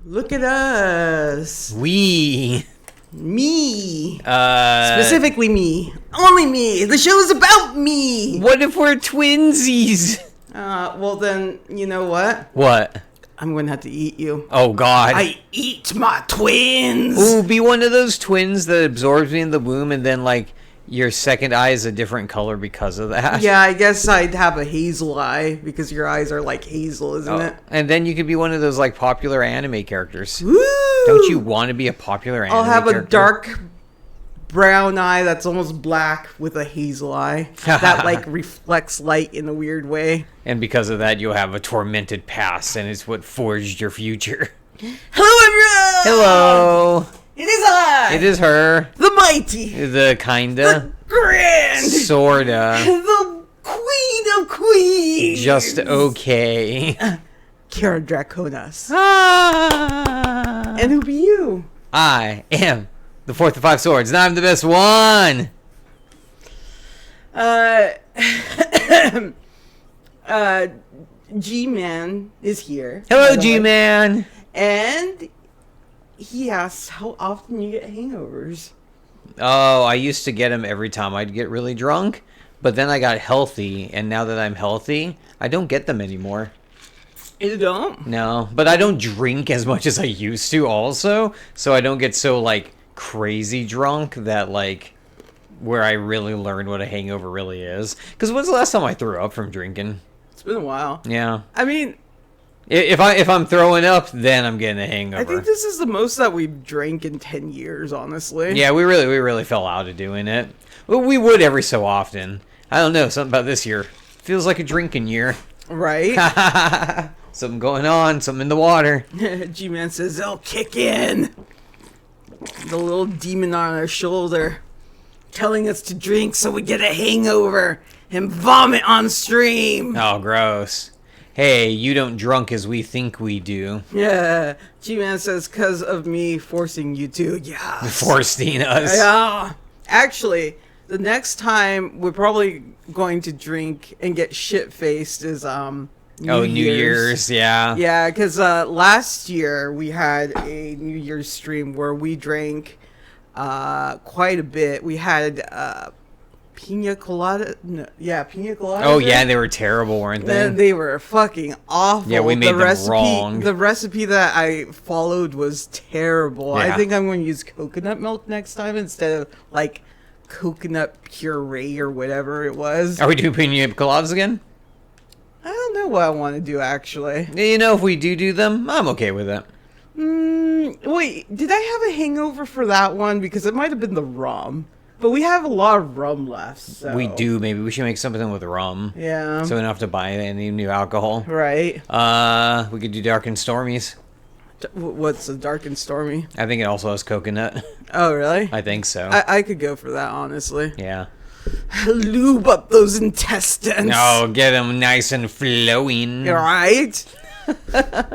Look at us. We. Me. Specifically me. Only me. The show is about me. What if we're twinsies? Well then, you know what? What? I'm going to have to eat you. Oh, God. I eat my twins. Ooh, be one of those twins that absorbs me in the womb and then, like, your second eye is a different color because of that. Yeah, I guess I'd have a hazel eye because your eyes are like hazel, isn't it? And then you could be one of those, like, popular anime characters. Woo! Don't you want to be a popular anime character? I'll have a dark brown eye that's almost black with a hazel eye that like reflects light in a weird way. And because of that, you'll have a tormented past, and it's what forged your future. Hello, everyone! Hello! It is I! It is her. The mighty! The kinda. The grand! Sorta. The queen of queens! Just okay. Keera Draconis. Ah. And who be you? I am the fourth of five swords, and I'm the best one! G-Man is here. Hello, G-Man! And he asks how often you get hangovers. Oh, I used to get them every time I'd get really drunk, but then I got healthy, and now that I'm healthy, I don't get them anymore. You don't? No, but I don't drink as much as I used to also, so I don't get so, like, crazy drunk that, like, where I really learned what a hangover really is. Because when's the last time I threw up from drinking? It's been a while. Yeah. I mean, if I'm throwing up, then I'm getting a hangover. I think this is the most that we've drank in 10 years, honestly. Yeah, we really fell out of doing it. Well, we would every so often. I don't know, something about this year. Feels like a drinking year. Right? Something going on, something in the water. G-Man says they'll kick in. The little demon on our shoulder telling us to drink so we get a hangover and vomit on stream. Oh, gross. Hey, you don't drunk as we think we do. Yeah. G-Man says because of me forcing you to. Yeah. Forcing us. Yeah. Actually, the next time we're probably going to drink and get shit-faced is New Year's, yeah. Yeah, because last year we had a New Year's stream where we drank quite a bit. We had pina colada. No, yeah, pina colada. Oh, yeah, they were terrible, weren't they? They were fucking awful. Yeah, we made them wrong. The recipe that I followed was terrible. Yeah. I think I'm going to use coconut milk next time instead of, like, coconut puree or whatever it was. Are we doing pina coladas again? I don't know what I want to do, actually. You know, if we do them, I'm okay with it. Wait, did I have a hangover for that one? Because it might have been the rum. But we have a lot of rum left, so. We do. Maybe we should make something with rum. Yeah. So we don't have to buy any new alcohol. Right. We could do Dark and Stormies. What's a dark and stormy? I think it also has coconut. Oh, really? I think so. I could go for that, honestly. Yeah. Lube up those intestines. Oh, get them nice and flowing. Right?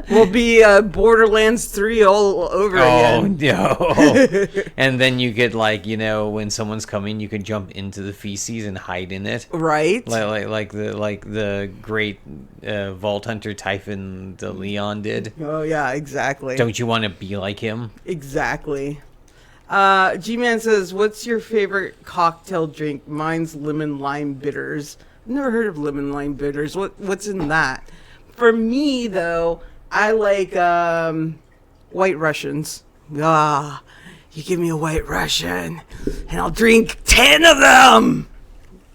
We'll be Borderlands 3 all over again. Oh, no. And then you could, like, you know, when someone's coming, you could jump into the feces and hide in it. Right? Like the great Vault Hunter Typhon de Leon did. Oh, yeah, exactly. Don't you want to be like him? Exactly. G-Man says, what's your favorite cocktail drink? Mine's lemon lime bitters. I've never heard of lemon lime bitters. What's in that? For me, though, I like White Russians. Ah, you give me a White Russian, and I'll drink 10 of them.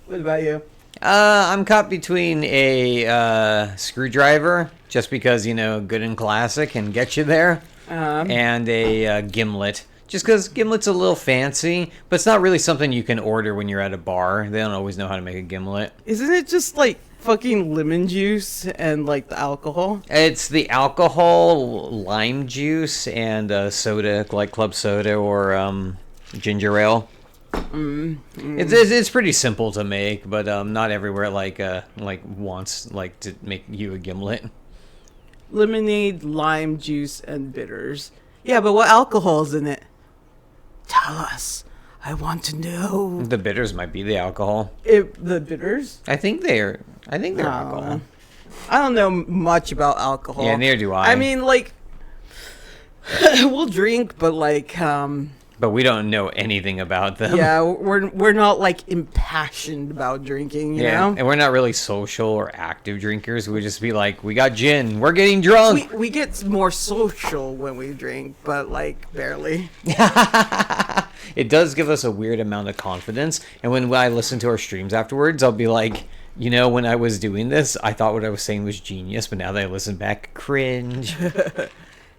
What about you? I'm caught between a screwdriver, just because, you know, good and classic can get you there, and a gimlet. Just because gimlet's a little fancy, but it's not really something you can order when you're at a bar. They don't always know how to make a gimlet. Isn't it just like fucking lemon juice and like the alcohol? It's the alcohol, lime juice, and soda, like club soda or ginger ale. It's pretty simple to make, but not everywhere like wants like to make you a gimlet. Lemonade, lime juice, and bitters. Yeah, but what alcohol is in it? Tell us. I want to know. The bitters might be the alcohol. The bitters? I think they're alcohol. I don't know much about alcohol. Yeah, neither do I. I mean, like, We'll drink, but like, But we don't know anything about them. yeah, we're not like impassioned about drinking, you know? And we're not really social or active drinkers. We just be like, we got gin, we're getting drunk. We get more social when we drink, but like barely. It does give us a weird amount of confidence. And when I listen to our streams afterwards, I'll be like, you know, when I was doing this, I thought what I was saying was genius, but now that I listen back, cringe.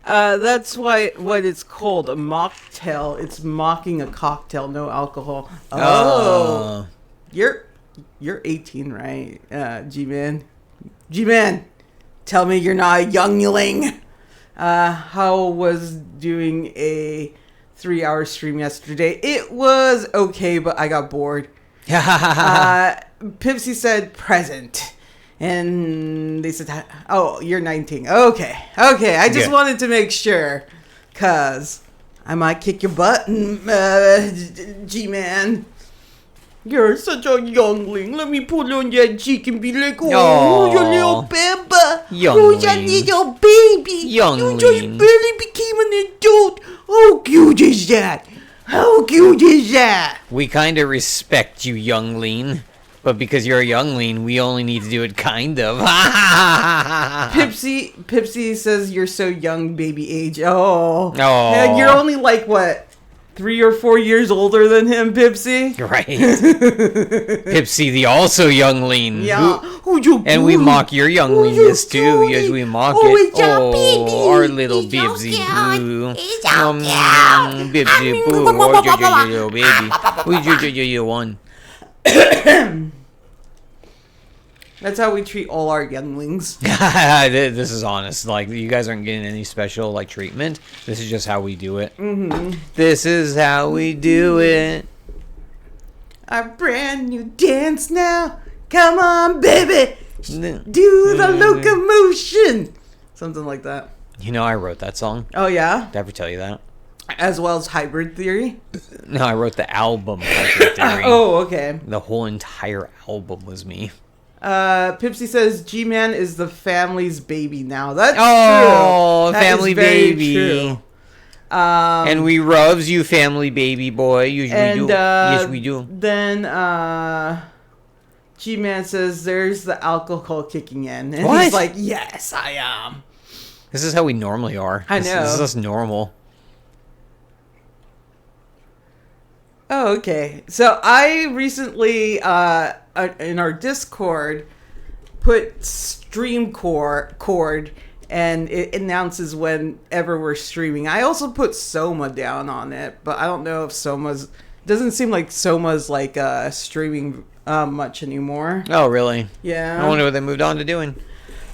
That's what it's called, a mocktail. It's mocking a cocktail, no alcohol. Oh, you're 18, right, G-Man? G-Man, tell me you're not a youngling. How was doing a 3-hour stream yesterday? It was okay, but I got bored. Pipsy said present. And they said, oh, you're 19. Okay. I just wanted to make sure. Because I might kick your butt, G-Man. You're such a youngling. Let me pull on your cheek and be like, oh, your little bamba. Who's your little baby? Youngling. You just barely became an adult. How cute is that? We kind of respect you, youngling. But because you're a youngling, we only need to do it kind of. Pipsy says you're so young, baby age. Oh. Oh. You're only like, what, 3 or 4 years older than him, Pipsy? Right. Pipsy, the also youngling. Yeah. And we mock your younglingness too. Yes, we mock it. Oh, our little Bibsy Boo. Bibsy Boo. Oh, baby. We one. That's how we treat all our younglings. This is honest. Like, you guys aren't getting any special like treatment. This is just how we do it. Mm-hmm. This is how we do it. A brand new dance now. Come on, baby. Do the locomotion. Something like that. You know, I wrote that song. Oh, yeah? Did I ever tell you that? As well as Hybrid Theory? No, I wrote the album Hybrid Theory. Oh, okay. The whole entire album was me. Pipsy says G-Man is the family's baby now. That's true. Oh, That family is very baby. true. And we loves you, family baby boy. Usually do. Yes, we do. Then G-Man says there's the alcohol kicking in. And What? he's like, yes, I am. This is how we normally are. I know. This is us normal. Oh, okay. So I recently, in our Discord, put stream cord, and it announces whenever we're streaming. I also put Soma down on it, but I don't know if doesn't seem like Soma's like streaming much anymore. Oh, really? Yeah. I wonder what they moved on to doing.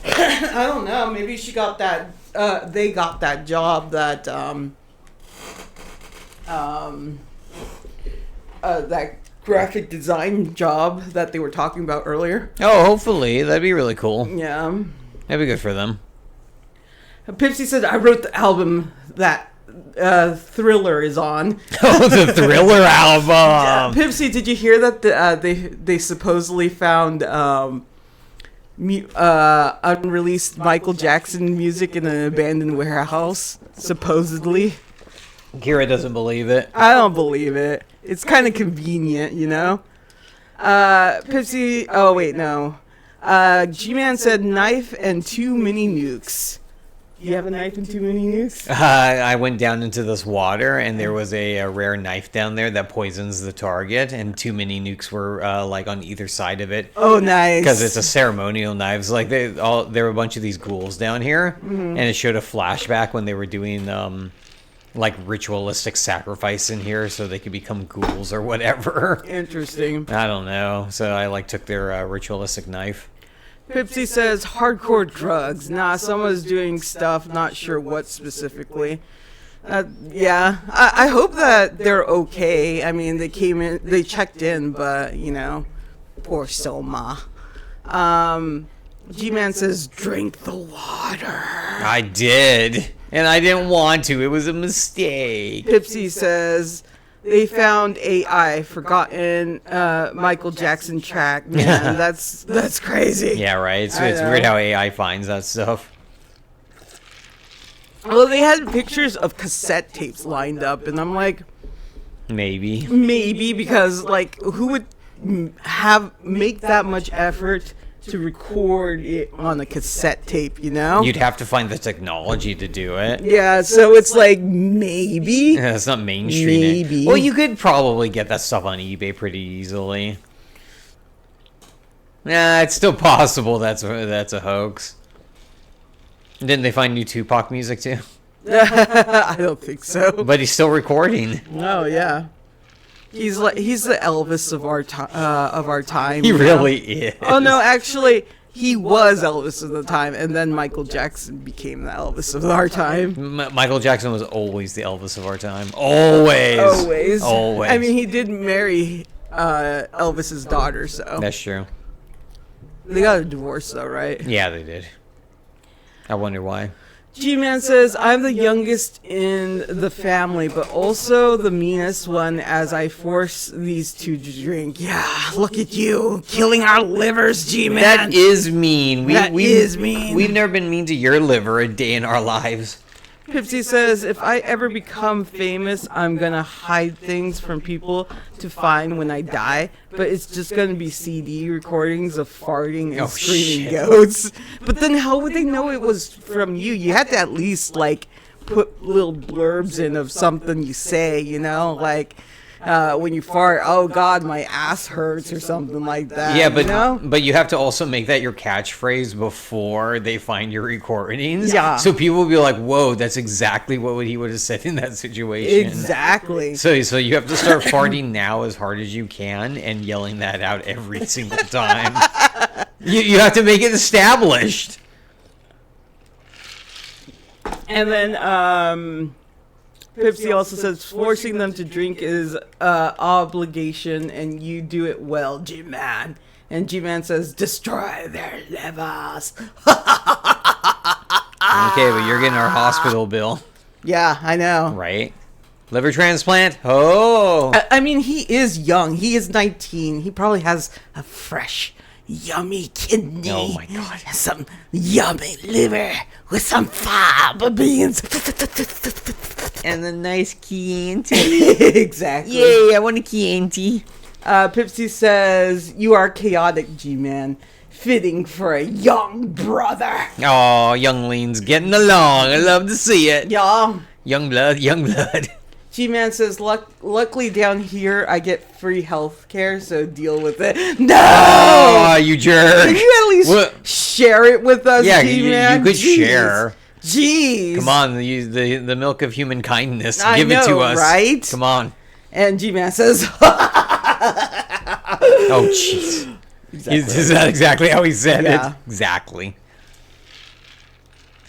I don't know. Maybe she got that. They got that job that that graphic design job that they were talking about earlier. Oh, hopefully. That'd be really cool. Yeah. That'd be good for them. Pipsy said, I wrote the album that Thriller is on. Oh, the Thriller album. Pipsy, did you hear that they supposedly found unreleased Michael Jackson music in an abandoned warehouse? Supposedly. Keera doesn't believe it. I don't believe it. It's kind of convenient, you know? Pipsy... Oh, wait, no. G-Man said knife and 2 mini nukes. You have a knife and 2 mini nukes? I went down into this water, and there was a rare knife down there that poisons the target, and 2 mini nukes were like on either side of it. Oh, nice. Because it's a ceremonial knife. It's like there were a bunch of these ghouls down here, and it showed a flashback when they were doing like ritualistic sacrifice in here, so they could become ghouls or whatever. Interesting. I don't know. So I like took their ritualistic knife. Pipsy says hardcore drugs. Nah, someone's doing stuff, not sure what specifically. Yeah, I hope that they're okay. I mean, they came in, they checked in, but, you know, poor Soma. G-Man says, drink the water. I did. And I didn't want to. It was a mistake. Pipsy says, they found AI, forgotten Michael Jackson track. Man, that's crazy. Yeah, right. It's weird how AI finds that stuff. Well, they had pictures of cassette tapes lined up, and I'm like, maybe because like who would make that much effort to record it on a cassette tape, you know? You'd have to find the technology to do it. Yeah, so it's like maybe. Yeah, it's not mainstream. Maybe. Well, you could probably get that stuff on eBay pretty easily. Nah, it's still possible that's a hoax. Didn't they find new Tupac music too? I don't think so. But he's still recording. No, yeah. He's the Elvis of our time. He really is. Oh no, actually, he was Elvis of the time, and then Michael Jackson became the Elvis of our time. Michael Jackson was always the Elvis of our time. Always. I mean, he did marry Elvis's daughter, so that's true. They got a divorce, though, right? Yeah, they did. I wonder why. G-Man says, I'm the youngest in the family, but also the meanest one as I force these two to drink. Yeah, look at you, killing our livers, G-Man. That is mean. That is mean. We've never been mean to your liver a day in our lives. Pipsy says, if I ever become famous, I'm going to hide things from people to find when I die, but it's just going to be CD recordings of farting and screaming goats. But then how would they know it was from you? You had to at least, like, put little blurbs in of something you say, you know? Like, when you fart, oh God, my ass hurts or something like that. Yeah, but you know? But you have to also make that your catchphrase before they find your recordings. Yeah. So people will be like, "Whoa, that's exactly what he would have said in that situation." Exactly. So you have to start farting now as hard as you can and yelling that out every single time. you have to make it established. And then Pipsy also says forcing them to drink is obligation, and you do it well, G-Man. And G-Man says destroy their livers. Okay, but you're getting our hospital bill. Yeah, I know. Right? Liver transplant? Oh. I mean, he is young. He is 19. He probably has a fresh, yummy kidney. Oh my God. Some yummy liver with some fava beans. And a nice Chianti. Exactly. Yay, I want a Chianti. Pipsy says, you are chaotic, G-Man. Fitting for a young brother. Oh, younglings getting along. I love to see it. Yeah. Young blood, young blood. G-Man says, luckily down here I get free health care, so deal with it. No! Oh, you jerk. Can you at least share it with us, yeah, G-Man? You could share. Jeez. Come on, the milk of human kindness. I Give know, it to us. Right? Come on. And G-Man says, oh, jeez. Exactly. Is that exactly how he said it? Exactly.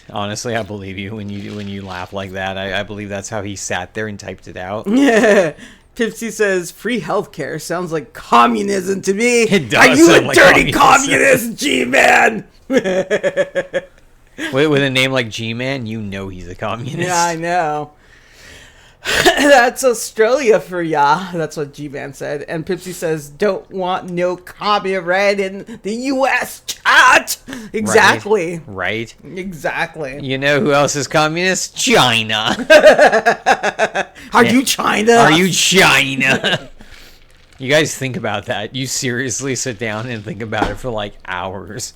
Honestly, I believe you when you laugh like that. I believe that's how he sat there and typed it out. Yeah. Tipsy says, free healthcare sounds like communism to me. It does. Are you a like dirty communist, G-Man? With a name like G-Man, you know he's a communist. Yeah, I know. That's Australia for ya. That's what G-Man said. And Pipsy says, don't want no copyright in the U.S. chat. Exactly. Right. Exactly. You know who else is communist? China. Are you China? Are you China? You guys think about that. You seriously sit down and think about it for like hours.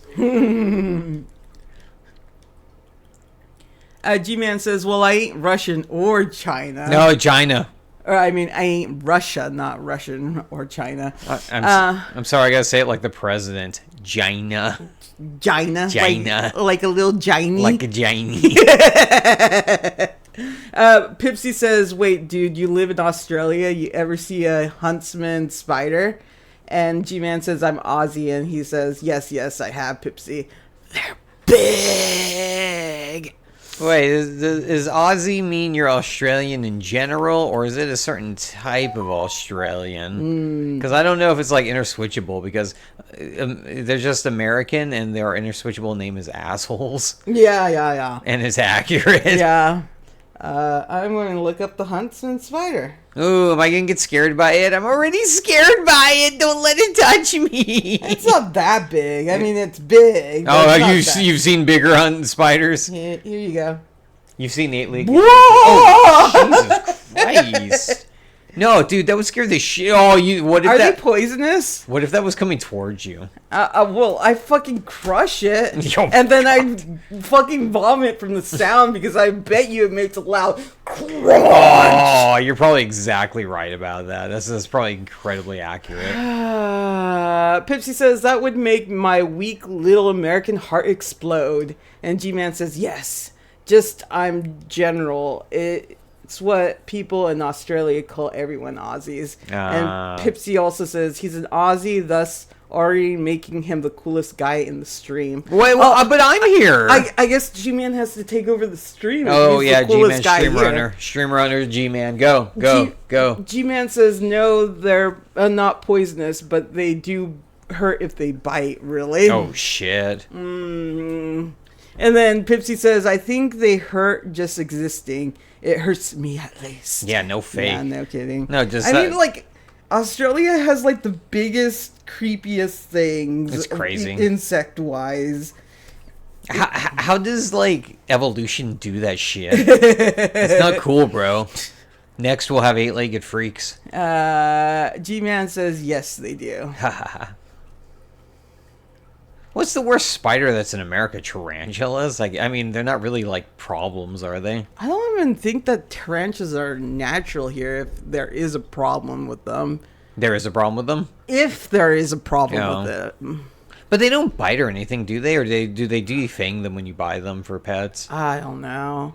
G-Man says, well, I ain't Russian or China. No, China. Or, I mean, I ain't Russia, not Russian or China. I'm sorry, I gotta say it like the president. China. China? China. Like a little Giny? Like a Giny. Pipsy says, wait, dude, you live in Australia? You ever see a huntsman spider? And G-Man says, I'm Aussie. And he says, yes, I have, Pipsy. They're big. Wait, does Aussie mean you're Australian in general, or is it a certain type of Australian? Because I don't know if it's like interswitchable, because they're just American and their interswitchable name is assholes. Yeah. And it's accurate. Yeah. I'm going to look up the huntsman spider. Ooh, am I going to get scared by it? I'm already scared by it. Don't let it touch me. It's not that big. I mean, it's big. Oh, you've seen bigger hunting spiders? Here you go. You've seen 8 legged. Whoa! Oh, Jesus Christ! No, dude, that would scare the shit. Oh, what if Are that? they poisonous? What if that was coming towards you? Well, I fucking crush it, Yo, and then I fucking vomit from the sound because I bet you it makes a loud crunch. Oh, you're probably exactly right about that. That's probably incredibly accurate. Pipsy says that would make my weak little American heart explode, and G-Man says yes. Just I'm general. It's what people in Australia call everyone Aussies. And Pipsy also says he's an Aussie, thus already making him the coolest guy in the stream. Wait, but I'm here. I guess G-Man has to take over the stream. Oh, He's yeah, the coolest G-Man, guy Stream here. Runner. Stream Runner, G-Man. Go. G-Man says no, they're not poisonous, but they do hurt if they bite, really. Oh, shit. And then Pipsy says, I think they hurt just existing. It hurts me at least. Yeah, no fake. Yeah, no kidding. No, just I mean, like, Australia has, like, the biggest, creepiest things. It's crazy. Insect-wise. How does, like, evolution do that shit? It's not cool, bro. Next, we'll have 8-legged freaks. G-Man says, yes, they do. What's the worst spider that's in America? Tarantulas? Like, I mean, they're not really, like, problems, are they? I don't even think that tarantulas are natural here if there is a problem with them. There is a problem with them? If there is a problem with it. But they don't bite or anything, do they? Or do they defang them when you buy them for pets? I don't know.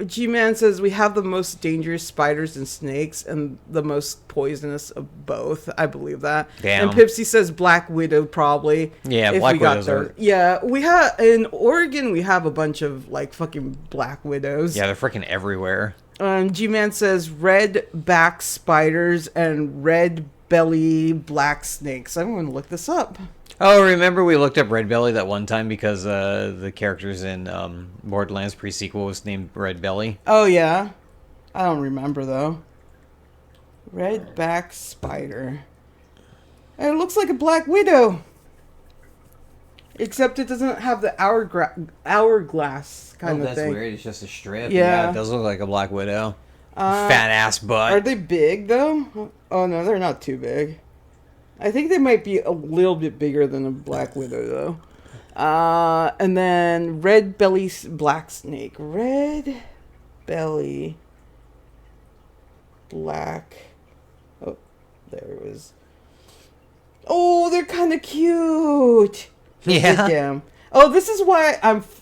G-Man says we have the most dangerous spiders and snakes and the most poisonous of both. I believe that. Damn. And Pipsy says Black Widow probably. Yeah, Black Widows are... Yeah, we have in Oregon we have a bunch of like fucking Black Widows. Yeah, they're freaking everywhere. G-Man says red back spiders and red belly black snakes. I'm going to look this up. Oh, remember we looked up Red Belly that one time because the characters in Borderlands pre-sequel was named Red Belly? Oh, yeah. I don't remember, though. Red back spider. It looks like a Black Widow. Except it doesn't have the hourglass kind of that's thing. weird. It's just a strip. Yeah. It does look like a Black Widow. Fat ass butt. Are they big, though? Oh, no, they're not too big. I think they might be a little bit bigger than a Black Widow, though. And then red belly black snake. Red belly black. Oh, there it was. Oh, they're kind of cute. Yeah. Damn. Oh, this is why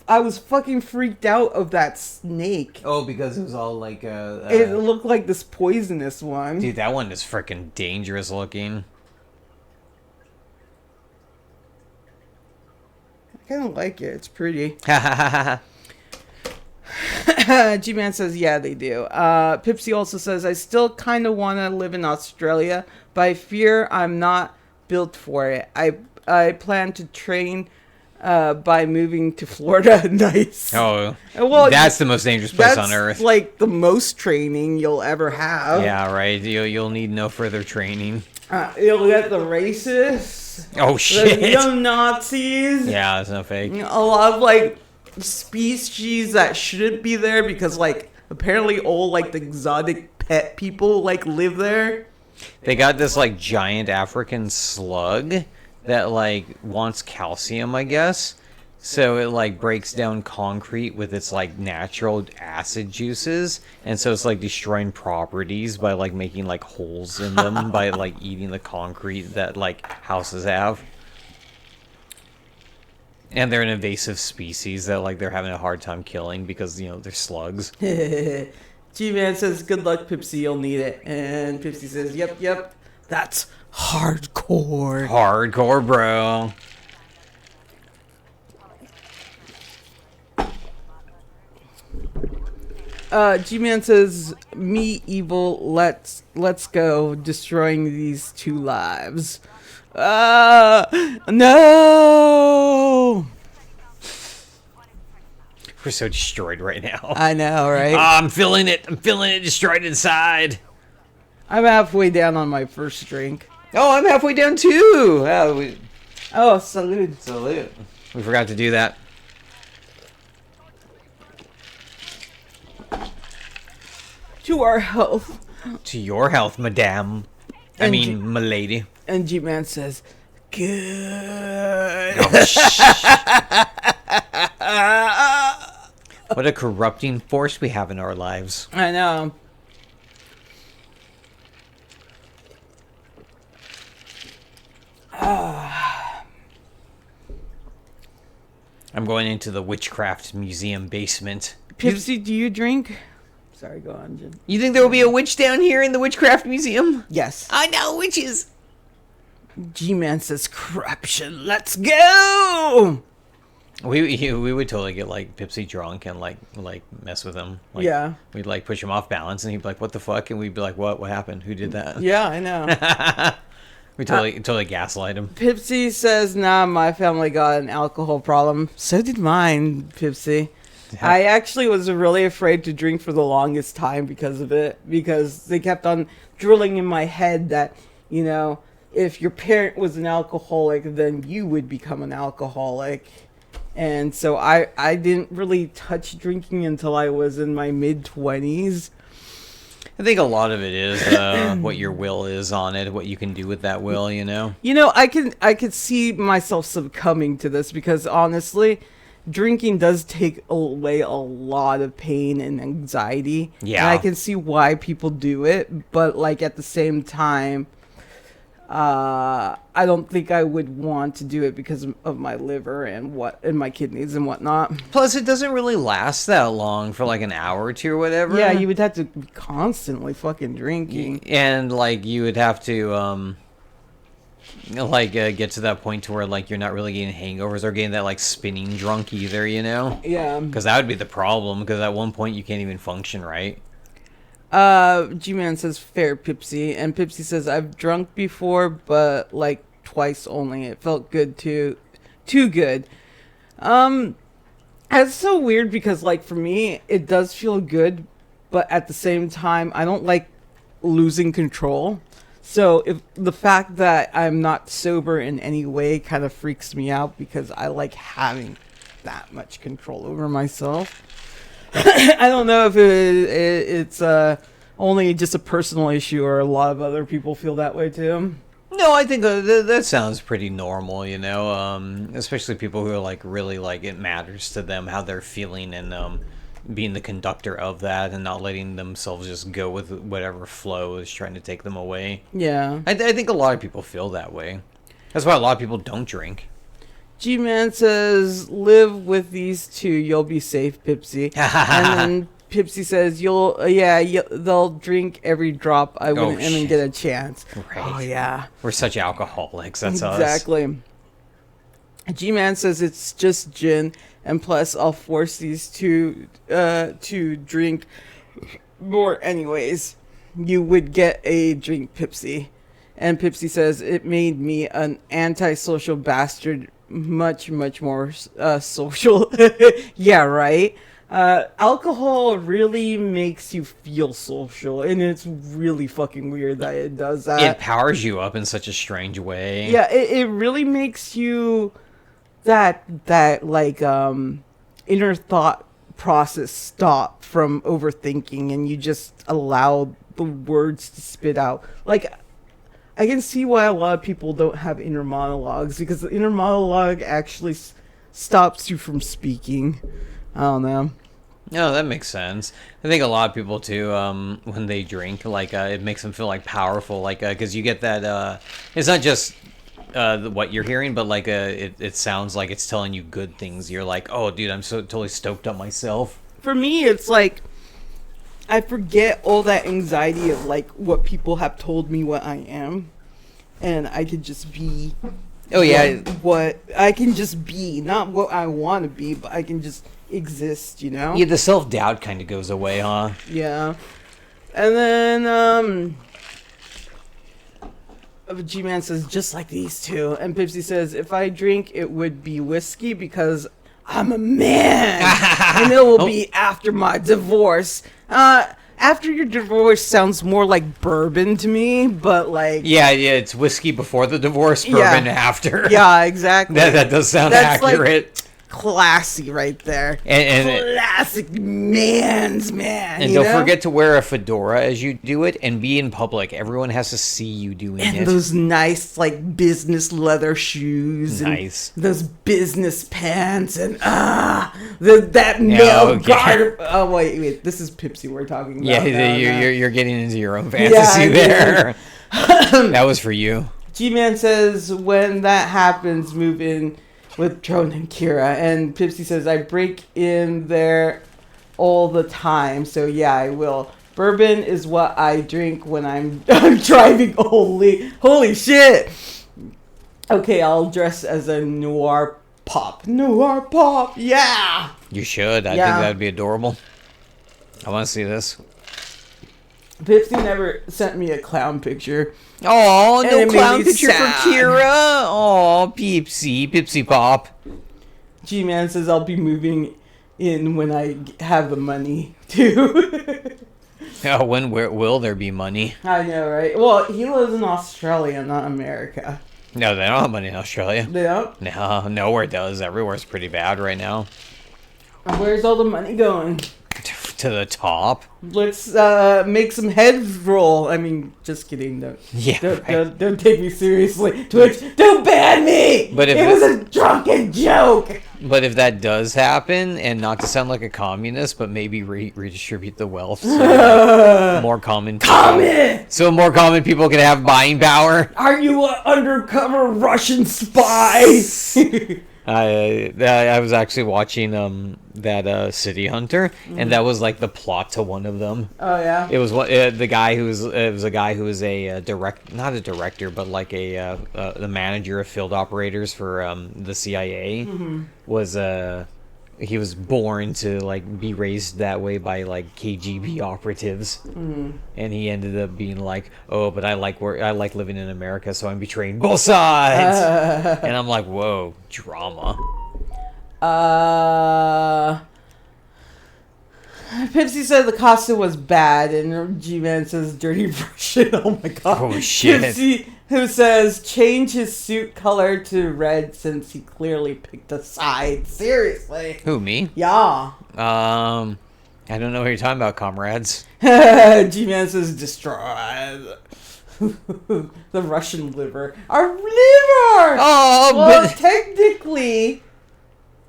I was fucking freaked out of that snake. Oh, because it was all like it looked like this poisonous one. Dude, that one is freaking dangerous looking. I kind of like it. It's pretty. G-Man says, yeah, they do. Pipsy also says, I still kind of want to live in Australia, but I fear I'm not built for it. I plan to train by moving to Florida. Nice. Oh, well, that's the most dangerous place on Earth. That's like the most training you'll ever have. Yeah, right. You'll need no further training. You'll get the racists. Oh, shit. The young Nazis. Yeah, that's no fake. A lot of, like, species that shouldn't be there because, like, apparently all, like, the exotic pet people, like, live there. They got this, like, giant African slug that, like, wants calcium, I guess. So it, like, breaks down concrete with its, like, natural acid juices. And so it's, like, destroying properties by, like, making, like, holes in them by, like, eating the concrete that, like, houses have. And they're an invasive species that, like, they're having a hard time killing because, you know, they're slugs. G-Man says, good luck, Pipsy, you'll need it. And Pipsy says, yep, that's hardcore. Hardcore, bro. G-Man says, me evil, let's go, destroying these two lives. No! We're so destroyed right now. I know, right? I'm feeling it. I'm feeling it destroyed inside. I'm halfway down on my first drink. Oh, I'm halfway down too. Oh, salute. Salute. We forgot to do that. To our health. To your health, madame. I mean, milady. And G-Man says, good. What a corrupting force we have in our lives. I know. I'm going into the Witchcraft Museum basement. Pipsy, do you drink? Sorry, go on, Jen. You think there will be a witch down here in the Witchcraft Museum? Yes. I know witches. G-Man says, corruption, let's go! We would totally get like Pipsy drunk and like mess with him. Like, yeah. We'd like push him off balance and he'd be like, "What the fuck?" And we'd be like, "What? What happened? Who did that?" Yeah, I know. We totally gaslight him. Pipsy says, nah, my family got an alcohol problem. So did mine, Pipsy. Yeah. I actually was really afraid to drink for the longest time because of it. Because they kept on drilling in my head that, you know, if your parent was an alcoholic, then you would become an alcoholic. And so I didn't really touch drinking until I was in my mid-20s. I think a lot of it is what your will is on it, what you can do with that will, you know? You know, I could see myself succumbing to this because honestly, drinking does take away a lot of pain and anxiety. Yeah. And I can see why people do it, but like at the same time, I don't think I would want to do it because of my liver and my kidneys and whatnot. Plus, it doesn't really last that long for like an hour or two or whatever. Yeah, you would have to be constantly fucking drinking, and like you would have to get to that point to where like you're not really getting hangovers or getting that like spinning drunk either, you know? Yeah. Because that would be the problem. Because at one point you can't even function right. G-Man says, fair, Pipsy. And Pipsy says, I've drunk before, but like twice only. It felt good too good. It's so weird because like for me, it does feel good, but at the same time, I don't like losing control. So if the fact that I'm not sober in any way kind of freaks me out because I like having that much control over myself. I don't know if it's only just a personal issue or a lot of other people feel that way too. No, I think that sounds pretty normal, you know, especially people who are like really like it matters to them how they're feeling and being the conductor of that and not letting themselves just go with whatever flow is trying to take them away. Yeah. I think a lot of people feel that way. That's why a lot of people don't drink. G-Man says, live with these two, you'll be safe, Pipsy. And then Pipsy says, they'll drink every drop. I wouldn't even get a chance. Right. Oh, yeah. We're such alcoholics. That's us. Exactly. G-Man says it's just gin, and plus I'll force these two to drink more anyways. You would get a drink, Pipsy. And Pipsy says, it made me an antisocial bastard, much more social. Yeah, right? Alcohol really makes you feel social, and it's really fucking weird that it does that. It powers you up in such a strange way. Yeah, it really makes you that like inner thought process stop from overthinking, and you just allow the words to spit out. Like, I can see why a lot of people don't have inner monologues, because the inner monologue actually stops you from speaking. I don't know. No, that makes sense. I think a lot of people too, when they drink, like it makes them feel like powerful, like because you get that. It's not just what you're hearing, but like it sounds like it's telling you good things. You're like, oh, dude, I'm so totally stoked up myself. For me, it's like I forget all that anxiety of like what people have told me what I am, and I could just be. Oh yeah, what I can just be, not what I want to be, but I can just exist, you know? Yeah, the self-doubt kind of goes away, huh? Yeah. And then G-Man says, just like these two. And Pipsy says, if I drink, it would be whiskey because I'm a man. And it will be after my divorce. After your divorce sounds more like bourbon to me, but like... Yeah, it's whiskey before the divorce, bourbon after. Yeah, exactly. That does sound accurate. classy right there. And Classic man's man. And don't forget to wear a fedora as you do it, and be in public. Everyone has to see you doing it. And those nice, like, business leather shoes. Nice. And those business pants. And, that male garb. Oh, wait. This is Pipsy we're talking about. Yeah, you're getting into your own fantasy there. That was for you. G-Man says, when that happens, move in with Drone and Keera. And Pipsy says, I break in there all the time. So, yeah, I will. Bourbon is what I drink when I'm driving only. Holy shit. Okay, I'll dress as a noir pop. Noir pop, yeah. You should. I think that'd be adorable. I want to see this. Pipsy never sent me a clown picture. Oh, And no it made clown me picture sad. for Keera. Oh, Pipsy Pop. G-Man says I'll be moving in when I have the money, too. Oh, where will there be money? I know, right? Well, he lives in Australia, not America. No, they don't have money in Australia. They don't? No, nowhere does. Everywhere's pretty bad right now. Where's all the money going? To the top. Let's make some heads roll. I mean, just kidding. Don't take me seriously. Twitch, don't ban me! But if it was a drunken joke! But if that does happen, and not to sound like a communist, but maybe redistribute the wealth so more common people, so more common people can have buying power. Are you an undercover Russian spy? I was actually watching that City Hunter, and that was like the plot to one of them. Oh yeah. It was the guy who was a guy who was a not a director, but like the manager of field operators for the CIA. Was he was born to like be raised that way by like KGB operatives, and he ended up being like, oh, but I like living in America, so I'm betraying both sides. And I'm like, whoa, drama. Pipsy said the costume was bad, and G-Man says dirty Russian. Oh my god. Oh shit. Pipsy, who says change his suit color to red since he clearly picked a side. Seriously. Who, me? Yeah. I don't know what you're talking about, comrades. G-Man says destroy the Russian liver. Our liver! Oh, well, but technically...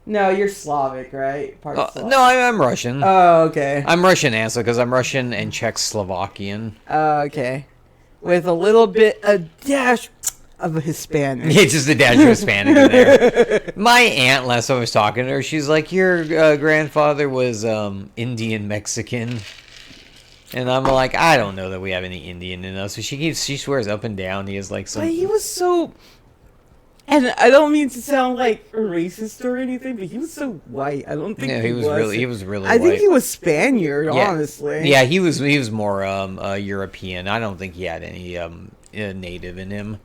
No, you're Slavic, right? Part Slavic. No, I'm Russian. Oh, okay. I'm Russian also because I'm Russian and Czechoslovakian. Oh, okay. With a little bit, a dash of a Hispanic. Yeah, just a dash of Hispanic in there. My aunt, last time I was talking to her, she's like, your grandfather was Indian Mexican. And I'm like, I don't know that we have any Indian in us. So she swears up and down he is like some... But he was so... And I don't mean to sound like racist or anything, but he was so white. I don't think he was really I white. think he was Spaniard, honestly. Yeah, he was more European. I don't think he had any native in him.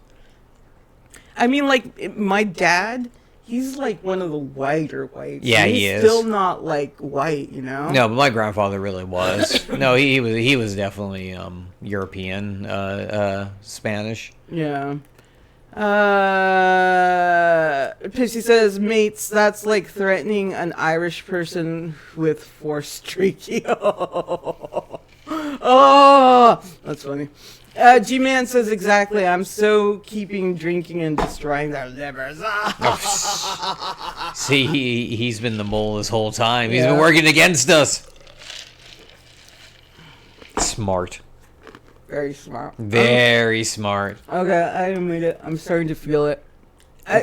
I mean, like, my dad, he's like one of the whiter whites. Yeah, he's he is. Still not like white, you know? No, but my grandfather really was. No, he was definitely European, Spanish. Yeah. Pipsy says, mates, that's like threatening an Irish person with force streaky. Oh, that's funny. G-Man says, exactly, I'm so keeping drinking and destroying their livers. See, he's been the mole this whole time. He's been working against us. Smart. Very smart. Very smart. Okay, I admit it. I'm starting to feel it.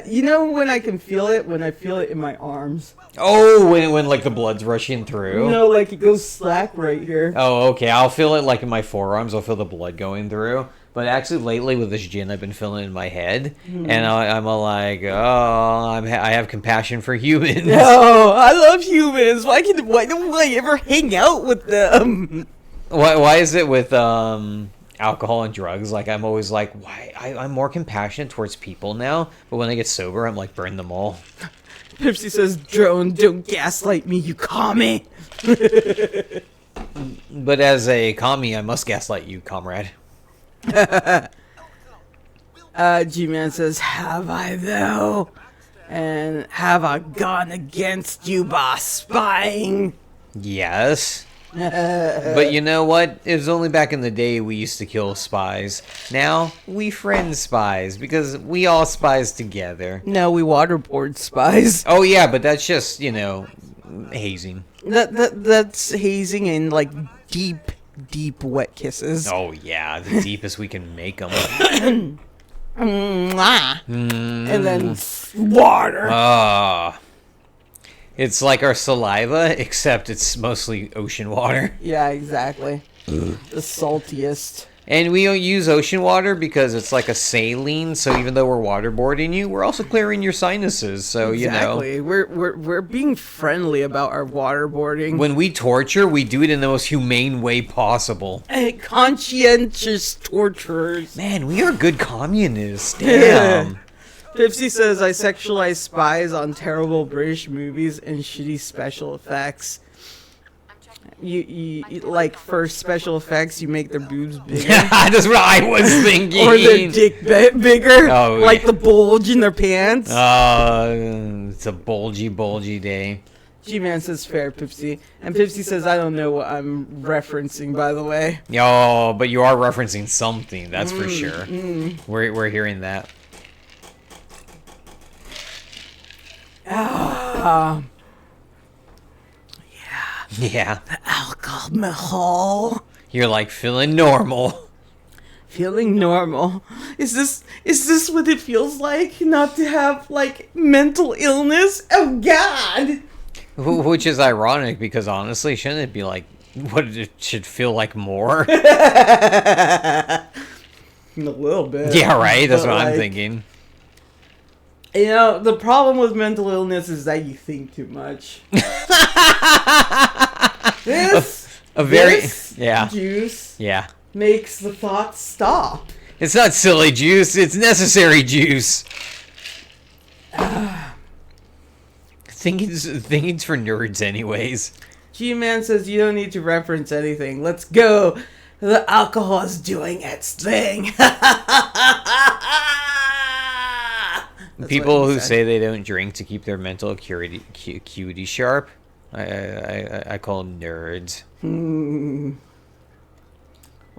You know when I can feel it? When I feel it in my arms. Oh, when like the blood's rushing through. You know, like it goes slack right here. Oh, okay. I'll feel it like in my forearms. I'll feel the blood going through. But actually, lately with this gin, I've been feeling it in my head, and I'm like, oh, I have compassion for humans. No, I love humans. Why don't I ever hang out with them? Why is it with alcohol and drugs? Like I'm always like, why? I'm more compassionate towards people now, but when I get sober, I'm like, burn them all. Pipsy says, Drone, don't gaslight me, you commie. But as a commie, I must gaslight you, comrade. G-Man says, have I though? And have I gone against you by spying? Yes. But you know what? It was only back in the day we used to kill spies. Now, we friend spies, because we all spies together. No, we waterboard spies. Oh yeah, but that's just, hazing. That's hazing and, like, deep wet kisses. Oh yeah, the deepest we can make them. Mwah. And then water. It's like our saliva, except it's mostly ocean water. Yeah, exactly. The saltiest. And we don't use ocean water because it's like a saline, so even though we're waterboarding you, we're also clearing your sinuses, so Exactly. We're being friendly about our waterboarding. When we torture, we do it in the most humane way possible. Conscientious torturers. Man, we are good communists. Damn. Pipsy says I sexualize spies on terrible British movies and shitty special effects. You like, for special effects, you make their boobs bigger. That's what I was thinking. Or their dick bigger. Oh, like yeah. the bulge in their pants. It's a bulgy day. G-Man says fair, Pipsy. And Pipsy says I don't know what I'm referencing, by the way. Oh, but you are referencing something, that's for sure. We're hearing that. Yeah. The alcohol. You're like feeling normal. Feeling normal. Is this what it feels like not to have, like, mental illness? Oh God. Which is ironic because honestly, shouldn't it be like what it should feel like more? A little bit. Yeah, right. That's But, what I'm like, thinking. You know, the problem with mental illness is that you think too much. This juice makes the thoughts stop. It's not silly juice, it's necessary juice. Thinking's for nerds anyways. G-Man says you don't need to reference anything. Let's go. The alcohol is doing its thing. People who say they don't drink to keep their mental acuity sharp, I call them nerds. We're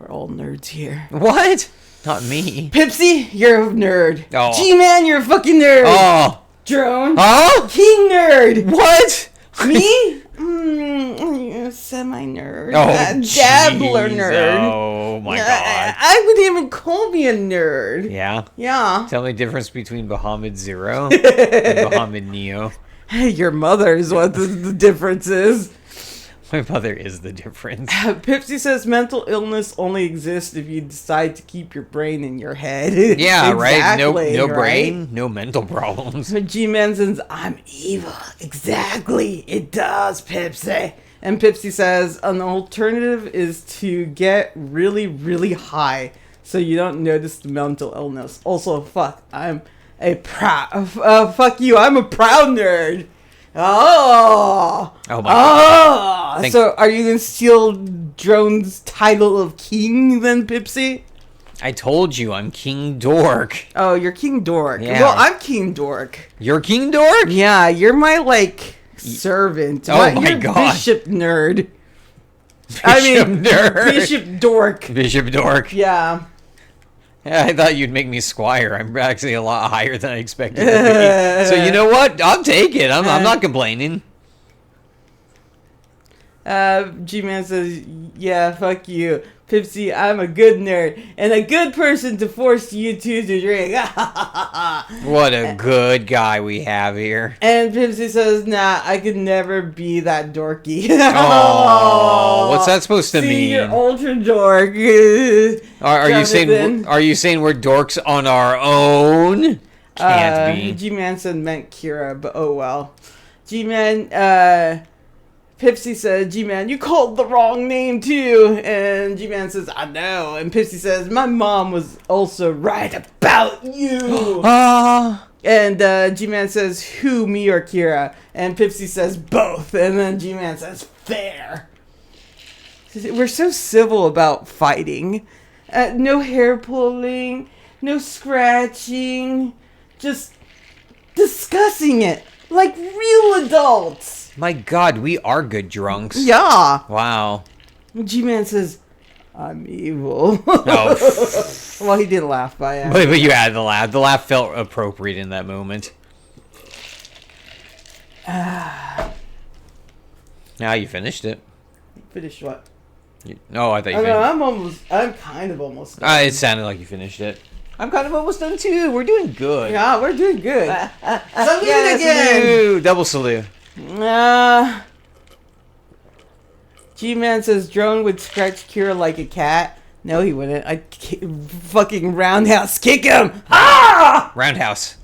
all nerds here. What? Not me. Pipsy, you're a nerd. Oh. G-Man, you're a fucking nerd. Oh. Drone. Oh. King nerd. What? Me? You're a semi-nerd. Oh, dabbler jeez. nerd. Oh my god. I would even call me a nerd. Yeah? Yeah. Tell me the difference between Bahamut Zero and Bahamut Neo. Hey, your mother is what the difference is. My mother is the difference. Pipsy says mental illness only exists if you decide to keep your brain in your head. Yeah, exactly, right? No right? brain, no mental problems. G-Man says, I'm evil. Exactly. It does, Pipsy. And Pipsy says, an alternative is to get really, really high so you don't notice the mental illness. Also, fuck you, I'm a proud nerd. Oh my god. So are you gonna steal Drone's title of king then, Pipsy? I told you I'm King Dork. Oh, you're King Dork. Yeah. Well, I'm King Dork. You're King Dork? Yeah, you're my, like, servant. Oh my you're god. Bishop Nerd. Nerd. Bishop Dork. Bishop Dork. Yeah. Yeah, I thought you'd make me Squire. I'm actually a lot higher than I expected to be. So you know what? I'll take it. I'm not complaining. G-Man says, yeah, fuck you. Pipsy, I'm a good nerd and a good person to force you two to drink. What a good guy we have here. And Pipsy says, nah, I could never be that dorky. Oh, what's that supposed to mean? You're ultra dork. Are you saying we're dorks on our own? Can't be. G-Man said meant Keera, but oh well. G-Man, Pipsy said, G-Man, you called the wrong name too. And G-Man says, I know. And Pipsy says, my mom was also right about you. And G-Man says, who, me or Keera? And Pipsy says, both. And then G-Man says, fair. We're so civil about fighting. No hair pulling, no scratching, just discussing it like real adults. My God, we are good drunks. Yeah. Wow. G-Man says, I'm evil. Oh. Well, he did laugh by it. But you had the laugh. The laugh felt appropriate in that moment. Now you finished it. Finished what? Oh, I thought you finished. I'm kind of almost done. It sounded like you finished it. I'm kind of almost done too. We're doing good. Yeah, we're doing good. Salute Yes, again. salute. Double salute. G-Man says drone would scratch Keera like a cat. No, he wouldn't. I'd fucking roundhouse kick him. Ah! Roundhouse.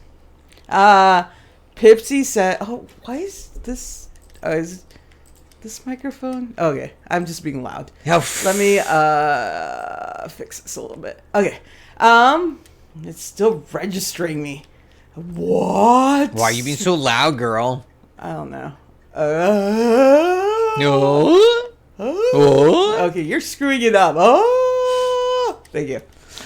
Pipsy said, oh, why is this, is this microphone? Okay, I'm just being loud. Let me, fix this a little bit. Okay. It's still registering me. What? Why are you being so loud, girl? I don't know. No. Oh. Okay, you're screwing it up. Oh, thank you.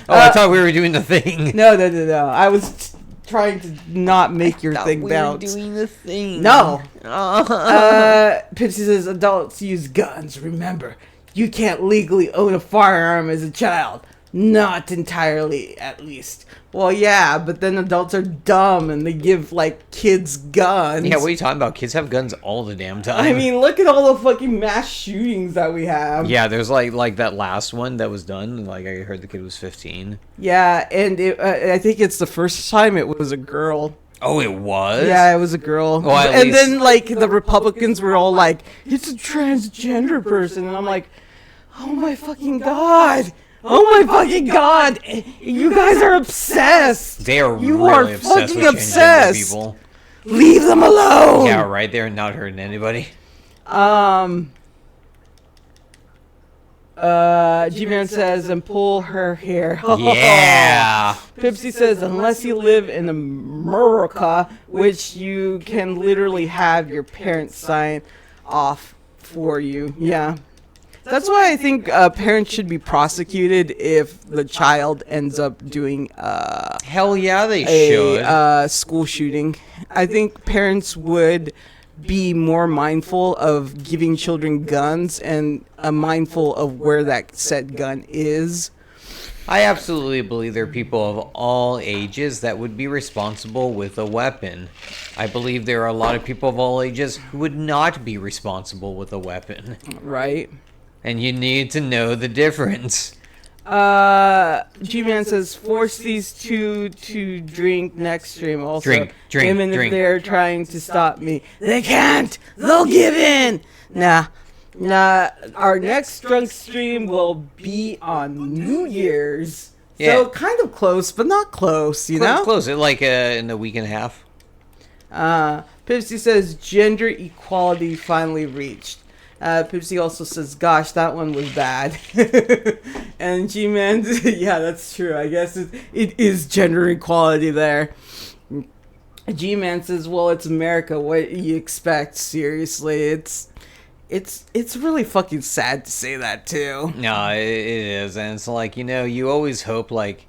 I thought we were doing the thing. No. I was trying to not make your thing bounce. We were doing the thing. No. Pipsy says adults use guns. Remember, you can't legally own a firearm as a child. Not entirely, at least. Well, yeah, but then adults are dumb and they give, like, kids guns. Yeah, what are you talking about? Kids have guns all the damn time. I mean, look at all the fucking mass shootings that we have. Yeah, there's, like that last one that was done. Like, I heard the kid was 15. Yeah, and I think it's the first time it was a girl. Oh, it was? Yeah, it was a girl. Well, and then, like, the Republicans were all like, it's a transgender person. And I'm like, oh my fucking God. Oh my fucking God! You guys are obsessed. They are you really are obsessed fucking with obsessed. people. Leave them alone. Yeah, right. They're not hurting anybody. G-Man says, and pull her hair. Yeah. Pipsy says, unless you live in America, which you can literally have your parents sign off for you. Yeah. That's why I think parents should be prosecuted if the child ends up doing Hell yeah, they should. a school shooting. I think parents would be more mindful of giving children guns and mindful of where that said gun is. I absolutely believe there are people of all ages that would be responsible with a weapon. I believe there are a lot of people of all ages who would not be responsible with a weapon. Right. And you need to know the difference. G-Man says, force these two to drink next stream. Also, Drink. Even if they're trying to stop me, they can't. They'll give in. Nah. Our next drunk stream will be on New Year's. Yeah. So kind of close, but not close, you know? Close it, like in a week and a half. Pipsy says, gender equality finally reached. Pipsy also says, gosh, that one was bad. And G-Man, yeah, that's true. I guess it is gender equality there. G-Man says, well, it's America. What do you expect? Seriously, it's really fucking sad to say that, too. No, it is. And it's like, you always hope, like,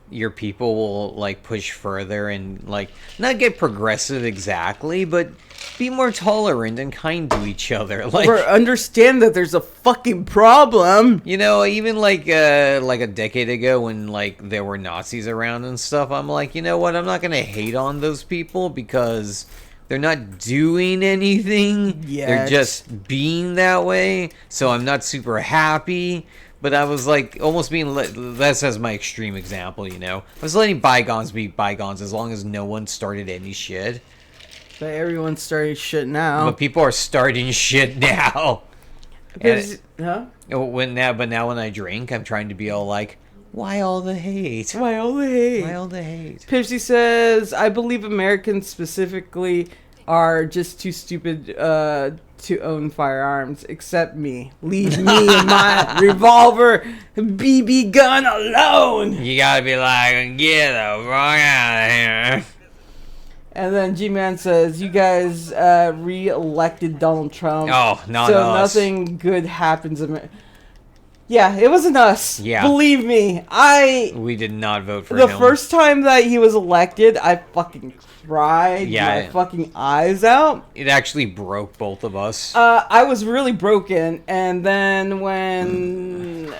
your people will, like, push further and, like, not get progressive exactly, but be more tolerant and kind to each other. Like, or understand that there's a fucking problem. Even like a decade ago when, like, there were Nazis around and stuff, I'm like, you know what? I'm not going to hate on those people because they're not doing anything. Yet. They're just being that way. So I'm not super happy. But I was like almost being that's as my extreme example, I was letting bygones be bygones as long as no one started any shit. But everyone's starting shit now. But people are starting shit now. Huh? But now when I drink, I'm trying to be all like, why all the hate? Why all the hate? Why all the hate? Pipsy says, I believe Americans specifically are just too stupid to own firearms, except me. Leave me and my revolver BB gun alone. You gotta be like, get the fuck out of here. And then G-Man says, you guys re-elected Donald Trump. Oh, not so us. nothing good happens. Yeah, it wasn't us. Yeah. Believe me, We did not vote for the him. first time that he was elected, I fucking cried my fucking eyes out. It actually broke both of us. I was really broken, and then when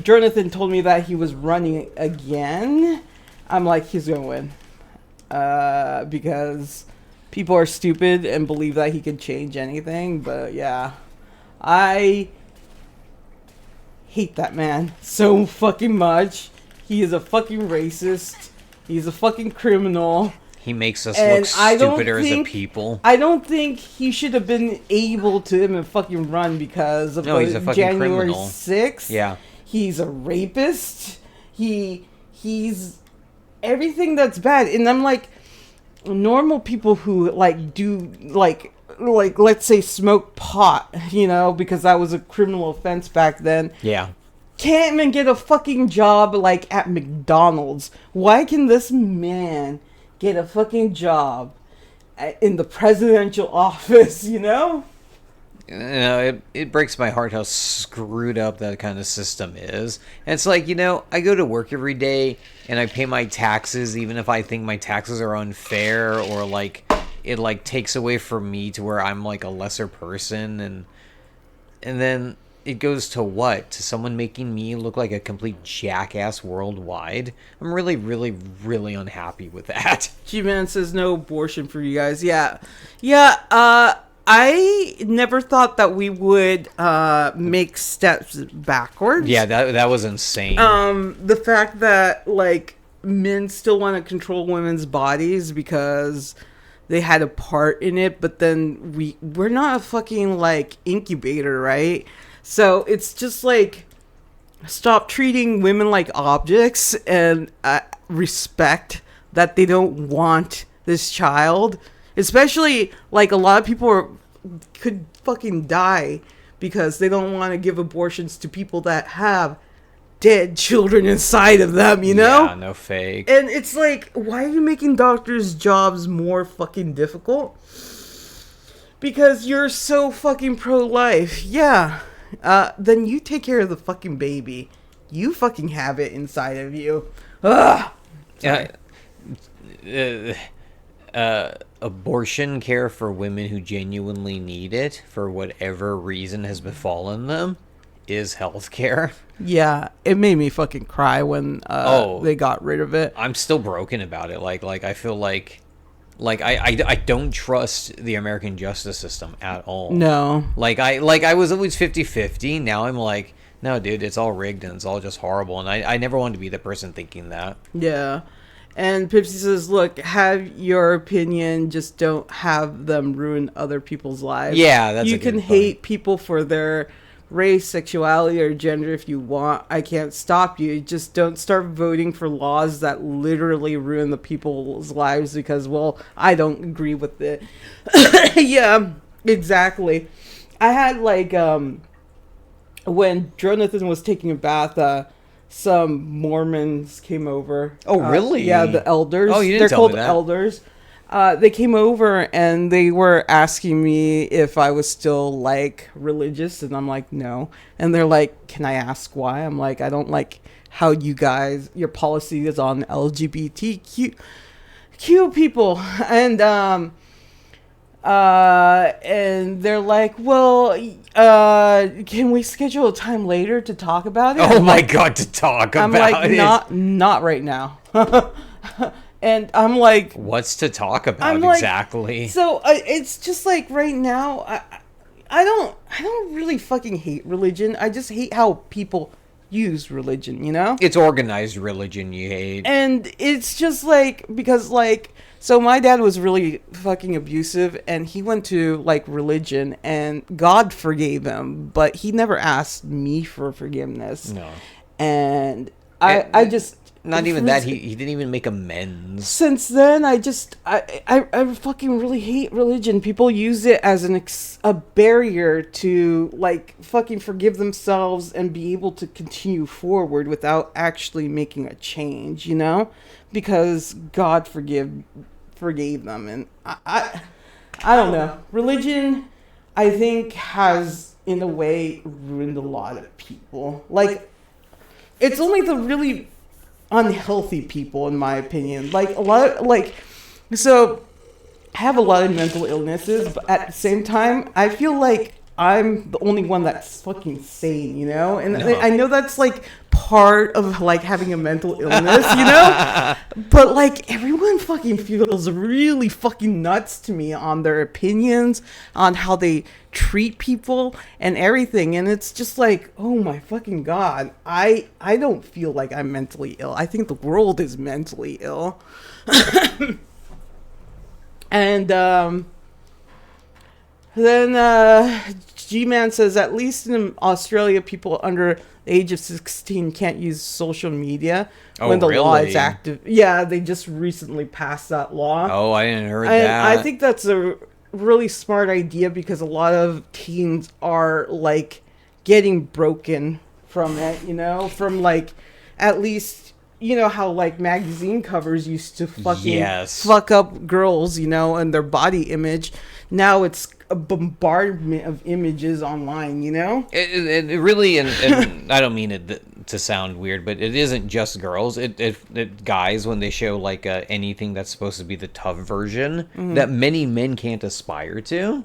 Jonathan told me that he was running again, I'm like, he's gonna win. Because people are stupid and believe that he can change anything, but yeah. I hate that man so fucking much. He is a fucking racist. He's a fucking criminal. He makes us And look stupider as a people. I don't think he should have been able to even fucking run because of he's a fucking January criminal. 6th. Yeah. He's a rapist. He's everything that's bad. And I'm like, normal people who like do like let's say smoke pot, you know, because that was a criminal offense back then. Yeah. Can't even get a fucking job like at McDonald's. Why can this man get a fucking job in the presidential office, you know? You know, it breaks my heart how screwed up that kind of system is. And it's like, you know, I go to work every day and I pay my taxes even if I think my taxes are unfair or like it like takes away from me to where I'm like a lesser person, and then it goes to what? To someone making me look like a complete jackass worldwide? I'm really, really, really unhappy with that. G-Man says no abortion for you guys. Yeah. I never thought that we would make steps backwards. Yeah, that was insane. The fact that like men still want to control women's bodies because they had a part in it, but then we're not a fucking like incubator, right? So it's just like, stop treating women like objects and respect that they don't want this child. Especially, like, a lot of people could fucking die because they don't want to give abortions to people that have dead children inside of them, you know? Yeah, no fake. And it's like, why are you making doctors' jobs more fucking difficult? Because you're so fucking pro-life. Yeah. Then you take care of the fucking baby. You fucking have it inside of you. Ugh. Abortion care for women who genuinely need it for whatever reason has befallen them is health care. Yeah, it made me fucking cry when they got rid of it. I'm still broken about it. Like I feel like I don't trust the American justice system at all. No. Like I was always 50-50. Now I'm like, no, dude, it's all rigged and it's all just horrible. And I never wanted to be the person thinking that. Yeah. And Pipsy says, look, have your opinion, just don't have them ruin other people's lives. Yeah, that's You a good can point. hate people for their race, sexuality, or gender if you want. I can't stop you. Just don't start voting for laws that literally ruin the people's lives because, well, I don't agree with it. Yeah, exactly. I had, like, when Jonathan was taking a bath, some Mormons came over. Oh, really? Yeah, the elders. Oh, you didn't They're tell called me that. elders. They came over and they were asking me if I was still like religious, and I'm like, no. And they're like, can I ask why? I'm like, I don't like how you guys, your policy is on LGBTQ people, and they're like, well, can we schedule a time later to talk about it? Oh my God, to talk about it. I'm like, not right now. And I'm like, what's to talk about exactly? Like, so it's just like right now, I don't really fucking hate religion. I just hate how people use religion, you know? It's organized religion you hate. And it's just like, because like, so my dad was really fucking abusive and he went to like religion and God forgave him, but he never asked me for forgiveness. No. And I just... Not even that, he didn't even make amends. Since then, I fucking really hate religion. People use it as a barrier to, like, fucking forgive themselves and be able to continue forward without actually making a change, you know? Because God forgave them. And I don't know. Religion, I think, has in a way, ruined a lot of people. Like, it's only the really unhealthy people, in my opinion. Like, a lot of, like, so I have a lot of mental illnesses, but at the same time, I feel like I'm the only one that's fucking sane, you know? And No. I know that's like part of like having a mental illness, you know? But like everyone fucking feels really fucking nuts to me on their opinions, on how they treat people and everything. And it's just like, oh my fucking God, I don't feel like I'm mentally ill. I think the world is mentally ill. And then G-Man says, at least in Australia, people under the age of 16 can't use social media when the law is active. Yeah, they just recently passed that law. Oh, I didn't heard and that. I think that's a really smart idea because a lot of teens are, like, getting broken from it, you know? From, like, at least... You know how, like, magazine covers used to fucking fuck up girls, you know, and their body image. Now it's a bombardment of images online, you know? It really, and I don't mean it to sound weird, but it isn't just girls. It guys, when they show, like, anything that's supposed to be the tough version that many men can't aspire to.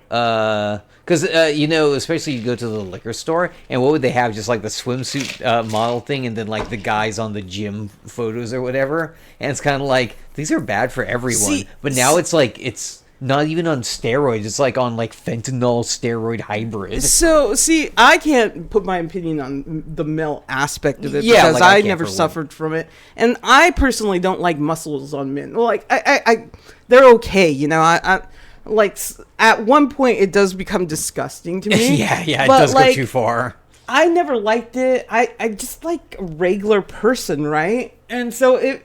Because you know, especially you go to the liquor store, and what would they have? Just like the swimsuit model thing, and then like the guys on the gym photos or whatever. And it's kind of like, these are bad for everyone. But now it's like, it's not even on steroids. It's like on like fentanyl steroid hybrid. So see, I can't put my opinion on the male aspect of it because I never suffered from it, and I personally don't like muscles on men. Like I they're okay, you know. I like at one point it does become disgusting to me. yeah, it does go too far. I never liked it. I just like a regular person, right? And so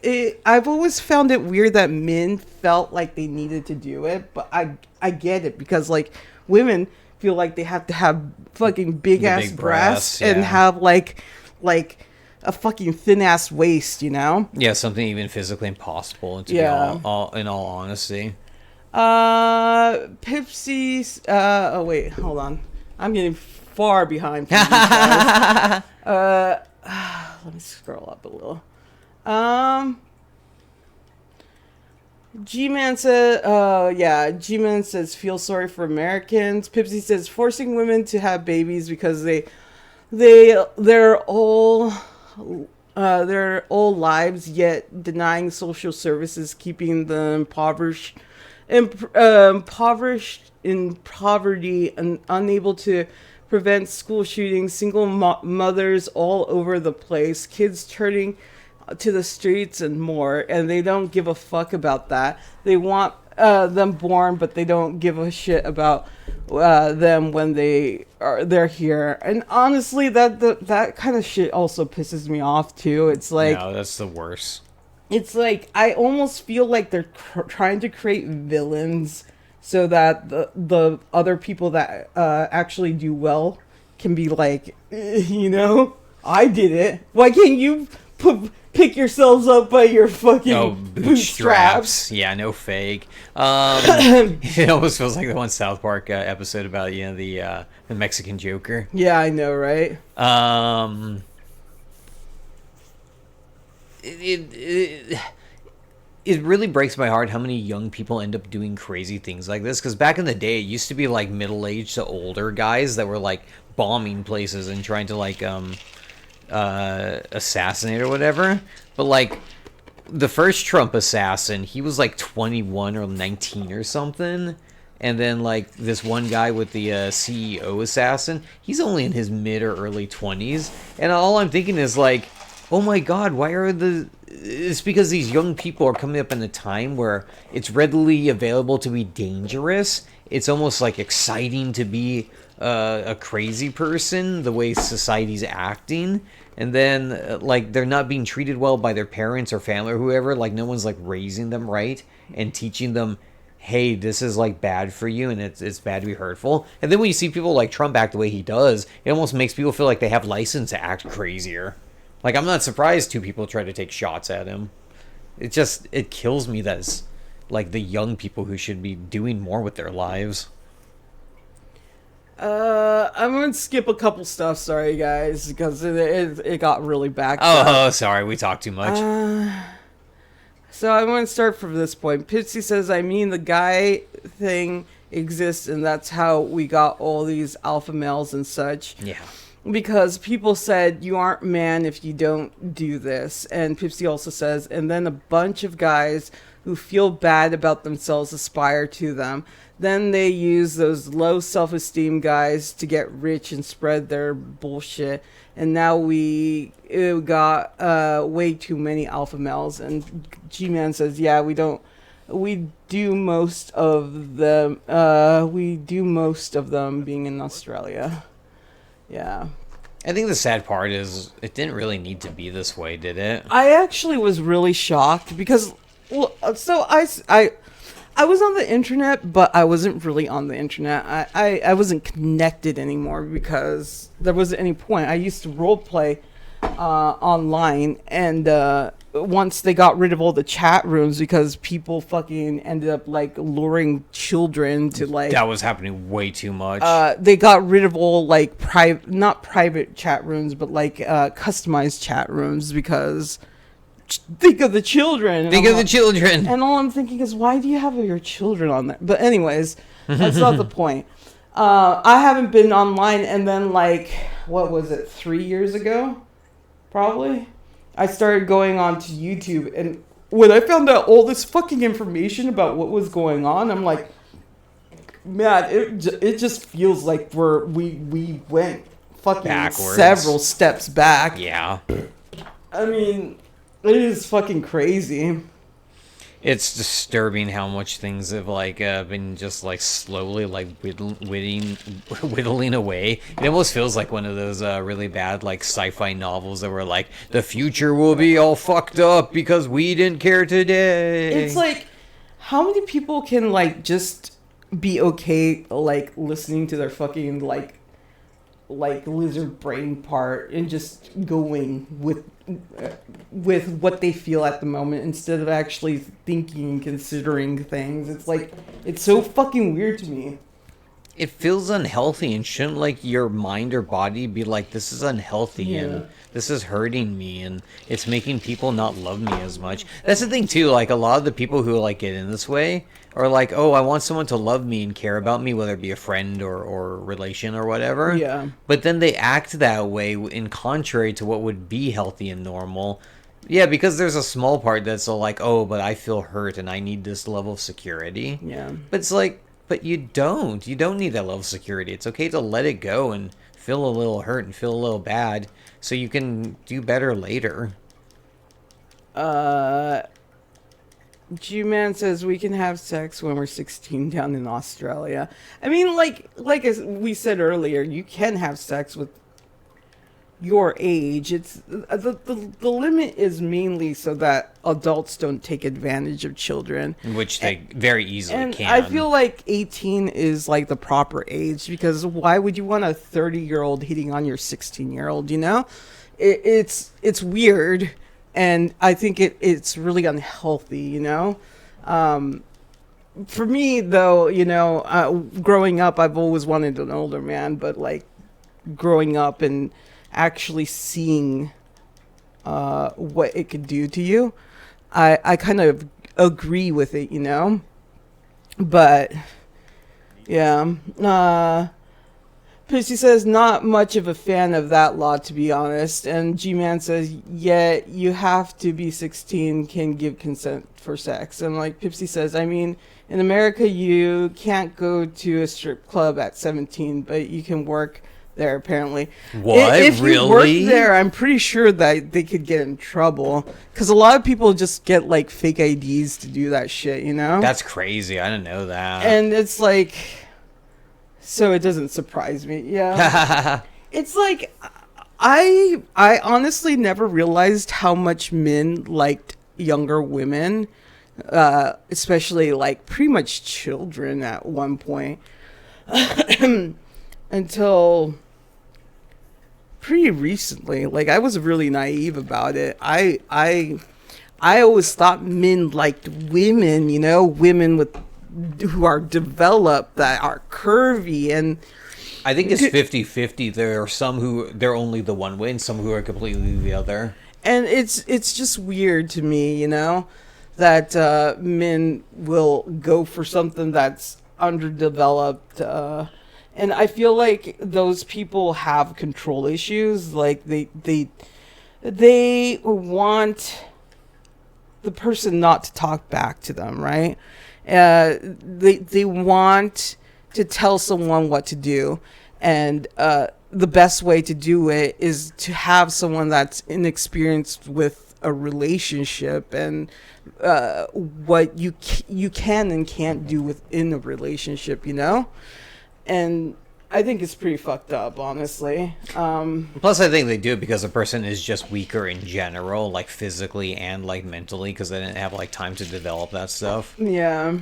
I've always found it weird that men felt like they needed to do it, but I get it because like women feel like they have to have fucking big ass breasts and have like a fucking thin ass waist, you know? Yeah, something even physically impossible to be all in all honesty. Pipsy's oh wait, hold on. I'm getting far behind. Let me scroll up a little. G-Man said, G-Man says, feel sorry for Americans. Pipsy says, forcing women to have babies because their whole lives, yet denying social services, keeping them impoverished in poverty and unable to prevent school shootings, single mothers all over the place, kids turning to the streets and more, and they don't give a fuck about that. They want them born, but they don't give a shit about them when they're here. And honestly, that kind of shit also pisses me off too. It's like, no, that's the worst. It's like, I almost feel like they're trying to create villains so that the other people that actually do well can be like, you know, I did it. Why can't you pick yourselves up by your fucking bootstraps? Yeah, no fake. It almost feels like the one South Park episode about, you know, the Mexican Joker. Yeah, I know, right? It really breaks my heart how many young people end up doing crazy things like this, because back in the day it used to be like middle-aged to older guys that were like bombing places and trying to like assassinate or whatever. But like the first Trump assassin, he was like 21 or 19 or something. And then like this one guy with the CEO assassin, he's only in his mid or early 20s. And all I'm thinking is like, oh my God, why are it's because these young people are coming up in a time where it's readily available to be dangerous. It's almost like exciting to be a crazy person, the way society's acting. And then like they're not being treated well by their parents or family or whoever. Like no one's like raising them right and teaching them, hey, this is like bad for you and it's bad to be hurtful. And then when you see people like Trump act the way he does, it almost makes people feel like they have license to act crazier. Like, I'm not surprised two people try to take shots at him. It kills me that it's, like, the young people who should be doing more with their lives. I'm gonna skip a couple stuff. Sorry, guys, because it got really backed Oh, sorry, we talked too much. So I'm going to start from this point. Pitsy says, I mean, the guy thing exists, and that's how we got all these alpha males and such. Yeah. Because people said, you aren't man if you don't do this. And Pipsy also says, and then a bunch of guys who feel bad about themselves aspire to them. Then they use those low self-esteem guys to get rich and spread their bullshit. And now we got way too many alpha males. And G-Man says, yeah, we do most of them being in Australia. Yeah. I think the sad part is it didn't really need to be this way, did it? I actually was really shocked because, well, so I was on the internet, but I wasn't really on the internet. I wasn't connected anymore because there wasn't any point. I used to role play online, and once they got rid of all the chat rooms because people fucking ended up like luring children to like that was happening way too much. They got rid of all like not private chat rooms, but like customized chat rooms because think of the children. Think of the children. And all I'm thinking is, why do you have your children on there? But anyways, that's not the point. I haven't been online, and then like, what was it, 3 years ago? Probably. I started going on to YouTube, and when I found out all this fucking information about what was going on, I'm like, man, it just feels like we went fucking backwards. Several steps back. Yeah. I mean, it is fucking crazy. It's disturbing how much things have like been just like slowly like whittling away. It almost feels like one of those really bad like sci-fi novels that were like, the future will be all fucked up because we didn't care today. It's like, how many people can like just be okay like listening to their fucking like lizard brain part and just going with what they feel at the moment instead of actually thinking and considering things. It's like, it's so fucking weird to me. It feels unhealthy, and shouldn't like your mind or body be like, this is unhealthy and this is hurting me and it's making people not love me as much. That's the thing too, like a lot of the people who like get in this way are like, oh, I want someone to love me and care about me, whether it be a friend or relation or whatever. Yeah. But then they act that way in contrary to what would be healthy and normal. Yeah, because there's a small part that's all like, oh, but I feel hurt and I need this level of security. Yeah. But it's like, but you don't need that level of security. It's okay to let it go and feel a little hurt and feel a little bad so you can do better later. G-Man says we can have sex when we're 16 down in Australia. I mean, like as we said earlier, you can have sex with your age. It's the limit is mainly so that adults don't take advantage of children, which they very easily can. I feel like 18 is like the proper age, because why would you want a 30-year-old hitting on your 16-year-old? You know, it's weird. And I think it's really unhealthy, you know? For me, though, you know, growing up, I've always wanted an older man. But, like, growing up and actually seeing what it could do to you, I kind of agree with it, you know? But, yeah. Pissy says, not much of a fan of that law, to be honest. And G-Man says, yeah, you have to be 16, can give consent for sex. And like Pipsy says, I mean, in America, you can't go to a strip club at 17, but you can work there, apparently. What? If really? you work there, I'm pretty sure that they could get in trouble. Because a lot of people just get, like, fake IDs to do that shit, you know? That's crazy. I didn't know that. And it's like... So it doesn't surprise me. Yeah. It's like, I honestly never realized how much men liked younger women, especially like pretty much children at one point, until pretty recently. Like, I was really naive about it. I always thought men liked women, you know, women who are developed, that are curvy, and I think it's 50-50. There are some who they're only the one way and some who are completely the other. And it's just weird to me, that men will go for something that's underdeveloped. And I feel like those people have control issues. Like they want the person not to talk back to them, right? They want to tell someone what to do, and the best way to do it is to have someone that's inexperienced with a relationship and what you can and can't do within a relationship, and I think it's pretty fucked up, honestly. Plus, I think they do it because the person is just weaker in general, like physically and like mentally, because they didn't have like time to develop that stuff. Yeah.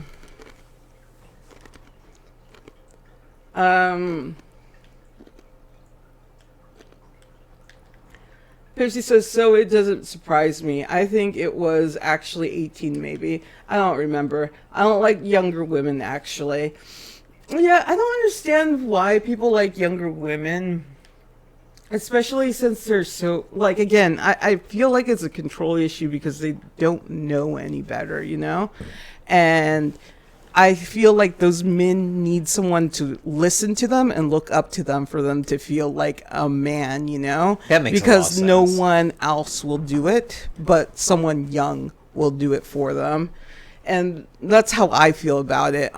Pepsi says, so it doesn't surprise me. I think it was actually 18, maybe. I don't remember. I don't like younger women, actually. Yeah, I don't understand why people like younger women, especially since they're so, like, again, I feel like it's a control issue because they don't know any better, And I feel like those men need someone to listen to them and look up to them for them to feel like a man, That makes because a lot of no sense. one else will do it, but someone young will do it for them. And that's how I feel about it.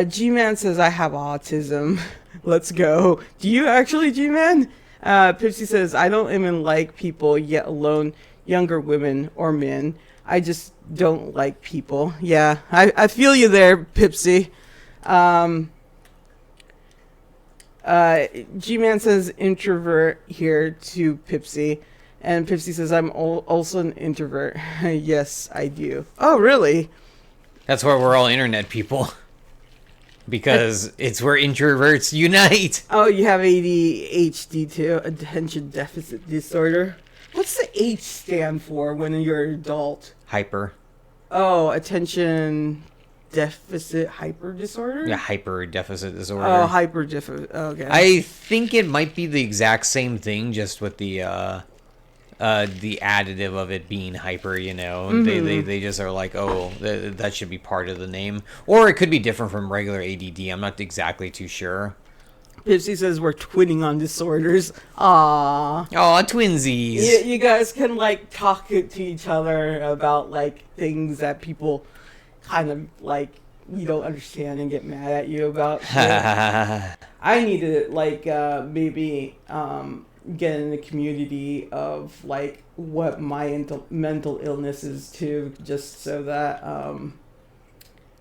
G-Man says, I have autism. Let's go. Do you actually, G-Man? Pipsy says, I don't even like people, yet alone younger women or men. I just don't like people. Yeah, I feel you there, Pipsy. G-Man says introvert here to Pipsy. And Pipsy says, I'm also an introvert. Yes, I do. Oh, really? That's why we're all internet people. Because it's where introverts unite. Oh, you have ADHD too, attention deficit disorder. What's the H stand for when you're an adult? Hyper. Oh, attention deficit hyper disorder? Yeah, hyper deficit disorder. Oh, hyper deficit. Okay. I think it might be the exact same thing, just with the additive of it being hyper, they just are like, oh, that should be part of the name, or it could be different from regular ADD. I'm not exactly too sure. Pipsy says we're twinning on disorders. Aww. Oh, twinsies. You guys can like talk to each other about like things that people kind of like you don't understand and get mad at you about. I need to like maybe get in the community of like what my mental illness is too, just so that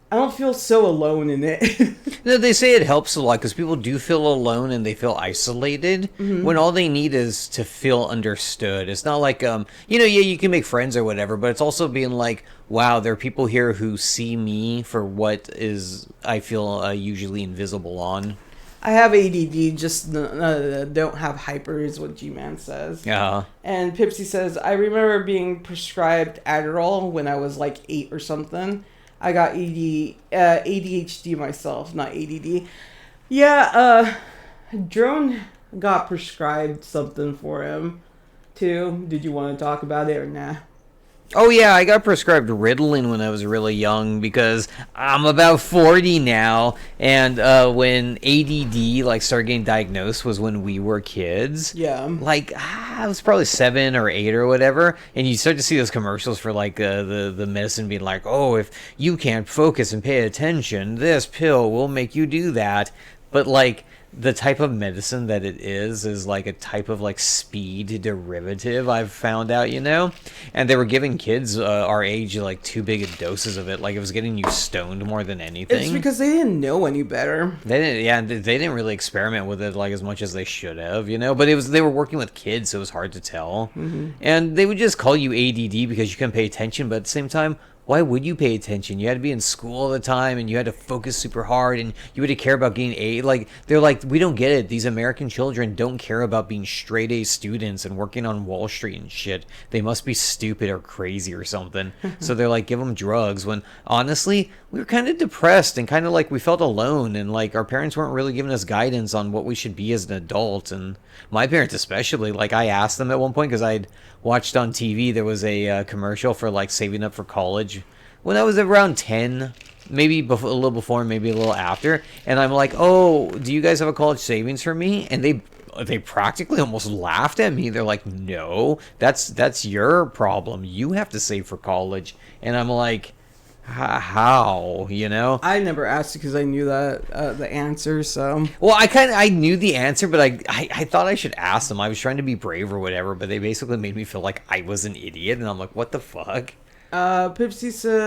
I don't feel so alone in it. No, they say it helps a lot because people do feel alone and they feel isolated when all they need is to feel understood. It's not like you can make friends or whatever, but it's also being like, wow, there are people here who see me for what is I feel usually invisible on. I have ADD, just don't have hyper, is what G-Man says. Yeah. And Pipsy says, I remember being prescribed Adderall when I was like 8 or something. I got ADHD myself, not ADD. Yeah, Drone got prescribed something for him, too. Did you want to talk about it or nah? Oh yeah, I got prescribed Ritalin when I was really young because I'm about 40 now, and when ADD like started getting diagnosed was when we were kids. Yeah. Like I was probably 7 or 8 or whatever, and you start to see those commercials for like the medicine being like, oh, if you can't focus and pay attention, this pill will make you do that. But like the type of medicine that it is like a type of like speed derivative, I've found out, and they were giving kids our age like too big of doses of it, like it was getting you stoned more than anything. It's because they didn't know any better. They didn't really experiment with it like as much as they should have, but they were working with kids, so it was hard to tell. And they would just call you ADD because you couldn't pay attention, but at the same time, why would you pay attention? You had to be in school all the time, and you had to focus super hard, and you had to care about getting A. Like, they're like, we don't get it. These American children don't care about being straight A students and working on Wall Street and shit. They must be stupid or crazy or something. So they're like, give them drugs. When honestly, we were kind of depressed and kind of like we felt alone, and like our parents weren't really giving us guidance on what we should be as an adult. And my parents especially, like, I asked them at one point because I'd watched on TV, there was a commercial for like saving up for college when I was around 10, maybe a little before, maybe a little after. And I'm like, oh, do you guys have a college savings for me? And they practically almost laughed at me. They're like, no, that's your problem. You have to save for college. And I'm like, how, you know? I never asked because I knew that the answer. So well, I knew the answer, but I thought I should ask them. I was trying to be brave or whatever, but they basically made me feel like I was an idiot, and I'm like, what the fuck? Pipsy says,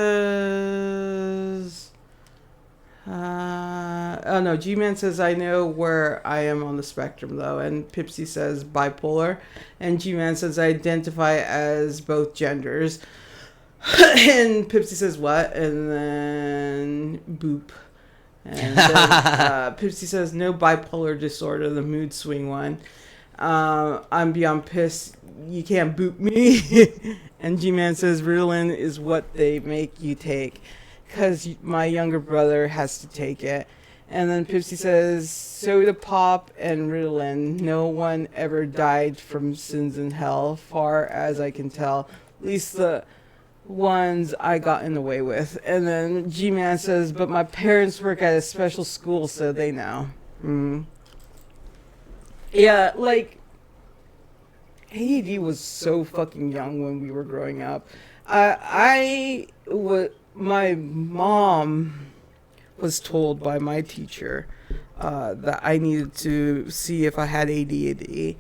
oh no, G-Man says, I know where I am on the spectrum though, and Pipsy says bipolar, and G-Man says I identify as both genders. And Pipsy says what? And then boop. And then Pipsy says no bipolar disorder, the mood swing one. I'm beyond pissed. You can't boop me. And G-Man says Ritalin is what they make you take, because my younger brother has to take it. And then Pipsy says soda pop and Ritalin. No one ever died from sins in hell, far as I can tell. At least the ones I got in the way with. And then G-Man says, but my parents work at a special school, so they know. Yeah, like, ADD was so fucking young when we were growing up. My mom was told by my teacher that I needed to see if I had ADD.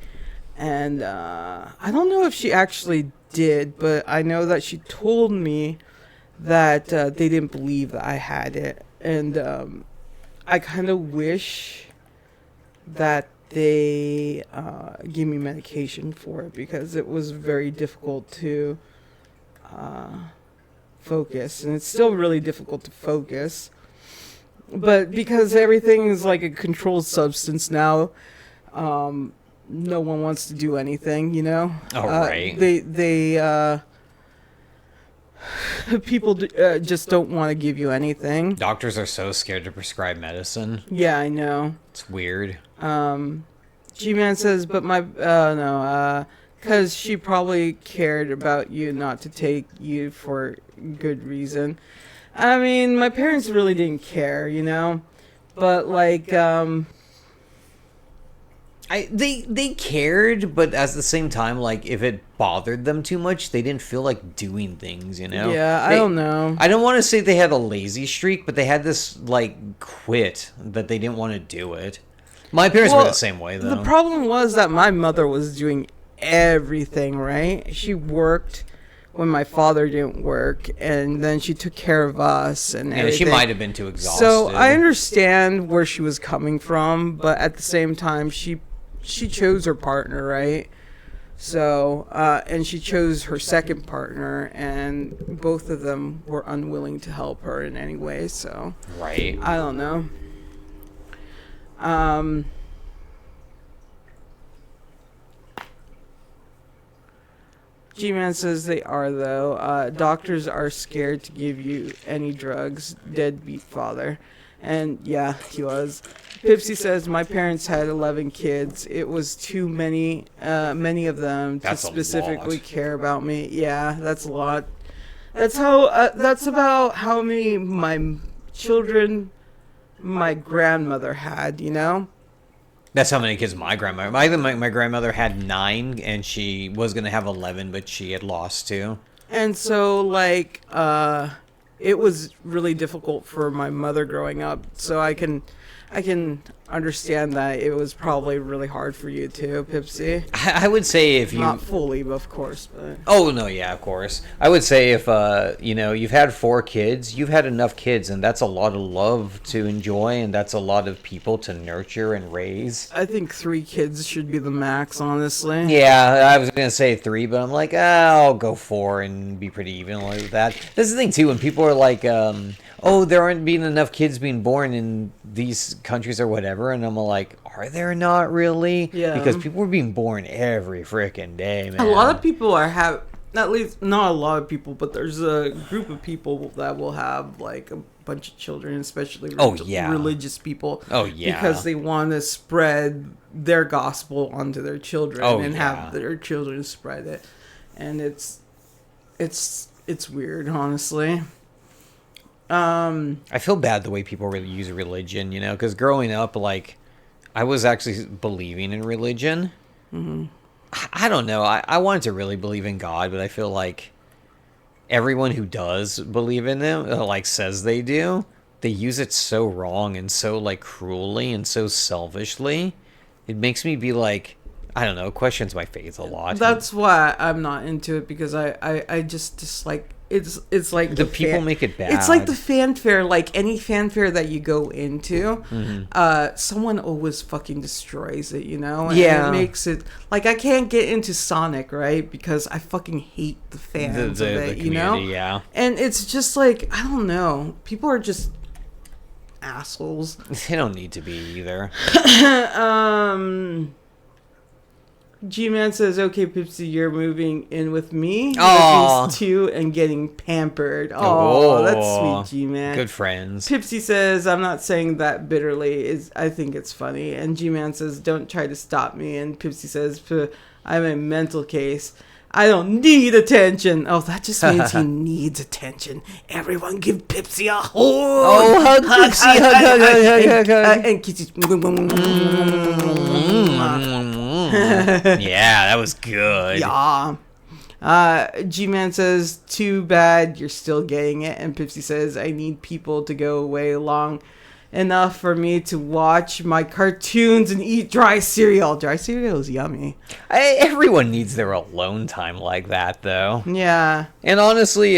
And I don't know if she actually did, but I know that she told me that they didn't believe that I had it. And I kind of wish that they gave me medication for it, because it was very difficult to focus, and it's still really difficult to focus, but because everything is like a controlled substance now, no one wants to do anything, you know. Oh, right. They people just don't want to give you anything. Doctors are so scared to prescribe medicine. Yeah, I know. It's weird. G-Man says, but my, no, because she probably cared about you not to take you for good reason. I mean, my parents really didn't care, you know, but like, they cared, but at the same time, like, if it bothered them too much, they didn't feel like doing things, you know? Yeah, I don't know. I don't want to say they had a lazy streak, but they had this, like, quit that they didn't want to do it. My parents were the same way, though. The problem was that my mother was doing everything, right? She worked when my father didn't work, and then she took care of us and everything. She might have been too exhausted. So I understand where she was coming from, but at the same time, she chose her partner, right? So, and she chose her second partner, and both of them were unwilling to help her in any way, so. Right. I don't know. G-Man says they are, though. Doctors are scared to give you any drugs. Deadbeat father. And yeah, he was. Pipsy says, my parents had 11 kids. It was too many of them to specifically care about me. Yeah, that's a lot. That's about how many my children my grandmother had, you know? That's how many kids my grandmother... My grandmother had 9, and she was going to have 11, but she had lost 2. And so, like, it was really difficult for my mother growing up. So I can I can understand that it was probably really hard for you too, Pipsy. I would say if you Not fully, of course, but Oh no, yeah, of course. I would say if you've had 4 kids, you've had enough kids, and that's a lot of love to enjoy, and that's a lot of people to nurture and raise. I think 3 kids should be the max, honestly. Yeah, I was gonna say 3, but I'm like, I'll go 4 and be pretty even with that. That's the thing too, when people are like, oh, there aren't being enough kids being born in these countries or whatever, and I'm like, are there not really? Yeah. Because people are being born every freaking day, man. A lot of people at least not a lot of people, but there's a group of people that will have like a bunch of children, especially religious people. Oh yeah, because they want to spread their gospel onto their children have their children spread it, and it's weird, honestly. I feel bad the way people really use religion, because growing up, like, I was actually believing in religion. Mm-hmm. I don't know. I wanted to really believe in God, but I feel like everyone who does believe in them, like, says they do, they use it so wrong and so, like, cruelly and so selfishly. It makes me be like, I don't know, it questions my faith a lot. That's why I'm not into it, because I just dislike it's like the people make it bad. It's like the fanfare, like any fanfare that you go into, someone always fucking destroys it, and it makes it like I can't get into Sonic, right, because I fucking hate the fans of it, yeah. And it's just like, I don't know, people are just assholes. They don't need to be either. G-Man says, okay, Pipsy, you're moving in with me. Aww. With these 2 and getting pampered. Oh, that's sweet, G-Man. Good friends. Pipsy says, I'm not saying that bitterly. I think it's funny. And G-Man says, don't try to stop me. And Pipsy says, I'm a mental case. I don't need attention. Oh, that just means he needs attention. Everyone give Pipsy a hug. Oh, hug Pipsy. Hug. And kisses. Yeah, that was good. Yeah. G-Man says, too bad you're still getting it. And Pipsy says, I need people to go away long enough for me to watch my cartoons and eat dry cereal. Dry cereal is yummy. Everyone needs their alone time like that, though. Yeah. And honestly,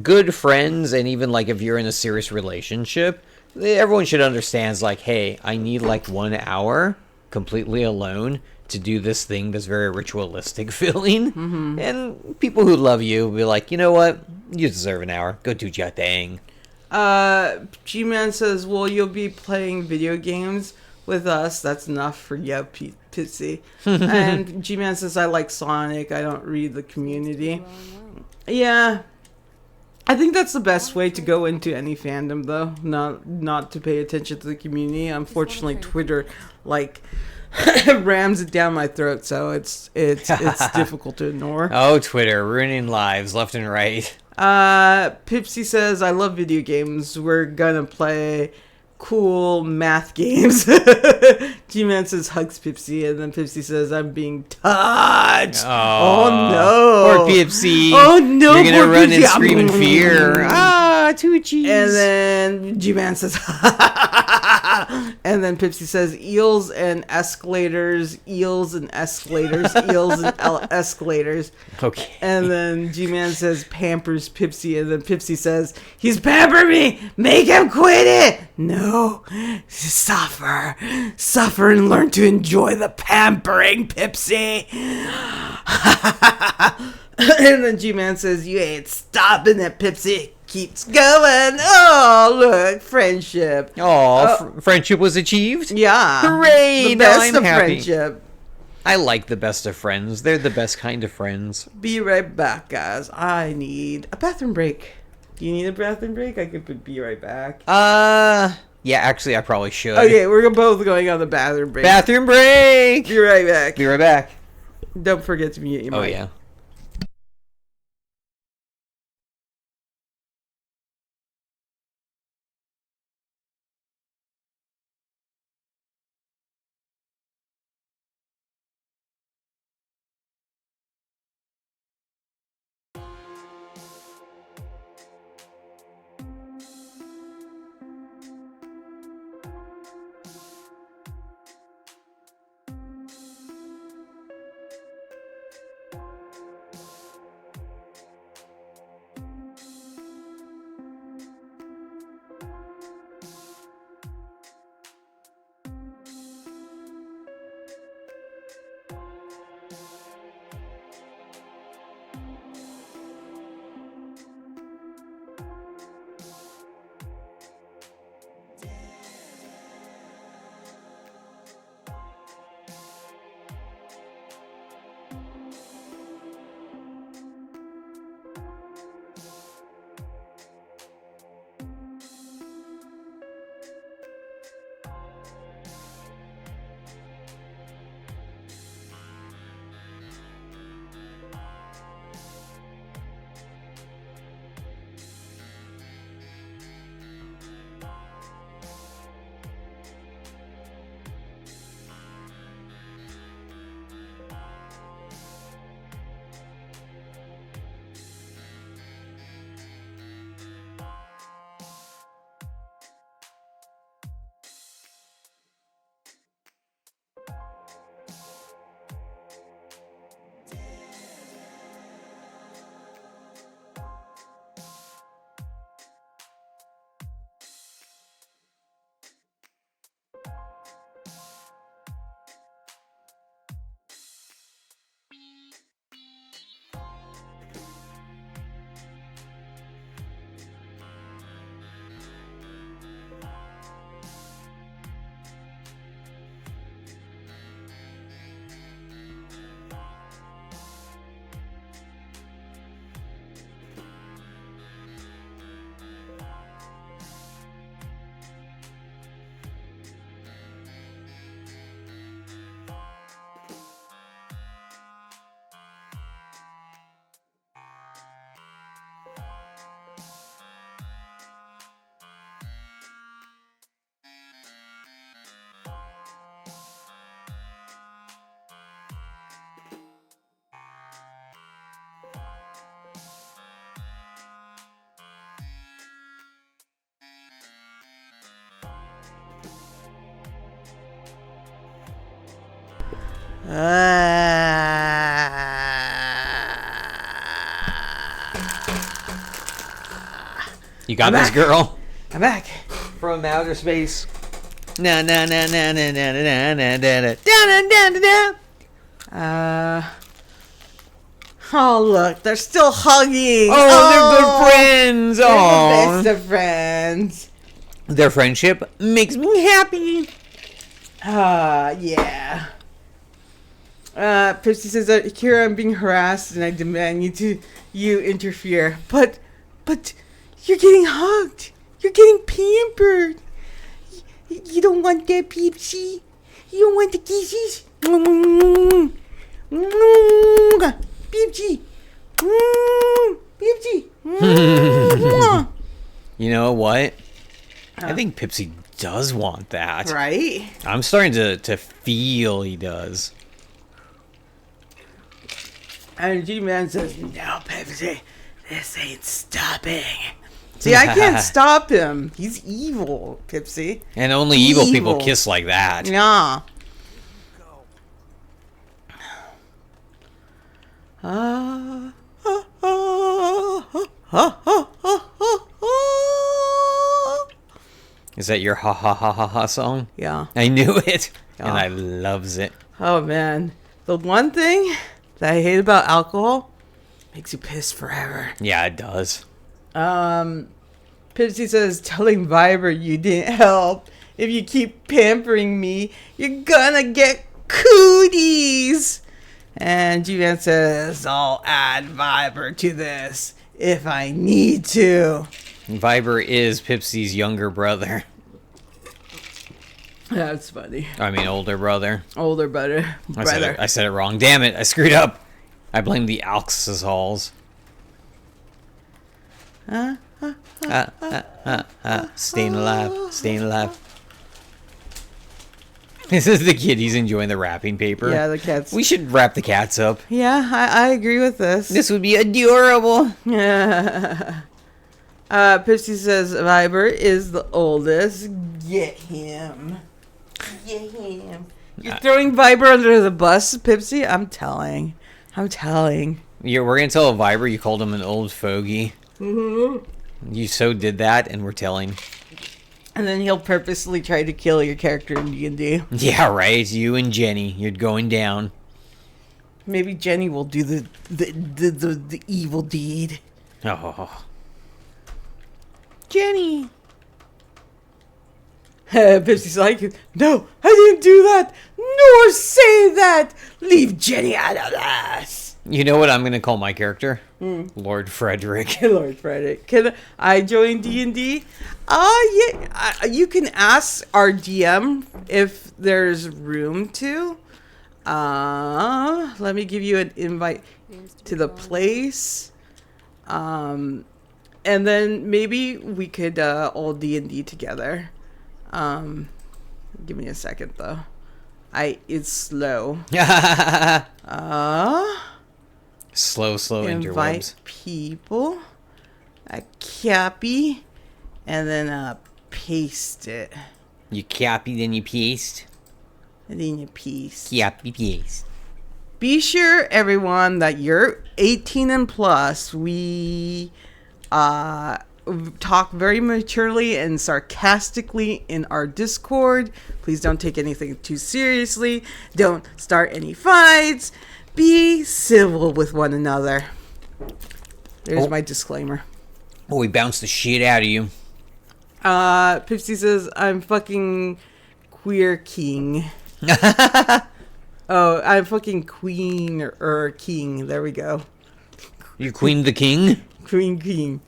good friends, and even like if you're in a serious relationship, everyone should understand, like, hey, I need like 1 hour completely alone to do this thing that's very ritualistic feeling. Mm-hmm. And people who love you will be like, you know what? You deserve an hour. Go do your thing. G-Man says, well, you'll be playing video games with us. That's enough for you, Pitsy. And G-Man says, I like Sonic. I don't read the community. Yeah. I think that's the best way to go into any fandom, though. Not to pay attention to the community. Unfortunately, Twitter, like, rams it down my throat, so it's difficult to ignore. Oh, Twitter, ruining lives left and right. Pipsy says, I love video games. We're gonna play cool math games. G-Man says, hugs Pipsy, and then Pipsy says, I'm being touched. Oh no. Poor Pipsy. Oh no. You're gonna run Pipsy and scream in fear. Toochies. And then G-Man says, and then Pipsy says, eels and escalators, eels and escalators, eels and escalators. Okay. And then G-Man says, pampers Pipsy, and then Pipsy says, he's pampering me, make him quit it. No, suffer and learn to enjoy the pampering, Pipsy. And then G-Man says, you ain't stopping it, Pipsy. Keeps going. Oh, look, friendship. Oh, friendship was achieved? Yeah. Hooray! The best now I'm of happy. friendship. I like the best of friends. They're the best kind of friends. Be right back, guys. I need a bathroom break. Do you need a bathroom break? I could be right back. Yeah, actually, I probably should. Okay, we're both going on the bathroom break. Bathroom break! Be right back. Be right back. Don't forget to mute your mic. Oh, yeah. You got I'm this, back. girl. I'm back. From outer space. Na na na na na na na na na na na. Oh, look, they're still hugging. Oh, they're good friends. They're Oh, the best of friends. their friendship makes me happy. Yeah. Pipsy says that Keera, I'm being harassed and I demand you interfere. But you're getting hugged. You're getting pampered. You don't want that, Pipsy. You don't want the kisses. Pipsy. Pipsy. You know what? I think Pipsy does want that. Right? I'm starting to feel he does. And G-Man says, no, Pepsi, this ain't stopping. See, I can't stop him. He's evil, Pipsy. And only evil people kiss like that. Yeah. Is that your ha ha ha ha ha song? Yeah. I knew it. Yeah. And I loves it. Oh, man. The one thing that I hate about alcohol makes you piss forever. Yeah, it does. Pipsy says, telling Viber you didn't help. If you keep pampering me, you're gonna get cooties. And G-Man says, I'll add Viber to this if I need to. Viber is Pipsy's younger brother. That's funny. I mean, older brother. Older brother. I said it wrong. Damn it. I screwed up. I blame the alcohols. Staying alive. Staying alive. This is the kid. He's enjoying the wrapping paper. Yeah, the cats. We should wrap the cats up. Yeah, I agree with this. This would be adorable. Pipsy says Viber is the oldest. Get him. Get him. You're throwing Viber under the bus, Pipsy? I'm telling. Yeah, we're going to tell a Viber you called him an old fogey. Mm-hmm. You so did that, and we're telling. And then he'll purposely try to kill your character in D&D. Yeah, right. You and Jenny, you're going down. Maybe Jenny will do the evil deed. Oh. Jenny. Pipsy's like, no, I didn't do that. Nor say that. Leave Jenny out of this. You know what I'm going to call my character? Lord Frederick. Lord Frederick. Can I join D&D? Yeah. You can ask our DM if there's room to. Let me give you an invite to the place. And then maybe we could all D&D together. Give me a second though. It's slow. Slow Invite interwebs. people. A copy. And then paste it. You copy, then you paste. And then you paste. Copy, paste. Be sure, everyone, that you're 18 and plus. We talk very maturely and sarcastically in our Discord. Please don't take anything too seriously. Don't start any fights. Be civil with one another. There's my disclaimer. Oh, we bounced the shit out of you. Pipsy says, I'm fucking queer king. Oh, I'm fucking queen or king. There we go. You queen the king? Queen king.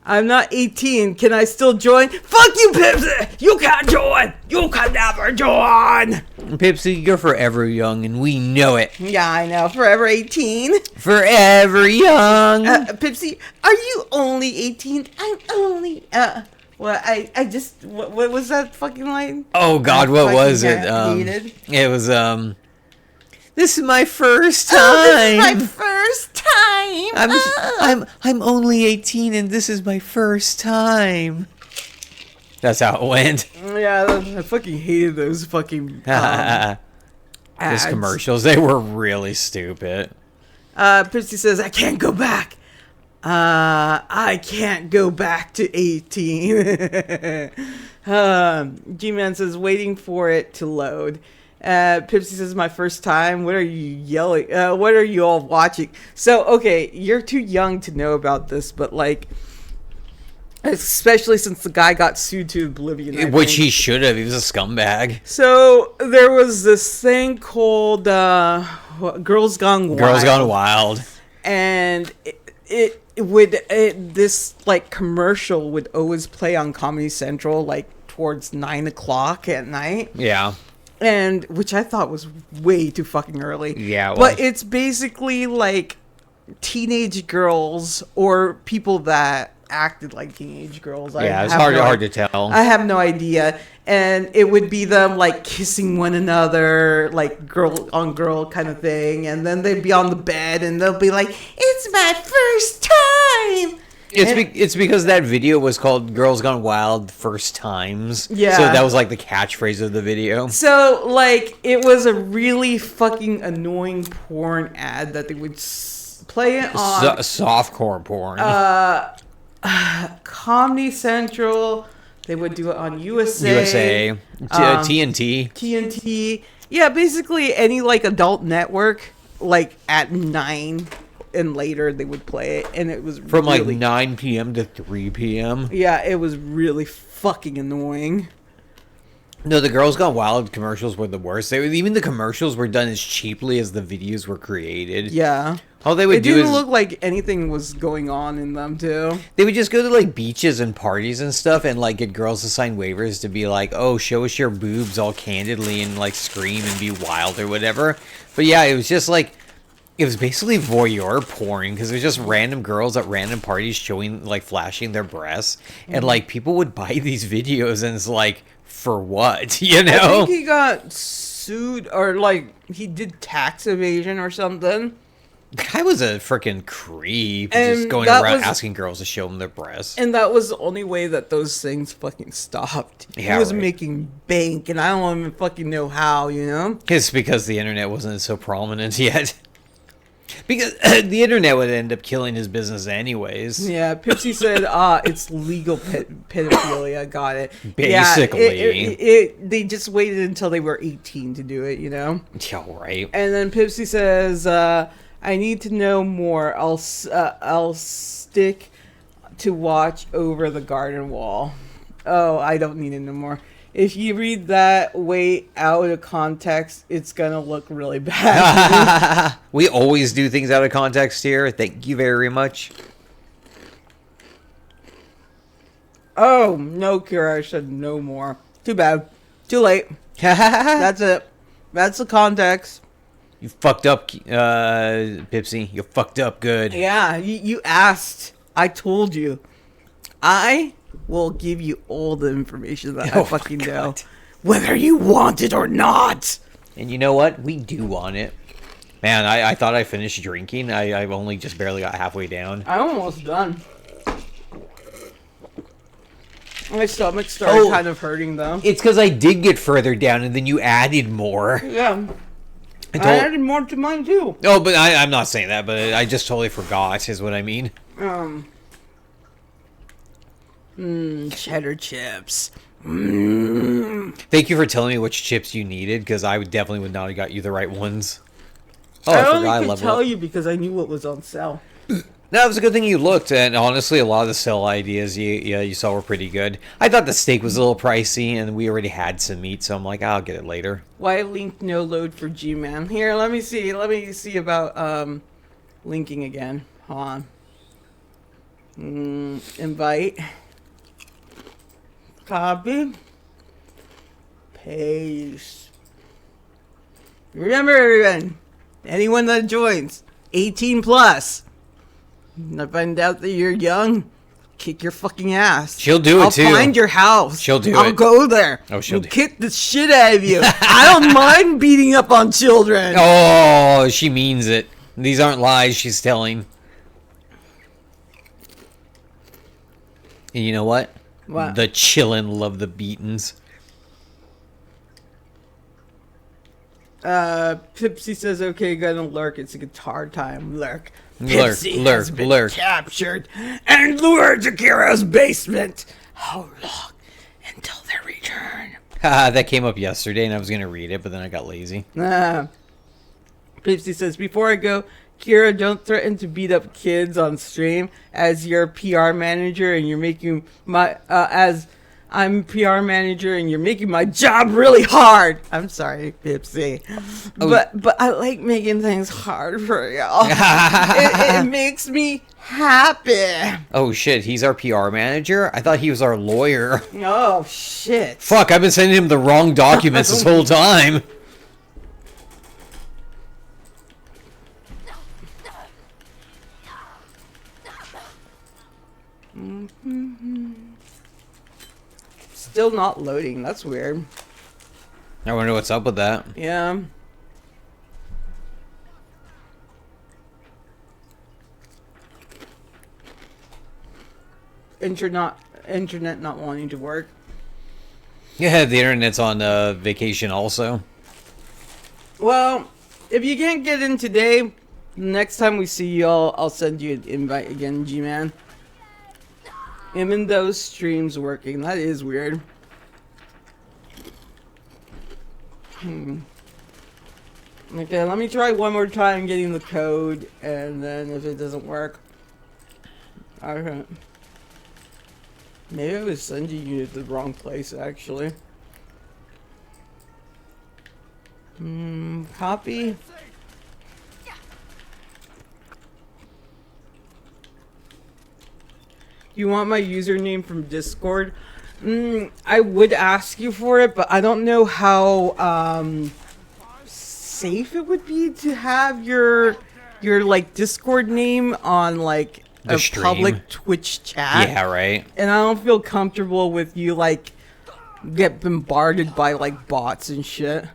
I'm not 18. Can I still join? Fuck you, Pipsy! You can't join! You can never join! Pipsy, you're forever young, and we know it. Yeah, I know. Forever 18. Forever young. Pipsy, are you only 18? I'm only, I just, what was that fucking line? Oh, God, what was it? Hated. It was, this is my first time. Oh, this is my first time. I'm only 18 and this is my first time. That's how it went. Yeah, I fucking hated those fucking ads. commercials, they were really stupid. Pipsy says, I can't go back. I can't go back to 18. G-Man says, waiting for it to load. Pipsy says, my first time. What are you yelling? What are you all watching? So, okay, you're too young to know about this, but like, especially since the guy got sued to oblivion. Which he should have. He was a scumbag. So there was this thing called Girls Gone Wild. Girls Gone Wild. And this like commercial would always play on Comedy Central like towards 9 o'clock at night. Yeah. And which I thought was way too fucking early. Yeah, but it's basically like teenage girls or people that acted like teenage girls. Yeah, it's hard to tell. I have no idea. And it would be them like kissing one another, like girl on girl kind of thing. And then they'd be on the bed and they'll be like, it's my first time. It's because that video was called Girls Gone Wild First Times. Yeah. So that was like the catchphrase of the video. So like it was a really fucking annoying porn ad that they would play it on. Softcore porn. Comedy Central. They would do it on USA. TNT. TNT. Yeah, basically any like adult network, like at 9 and later they would play it, and it was from really, like 9 p.m. to 3 p.m. Yeah, it was really fucking annoying. No, the Girls Gone Wild commercials were the worst. Even the commercials were done as cheaply as the videos were created. Yeah. All they would it do didn't is look like anything was going on in them too. They would just go to like beaches and parties and stuff and like get girls to sign waivers to be like, oh, show us your boobs all candidly and like scream and be wild or whatever. But yeah, it was just like, it was basically voyeur porn because it was just random girls at random parties showing, like, flashing their breasts. And, like, people would buy these videos and it's like, for what? You know? I think he got sued or, like, he did tax evasion or something. The guy was a freaking creep, and just going around asking girls to show them their breasts. And that was the only way that those things fucking stopped. Yeah, he was right. making bank, and I don't even fucking know how, you know? It's because the internet wasn't so prominent yet. Because the internet would end up killing his business anyways. Yeah, Pipsy said, it's legal pedophilia. Got it. Basically. Yeah, they just waited until they were 18 to do it, you know? Yeah, right. And then Pipsy says, I need to know more. I'll stick to watch over the garden wall. Oh, I don't need to know more. If you read that way out of context, it's going to look really bad. We always do things out of context here. Thank you very much. Oh, no, Keera. I said no more. Too bad. Too late. That's it. That's the context. You fucked up, Pipsy. You fucked up good. Yeah, you asked. I told you. I will give you all the information that I fucking know. Whether you want it or not. And you know what? We do want it. Man, I thought I finished drinking. I've only just barely got halfway down. I'm almost done. My stomach started kind of hurting, though. It's because I did get further down, and then you added more. Yeah. I added more to mine, too. Oh, but I'm not saying that, but I just totally forgot, is what I mean. Cheddar chips. Thank you for telling me which chips you needed, because I definitely would not have got you the right ones. Oh, I only could tell you because I knew what was on sale. No, it was a good thing you looked, and honestly, a lot of the sale ideas you saw were pretty good. I thought the steak was a little pricey, and we already had some meat, so I'm like, I'll get it later. Why link no load for G-Man? Here, let me see. Let me see about linking again. Hold on. Invite. Copy. Paste. Remember, everyone, anyone that joins, 18 plus. I find out that you're young, kick your fucking ass. She'll do it too. I'll find your house. She'll do it. I'll go there. Oh, she'll do it. Kick the shit out of you. I don't mind beating up on children. Oh, she means it. These aren't lies she's telling. And you know what? What? The chillin' love the beatings. Pipsy says, okay, gonna lurk. It's a guitar time. Lurk. Lurk, Pipsy lurk, has been lurk. captured and lured to Keera's basement. How long until their return? Haha, that came up yesterday and I was going to read it, but then I got lazy. Pipsy says, before I go, Keera, don't threaten to beat up kids on stream as your PR manager and you're making my, as I'm PR manager and you're making my job really hard. I'm sorry, Pipsy. Oh. But I like making things hard for y'all. it makes me happy. Oh shit, he's our PR manager? I thought he was our lawyer. Oh, shit. Fuck, I've been sending him the wrong documents this whole time. Still not loading. That's weird. I wonder what's up with that. Yeah. Internet not wanting to work. Yeah, the internet's on vacation also. Well, if you can't get in today, next time we see you, I'll send you an invite again, G-Man. Even those streams working. That is weird. Okay, let me try one more time getting the code, and then if it doesn't work, alright. Maybe I was sending you to the wrong place, actually. Copy. You want my username from Discord? I would ask you for it, but I don't know how safe it would be to have your like Discord name on like The a stream. public Twitch chat. Yeah, right. And I don't feel comfortable with you like get bombarded by like bots and shit.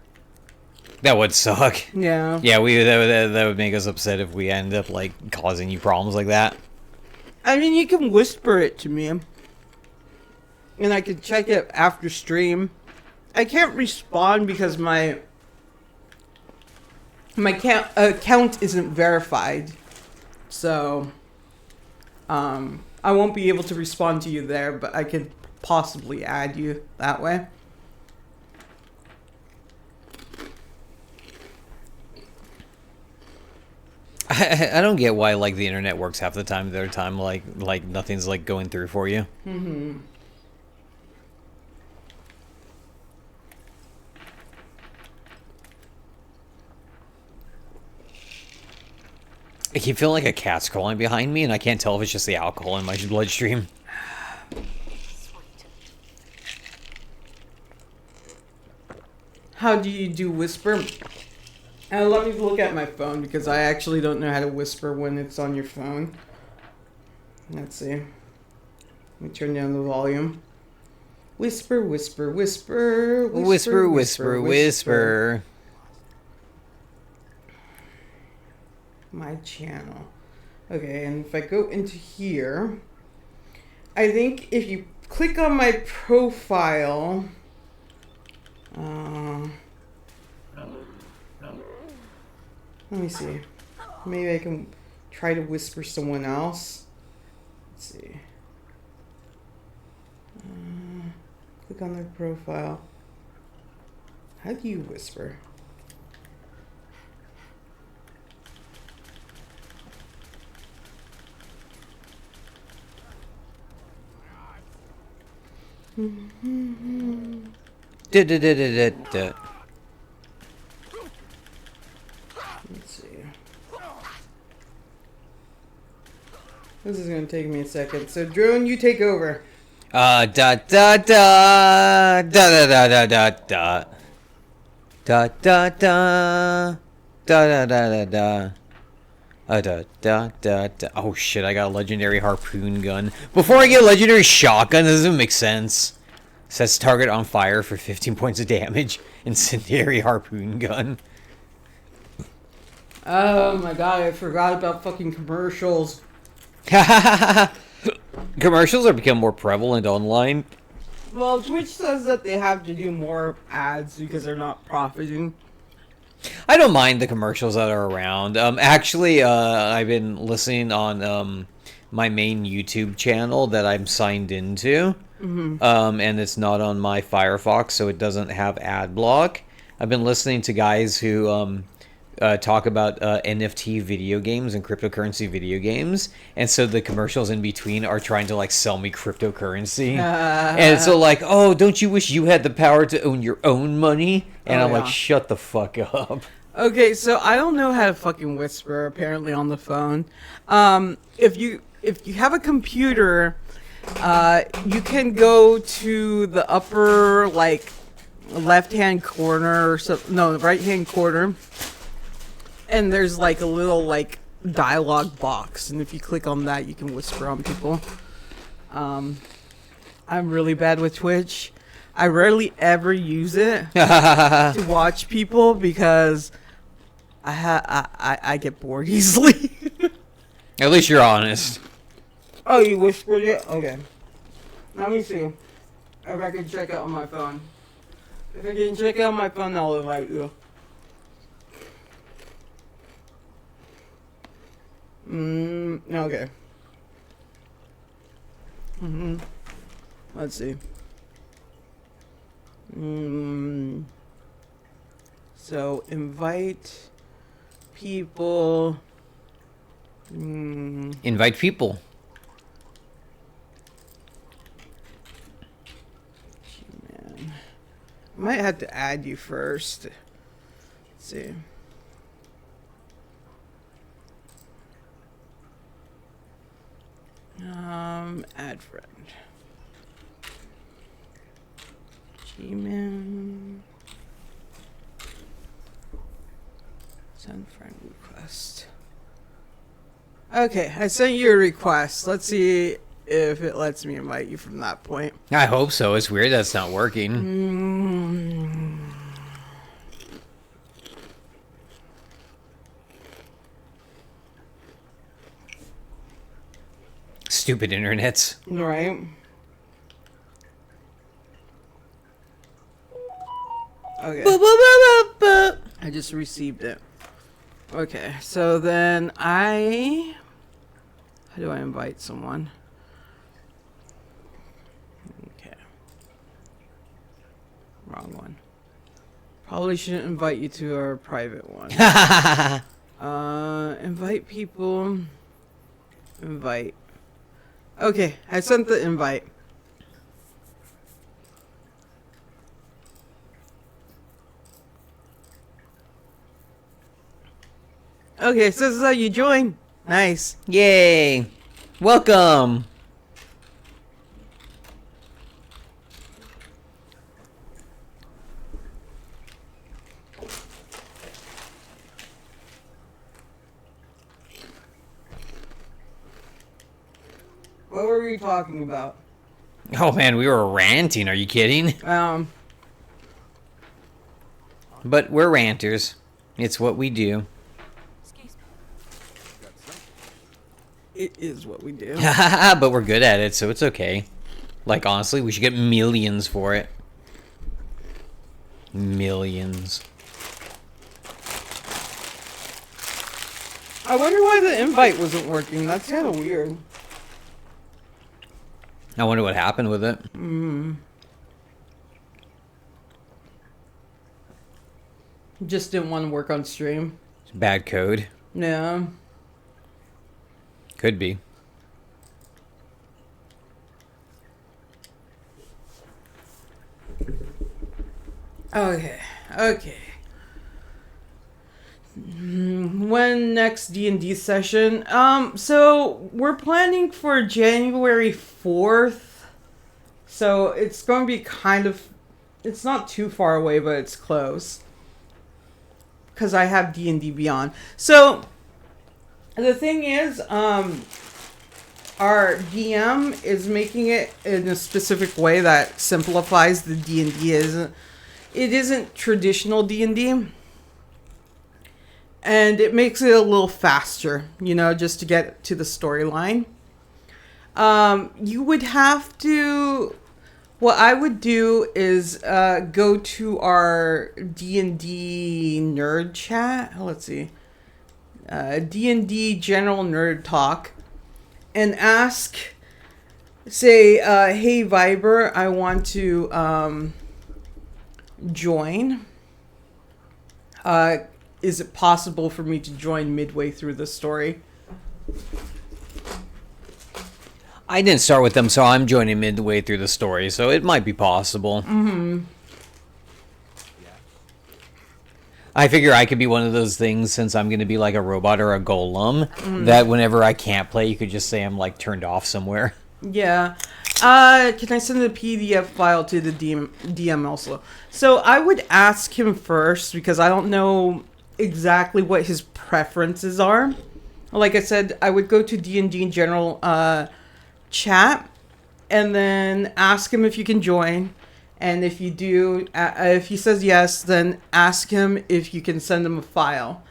That would suck. Yeah. Yeah, that would make us upset if we end up like causing you problems like that. I mean, you can whisper it to me. And I can check it after stream. I can't respond because my account isn't verified. So, I won't be able to respond to you there, but I could possibly add you that way. I don't get why like the internet works half the time. The other time, like nothing's like going through for you. Mm-hmm. I keep feeling like a cat's crawling behind me, and I can't tell if it's just the alcohol in my bloodstream. How do you do whisper? Let me look at my phone because I actually don't know how to whisper when it's on your phone. Let's see. Let me turn down the volume. Whisper, whisper, whisper, Whisper, whisper, whisper. My channel. Okay, and if I go into here, I think if you click on my profile, let me see. Maybe I can try to whisper someone else. Let's see. Click on their profile. How do you whisper? Da-da-da-da-da-da. Let's see. This is gonna take me a second. So, Drone, you take over. Da da da da da da da da da da da da da da da da. Da, da, da, da. Oh shit, I got a legendary harpoon gun. Before I get a legendary shotgun, this doesn't make sense. Sets target on fire for 15 points of damage. Incendiary harpoon gun. Oh my god, I forgot about fucking commercials. Commercials are becoming more prevalent online. Well, Twitch says that they have to do more ads because they're not profiting. I don't mind the commercials that are around. Actually, I've been listening on my main YouTube channel that I'm signed into, and it's not on my Firefox, so it doesn't have ad block. I've been listening to guys who talk about NFT video games and cryptocurrency video games, and so the commercials in between are trying to like sell me cryptocurrency, and so like, oh, don't you wish you had the power to own your own money? And I'm like, shut the fuck up. Okay, so I don't know how to fucking whisper apparently on the phone. If you have a computer, you can go to the upper like left-hand corner or so, no, the right-hand corner. And there's like a little like dialogue box, and if you click on that, you can whisper on people. I'm really bad with Twitch. I rarely ever use it to watch people because I get bored easily. At least you're honest. Oh, you whispered it? Okay. Let me see if I can check it on my phone. If I can check it on my phone, I'll invite you. Okay. Let's see. So invite people. Invite people. Man. I might have to add you first. Let's see. Add friend. Gmail. Send friend request. Okay, I sent you a request. Let's see if it lets me invite you from that point. I hope so. It's weird that's not working. Stupid internets. Right. Okay. I just received it. Okay, so then how do I invite someone? Okay. Wrong one. Probably shouldn't invite you to our private one. Invite people. Invite. Okay, I sent the invite. Okay, so this is how you join. Nice. Yay. Welcome. What were we talking about? Oh man, we were ranting. Are you kidding? But we're ranters. It's what we do. It is what we do. But we're good at it, so it's okay. Like, honestly, we should get millions for it. Millions. I wonder why the invite wasn't working. That's kind of weird. I wonder what happened with it. Just didn't want to work on stream. Bad code. Yeah. Could be. Okay. When next D&D session? So we're planning for January 4th. So it's going to be it's not too far away, but it's close. Because I have D&D Beyond. So the thing is, our DM is making it in a specific way that simplifies the D&D. It isn't traditional D&D. And it makes it a little faster, just to get to the storyline. You would have to What I would do is go to our D&D nerd chat. Let's see. D&D general nerd talk. And ask, say, hey, Viber, I want to join. Is it possible for me to join midway through the story? I didn't start with them, so I'm joining midway through the story, so it might be possible. Mm-hmm. I figure I could be one of those things, since I'm going to be like a robot or a golem, that whenever I can't play, you could just say I'm like turned off somewhere. Yeah. Can I send a PDF file to the DM also? So I would ask him first, because I don't know exactly what his preferences are. Like I said, I would go to D&D in general chat, and then ask him if you can join. And if you do, if he says yes, then ask him if you can send him a file.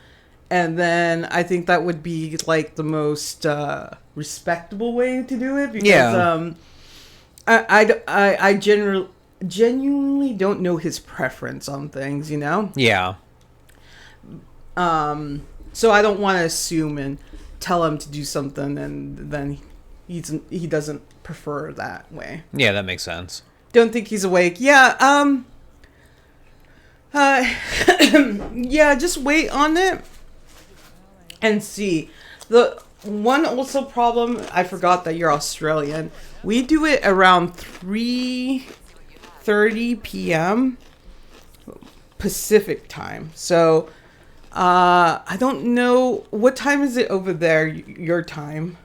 And then I think that would be like the most respectable way to do it, because I genuinely don't know his preference on things, you know? Yeah. So I don't want to assume and tell him to do something and then he doesn't prefer that way. Yeah, that makes sense. Don't think he's awake. Yeah, yeah, just wait on it and see. The one also problem, I forgot that you're Australian. We do it around 3:30 p.m. Pacific time. So, I don't know, what time is it over there, your time?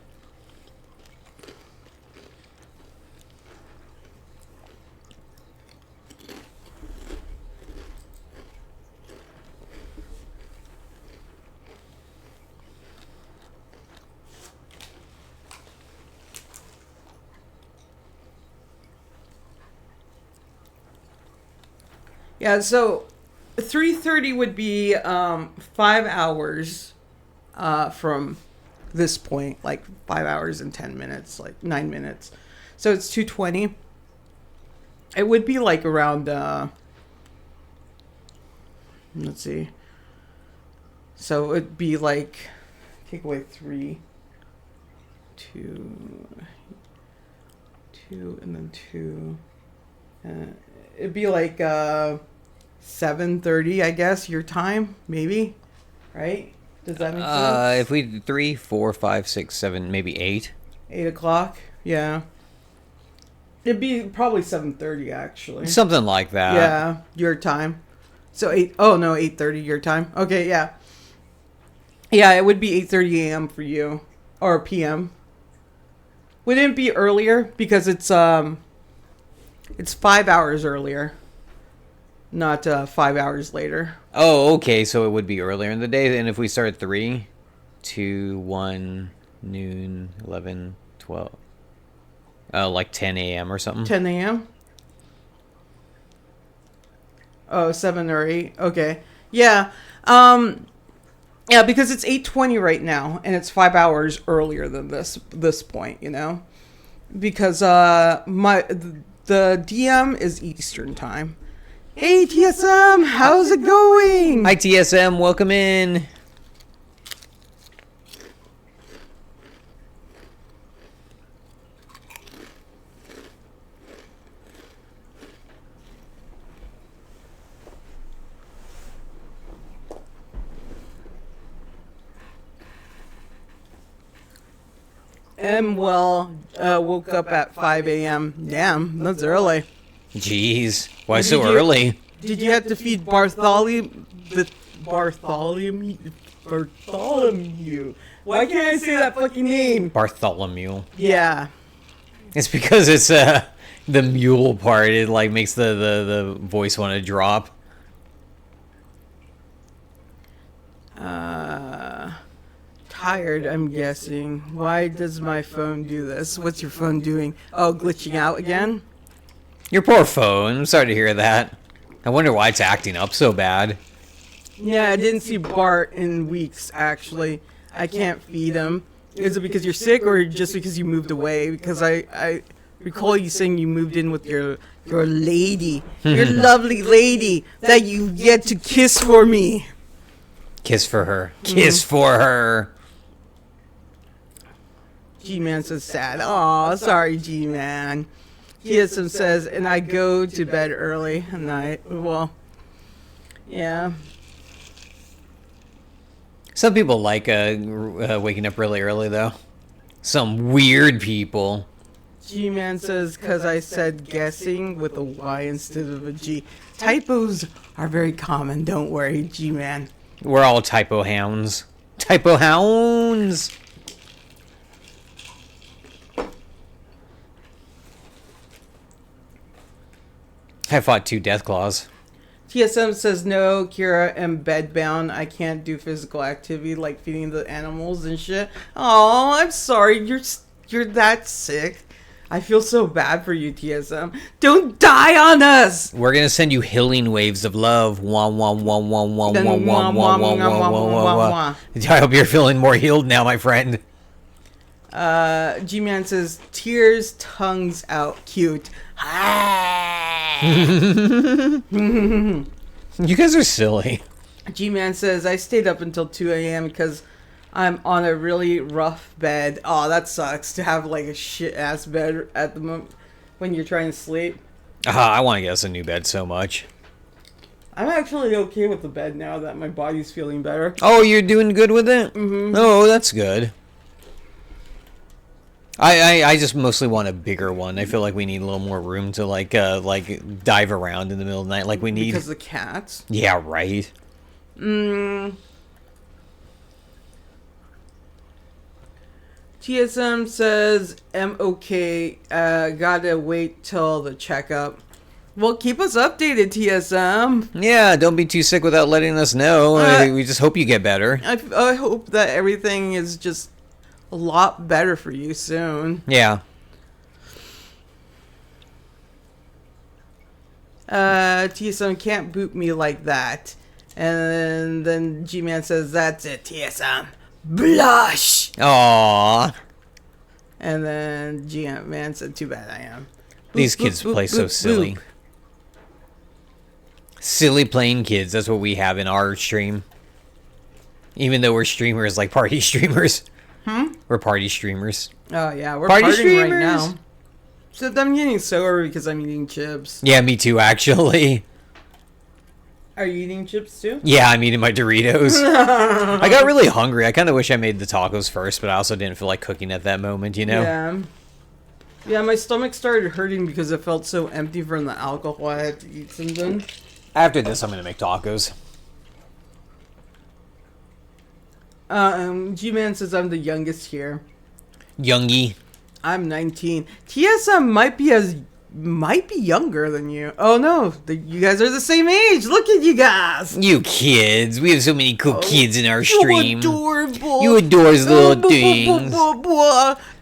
Yeah, so 3:30 would be 5 hours from this point, like 5 hours and 10 minutes, like 9 minutes. So it's 2:20. It would be like around let's see. So it'd be like, take away 3, 2, 2, and then 2. It'd be like 7:30, I guess, your time, maybe, right? Does that make sense? If we did 3, 4, 5, 6, 7, maybe 8. 8 o'clock, yeah. It'd be probably 7:30, actually. Something like that. Yeah, your time. So 8. Oh no, 8:30 your time. Okay, yeah. Yeah, it would be 8:30 a.m. for you, or p.m. Wouldn't it be earlier, because it's 5 hours earlier, not 5 hours later. Oh, okay, so it would be earlier in the day. And if we start at 3, 2, 1, noon, 11, 12, like 10 a.m. or something. 10 a.m. Oh, 7 or 8. Okay. Yeah. Yeah, because it's 8:20 right now, and it's 5 hours earlier than this point, you know? Because the DM is Eastern time. Hey, TSM, how's it going? Hi, TSM, welcome in. Woke up at 5 a.m. Damn, that's early. Jeez, why so early? Did you have to feed Bartholomew? Why can't I say that fucking name? Bartholomew. Yeah. It's because it's the mule part. It like makes the voice want to drop. Tired, I'm guessing. Why does my phone do this? What's your phone doing? Oh, glitching out again? Your poor phone. I'm sorry to hear that. I wonder why it's acting up so bad. Yeah, I didn't see Bart in weeks, actually. I can't feed him. Is it because you're sick or just because you moved away? Because I recall you saying you moved in with your lady, your lovely lady that you get to kiss for me. Kiss for her. Kiss for her. G-Man says sad. Aw, sorry, G-Man. TSM says, and I go to bed early at night. Well, yeah. Some people like waking up really early, though. Some weird people. G-Man says, because I said guessing with a Y instead of a G. Typos are very common, don't worry, G-Man. We're all typo hounds. Typo hounds! I fought 2 Deathclaws. TSM says, no, Keera, am bedbound. I can't do physical activity like feeding the animals and shit. Oh, I'm sorry. You're that sick. I feel so bad for you, TSM. Don't die on us! We're gonna send you healing waves of love. Wah, wah, wah, wah, wah, wah, wah, wah, wah, wah, wah, wah. I hope you're feeling more healed now, my friend. G-Man says, tears, tongues out. Cute. You guys are silly. G-Man says, I stayed up until 2 a.m. because I'm on a really rough bed. Oh, that sucks to have like a shit-ass bed at the moment when you're trying to sleep. I want to get us a new bed so much. I'm actually okay with the bed now that my body's feeling better. Oh, you're doing good with it? Mm-hmm. Oh, that's good. I just mostly want a bigger one. I feel like we need a little more room to like dive around in the middle of the night like we need. Because the cats? Yeah, right. TSM says, I'm okay. Gotta wait till the checkup. Well, keep us updated, TSM. Yeah, don't be too sick without letting us know. We just hope you get better. I hope that everything is just a lot better for you soon. Yeah. TSM can't boot me like that. And then G-Man says, that's it, TSM. Blush! Aww. And then G-Man said, too bad I am. Boop, These boop, kids boop, play so boop, silly. boop. Silly playing kids, that's what we have in our stream. Even though we're streamers, like party streamers. We're party streamers. Oh, yeah, we're Party partying streamers. right now. Except I'm getting sober because I'm eating chips. Yeah, me too, actually. Are you eating chips too? Yeah, I'm eating my Doritos. I got really hungry. I kind of wish I made the tacos first, but I also didn't feel like cooking at that moment, you know? Yeah. Yeah, my stomach started hurting because it felt so empty from the alcohol. I had to eat something. After this, I'm going to make tacos. G-Man says I'm the youngest here. Youngie. I'm 19. TSM might be younger than you. Oh no, you guys are the same age. Look at you guys. You kids. We have so many cool kids in our stream. You adorable. You adore little things.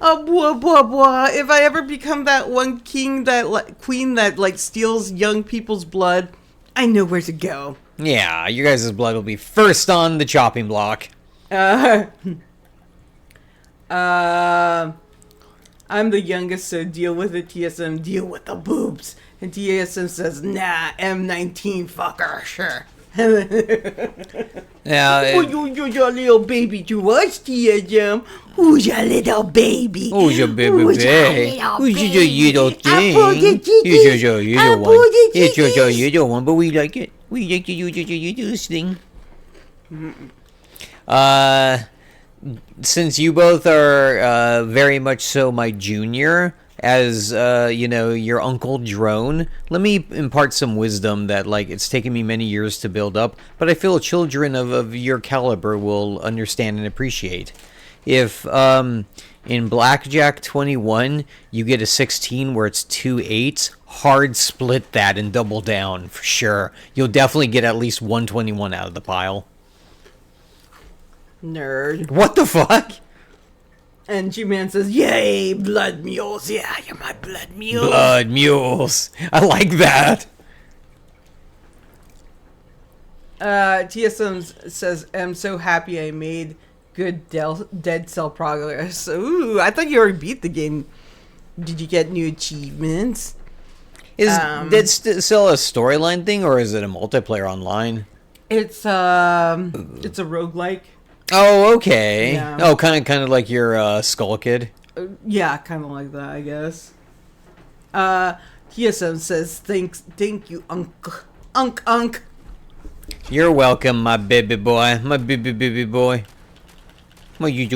If I ever become that one queen that steals young people's blood, I know where to go. Yeah, your guys' blood will be first on the chopping block. I'm the youngest, so deal with it, TSM. Deal with the boobs. And TSM says, nah, M19 fucker, sure. Yeah. Who's your little baby to us, TSM? Who's your little baby? Who's your baby? Who's your little thing? Who's your little one? It's your little one, but we like it. We like to use your little thing. Since you both are very much so my junior, as your Uncle Drone, let me impart some wisdom that it's taken me many years to build up, but I feel children of your caliber will understand and appreciate. If in Blackjack 21 you get a 16 where it's 2 8s, hard split that and double down for sure. You'll definitely get at least 121 out of the pile. Nerd. What the fuck? And G-Man says, yay, blood mules. Yeah, you're my blood mule. Blood mules. I like that. TSM says, I'm so happy I made good Dead Cell progress. Ooh, I thought you already beat the game. Did you get new achievements? Is that still a storyline thing, or is it a multiplayer online? It's a roguelike. Oh, okay. Yeah. Oh, kind of like your Skull Kid. Yeah, kind of like that, I guess. TSM says, thank you, Unk. You're welcome, my baby boy. My baby boy. My you.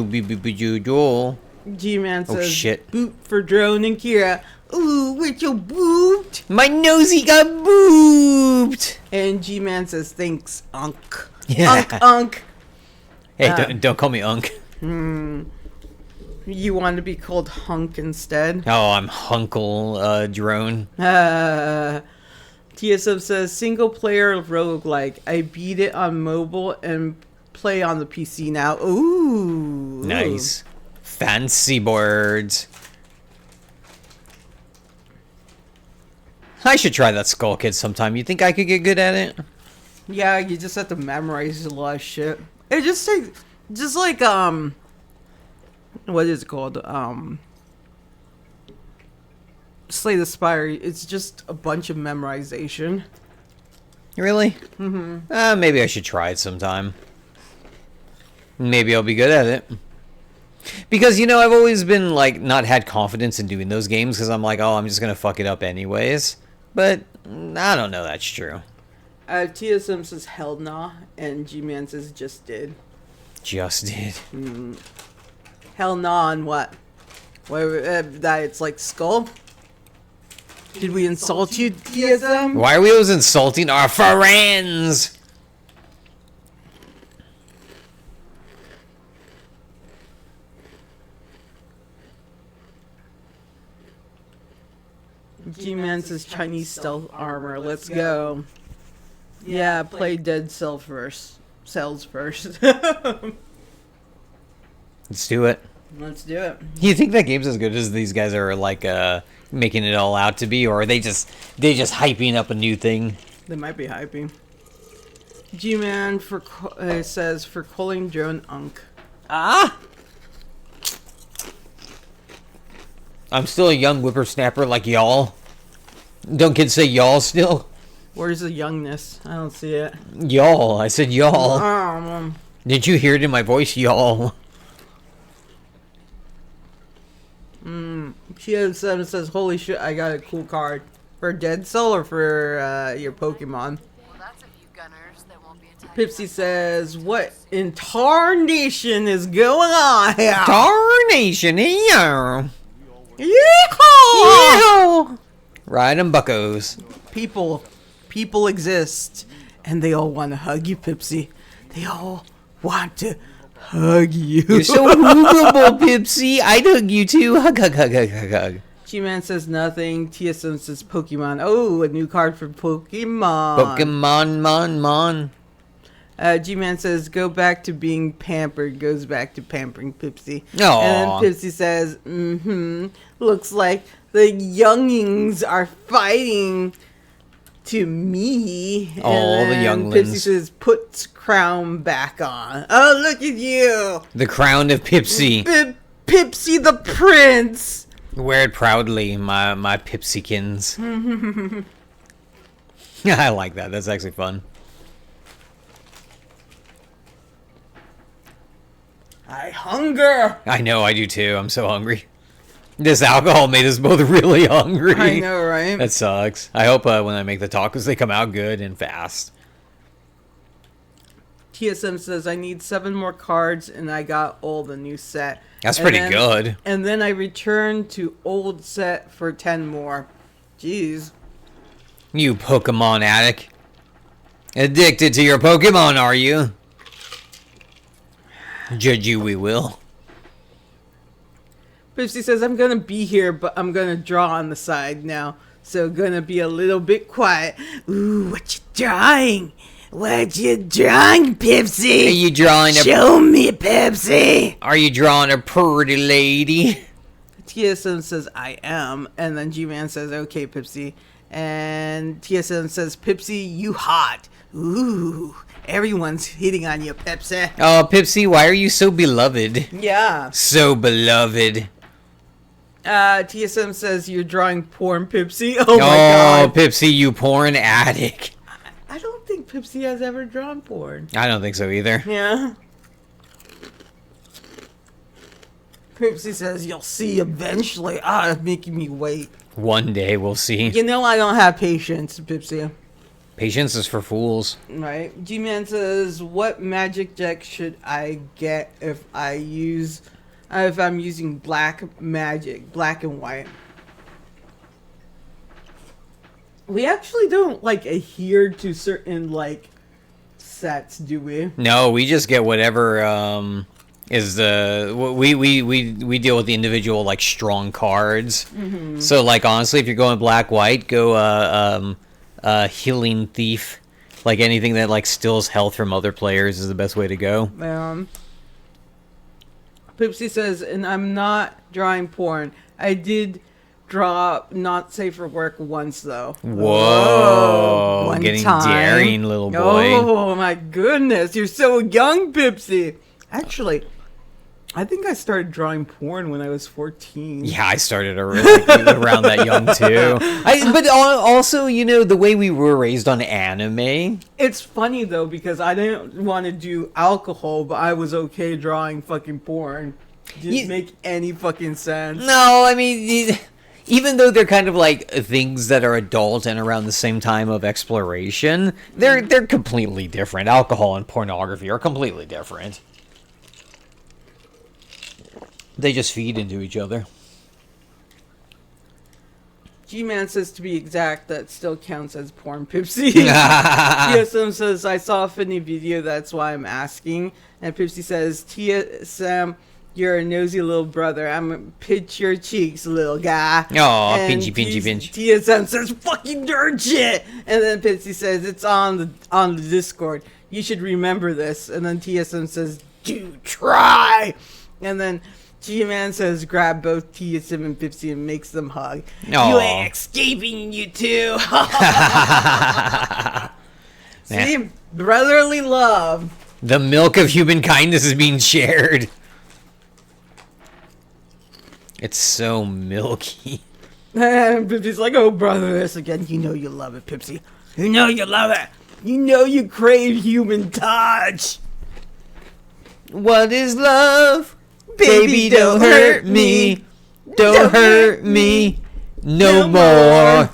G-Man says, Oh, shit. boot for Drone and Keera. Ooh, with your boot. My nosy got booped. And G-Man says, thanks, Unk. Yeah. Unk. Hey, don't call me Unk. You want to be called Hunk instead? Oh, I'm Hunkle Drone. TSM says, single player roguelike. I beat it on mobile and play on the PC now. Ooh. Nice. Fancy birds. I should try that Skull Kid sometime. You think I could get good at it? Yeah, you just have to memorize a lot of shit. It just takes, just like, what is it called? Slay the Spire. It's just a bunch of memorization. Really? Mm-hmm. Maybe I should try it sometime. Maybe I'll be good at it. Because, you know, I've always been, like, not had confidence in doing those games because I'm like, oh, I'm just going to fuck it up anyways. But I don't know that's true. TSM says, hell nah, and G-Man says, just did. Just did. Hell nah on what? That it's like Skull? Did we insult you, TSM? Why are we always insulting our friends? G-Man says Chinese stealth armor. Let's go. Yeah, play Dead Cell first. Cells first. Let's do it. Let's do it. You think that game's as good as these guys are like making it all out to be, or are they just hyping up a new thing? They might be hyping. G-Man says for calling Drone Unk. Ah! I'm still a young whippersnapper like y'all. Don't kids say y'all still? Where's the youngness? I don't see it. Y'all. I said y'all. Did you hear it in my voice, y'all? TSM says, holy shit, I got a cool card. For Dead Cell or for your Pokemon? Well, that's a few gunners that won't be attacking. Pipsy says, what in tarnation is going on here? Tarnation here. Yeehaw! Ride 'em buckos. People exist, and they all want to hug you, Pipsy. They all want to hug you. You're so hoogable, Pipsy. I'd hug you too. Hug, hug, hug, hug, hug, hug. G-Man says nothing. TSM says Pokemon. Oh, a new card for Pokemon. Pokemon, G-Man says, go back to being pampered. Goes back to pampering Pipsy. Aww. And then Pipsy says, looks like the youngings are fighting to me. All the younglings. Pipsy says, put crown back on. Oh, look at you. The crown of Pipsy. Pipsy the prince. Wear it proudly, my Pipsykins. I like that. That's actually fun. I hunger. I know, I do too. I'm so hungry. This alcohol made us both really hungry. I know, right? That sucks. I hope when I make the tacos, they come out good and fast. TSM says, I need 7 more cards, and I got all the new set. That's pretty good. And then I returned to old set for 10 more. Jeez. You Pokemon addict. Addicted to your Pokemon, are you? Judge you we will. Pipsy says, I'm gonna be here, but I'm gonna draw on the side now. So gonna be a little bit quiet. Ooh, what you drawing? What you drawing, Pipsy? Are you drawing Show me, Pipsy. Are you drawing a pretty lady? TSM says, I am. And then G-Man says, okay, Pipsy. And TSM says, Pipsy, you hot. Ooh, everyone's hitting on you, Pipsy. Oh, Pipsy, why are you so beloved? Yeah. So beloved. TSM says you're drawing porn, Pipsy. Oh my god. Pipsy, you porn addict. I don't think Pipsy has ever drawn porn. I don't think so either. Yeah. Pipsy says you'll see eventually. It's making me wait. One day we'll see. You know I don't have patience, Pipsy. Patience is for fools. Right. G-Man says, what magic deck should I get if I'm using black magic, black and white? We actually don't adhere to certain sets, do we? No, we just get whatever is the we deal with the individual strong cards. Mm-hmm. So honestly, if you're going black white, go healing thief. Anything that steals health from other players is the best way to go. Pipsy says, and I'm not drawing porn. I did draw not safe for work once though. Whoa, one getting time. daring, little boy. Oh my goodness, you're so young, Pipsy. Actually, I think I started drawing porn when I was 14. Yeah, I started around that young too. But also, the way we were raised on anime. It's funny though because I didn't want to do alcohol, but I was okay drawing fucking porn. Didn't make any fucking sense. No, I mean, even though they're kind of things that are adult and around the same time of exploration, they're completely different. Alcohol and pornography are completely different. They just feed into each other. G-Man says, to be exact, that still counts as porn, Pipsy. TSM says, I saw a funny video, that's why I'm asking. And Pipsy says, TSM, you're a nosy little brother. I'm gonna pinch your cheeks, little guy. Aw, And pinchy, pinchy, pinch. TSM says, fucking dirt shit. And then Pipsy says, it's on the Discord. You should remember this. And then TSM says, do try. And then G-Man says, grab both TSM and Pipsy and makes them hug. Aww. You ain't escaping, you two. See? Brotherly love. The milk of human kindness is being shared. It's so milky. And Pipsy's like, oh, brother, this again. You know you love it, Pipsy. You know you love it. You know you crave human touch. What is love? Baby, don't hurt me. Don't hurt me no more.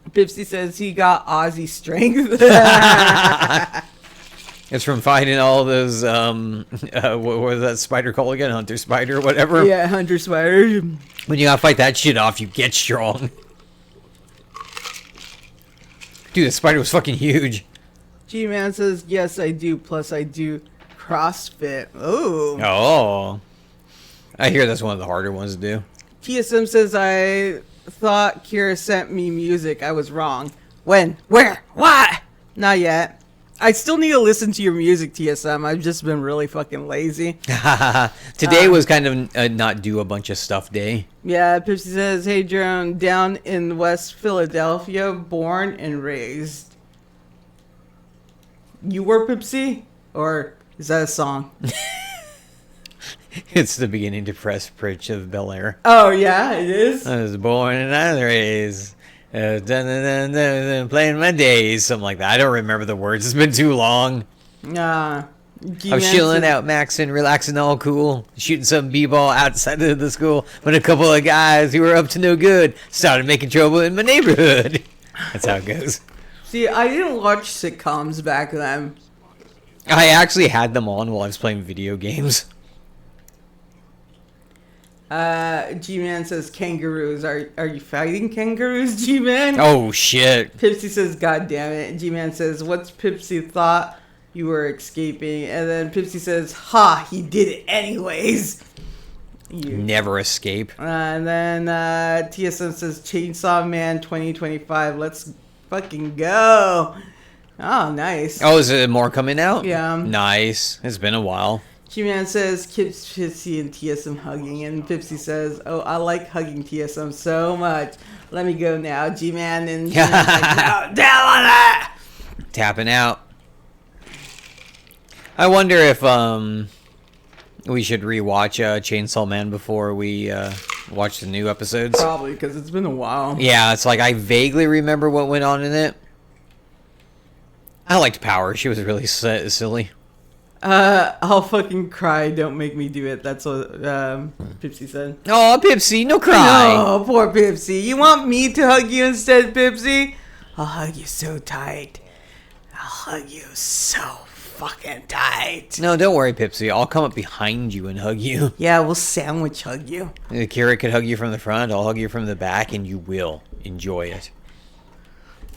Pipsy says he got Aussie strength. It's from fighting all those, what was that spider called again? Hunter spider or whatever? Yeah, Hunter spider. When you gotta fight that shit off, you get strong. Dude, the spider was fucking huge. G-Man says, yes, I do. Plus, I do CrossFit. Oh. I hear that's one of the harder ones to do. TSM says, I thought Keera sent me music. I was wrong. When? Where? What? Not yet. I still need to listen to your music, TSM. I've just been really fucking lazy. Today was kind of a not do a bunch of stuff day. Yeah, Pipsy says, hey, Jerome, down in West Philadelphia, born and raised. You were Pipsy? Or is that a song? It's the beginning depressed bridge of Bel Air. Oh, yeah, it is? I was born and I was raised. Playing my days, something like that. I don't remember the words. It's been too long. I was chilling out, maxing, relaxing, all cool, shooting some b-ball outside of the school when a couple of guys who were up to no good started making trouble in my neighborhood. That's how it goes. See, I didn't watch sitcoms back then. I actually had them on while I was playing video games. G-Man says kangaroos. Are you fighting kangaroos, G-Man? Oh, shit. Pipsy says, God damn it. G-Man says, what's Pipsy thought you were escaping? And then Pipsy says, ha, he did it anyways. You. Never escape. And then TSM says, Chainsaw Man 2025. Let's fucking go. Oh, nice. Oh, is there more coming out? Yeah. Nice. It's been a while. G-Man says, Pipsy and TSM hugging. And Pipsy says, oh, I like hugging TSM so much. Let me go now. G-Man and G-Man's like, no, down on that. Tapping out. I wonder if we should rewatch Chainsaw Man before we watch the new episodes. Probably, because it's been a while. Yeah, it's like I vaguely remember what went on in it. I liked Power. She was really silly. I'll fucking cry. Don't make me do it. That's what Pipsy said. Oh, Pipsy, no cry. Oh, poor Pipsy. You want me to hug you instead, Pipsy? I'll hug you so tight. I'll hug you so fucking tight. No, don't worry, Pipsy. I'll come up behind you and hug you. Yeah, we'll sandwich hug you. Keera could hug you from the front. I'll hug you from the back, and you will enjoy it.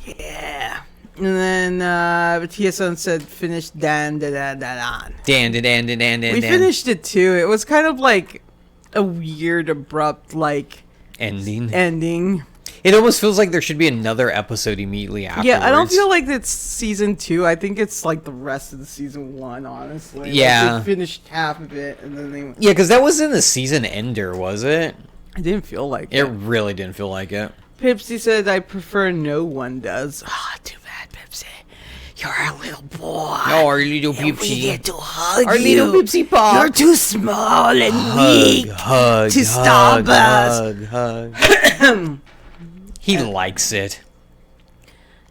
Yeah. And then TSN said, finish Dan. Dan. We finished it too. It was kind of like a weird, abrupt, like ending. It almost feels like there should be another episode immediately afterwards. Yeah, I don't feel like it's season 2. I think it's like the rest of the season 1, honestly. Yeah. Like they finished half of it, and then they... Yeah, because that wasn't the season ender, was it? I didn't feel like it. It really didn't feel like it. Pipsy said, I prefer no one does. Ah, too bad, Pipsy. You're a little boy. Oh, our little Pipsy. We get to hug our you. Little Pipsy Pop. You're too small and weak to stop us. Hug. He likes it.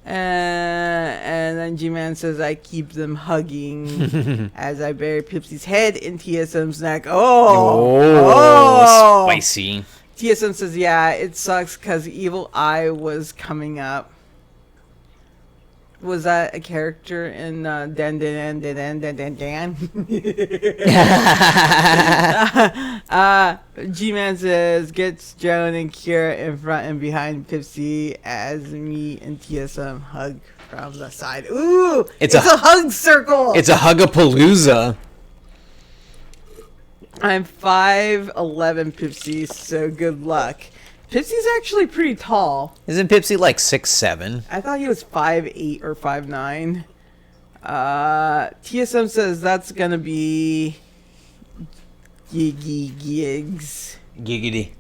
And then G-Man says, I keep them hugging as I bury Pipsy's head in TSM's neck. Oh, spicy. TSM says, yeah, it sucks because Evil Eye was coming up. Was that a character in Dan? G-Man says, gets Joan and Keera in front and behind Pipsy as me and TSM hug from the side. Ooh, it's a hug circle. It's a hugapalooza. I'm 5'11", Pipsy, so good luck. Pipsy's actually pretty tall. Isn't Pipsy like 6'7"? I thought he was 5'8" or 5'9". TSM says that's gonna be gigs. Giggity.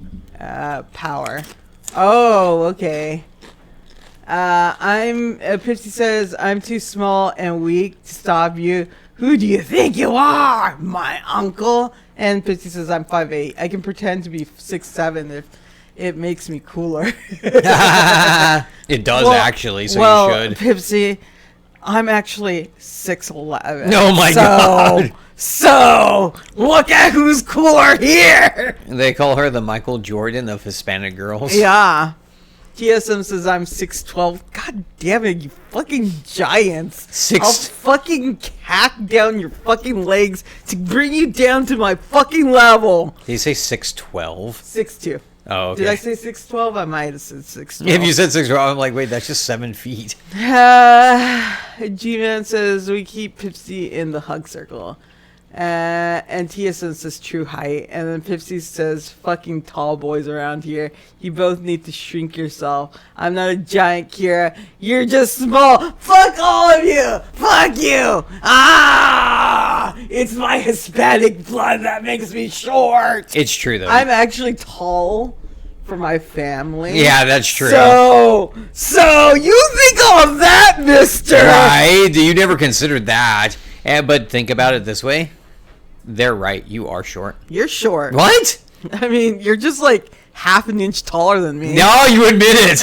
Power. Oh, okay. Pipsy says I'm too small and weak to stop you. Who do you think you are, my uncle? And Pipsy says I'm 5'8". I can pretend to be 6'7" if it makes me cooler. It does actually, so you should. Pipsy, I'm actually 6'11". Oh my god. So, look at who's cooler here. They call her the Michael Jordan of Hispanic girls. Yeah. TSM says I'm 6'12". God damn it, you fucking giants. I'll fucking hack down your fucking legs to bring you down to my fucking level. Did you say 6'12"? 6'2". Oh, okay. Did I say 6'12"? I might have said 6'12". If you said 6'12", I'm like, wait, that's just 7 feet. G-Man says we keep Pipsy in the hug circle. And TSN says true height. And then Pipsy says fucking tall boys around here. You both need to shrink yourself. I'm not a giant, Keera. You're just small. Fuck all of you. Fuck you. Ah! It's my Hispanic blood that makes me short. It's true, though. I'm actually tall for my family. Yeah, that's true. So you think of that, mister. Right. You never considered that. But think about it this way. They're right. You are short. You're short. What? I mean, you're just like half an inch taller than me. No, you admit it.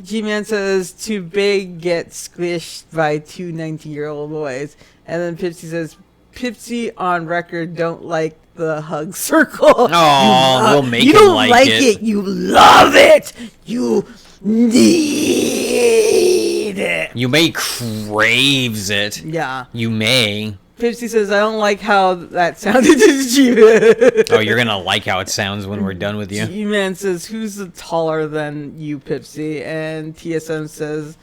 G-Man says, too big, get squished by two 19-year-old boys. And then Pipsy says, Pipsy on record don't like the hug circle. Oh, we'll make you him don't like it. You love it. You need it. You may craves it. Yeah. You may. Pipsy says, I don't like how that sounded to G-Man. Oh, you're going to like how it sounds when we're done with you. G-Man says, who's taller than you, Pipsy? And TSM says,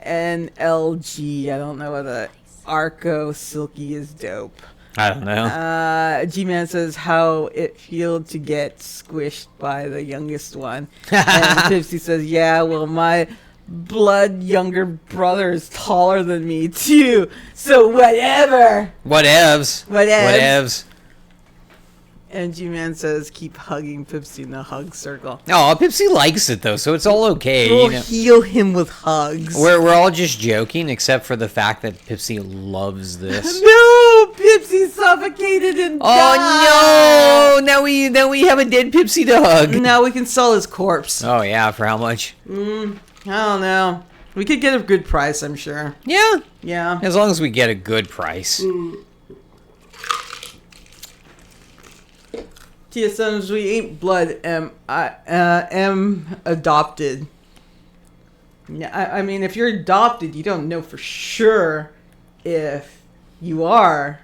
NLG. I don't know what a Arco Silky is dope. I don't know. G-Man says how it feel to get squished by the youngest one. And Pipsy says, yeah, well, my blood younger brother is taller than me, too. So whatever. Whatevs. And G-Man says, keep hugging Pipsy in the hug circle. Oh, Pipsy likes it though, so it's all okay. We'll You know? heal him with hugs. We're all just joking, except for the fact that Pipsy loves this. No! Pipsy suffocated and died! Oh no! Now we have a dead Pipsy to hug. Now we can sell his corpse. Oh yeah, for how much? I don't know. We could get a good price, I'm sure. Yeah, Yeah. as long as we get a good price. TSMs, we ain't blood. Adopted. Yeah, I mean, if you're adopted, you don't know for sure if you are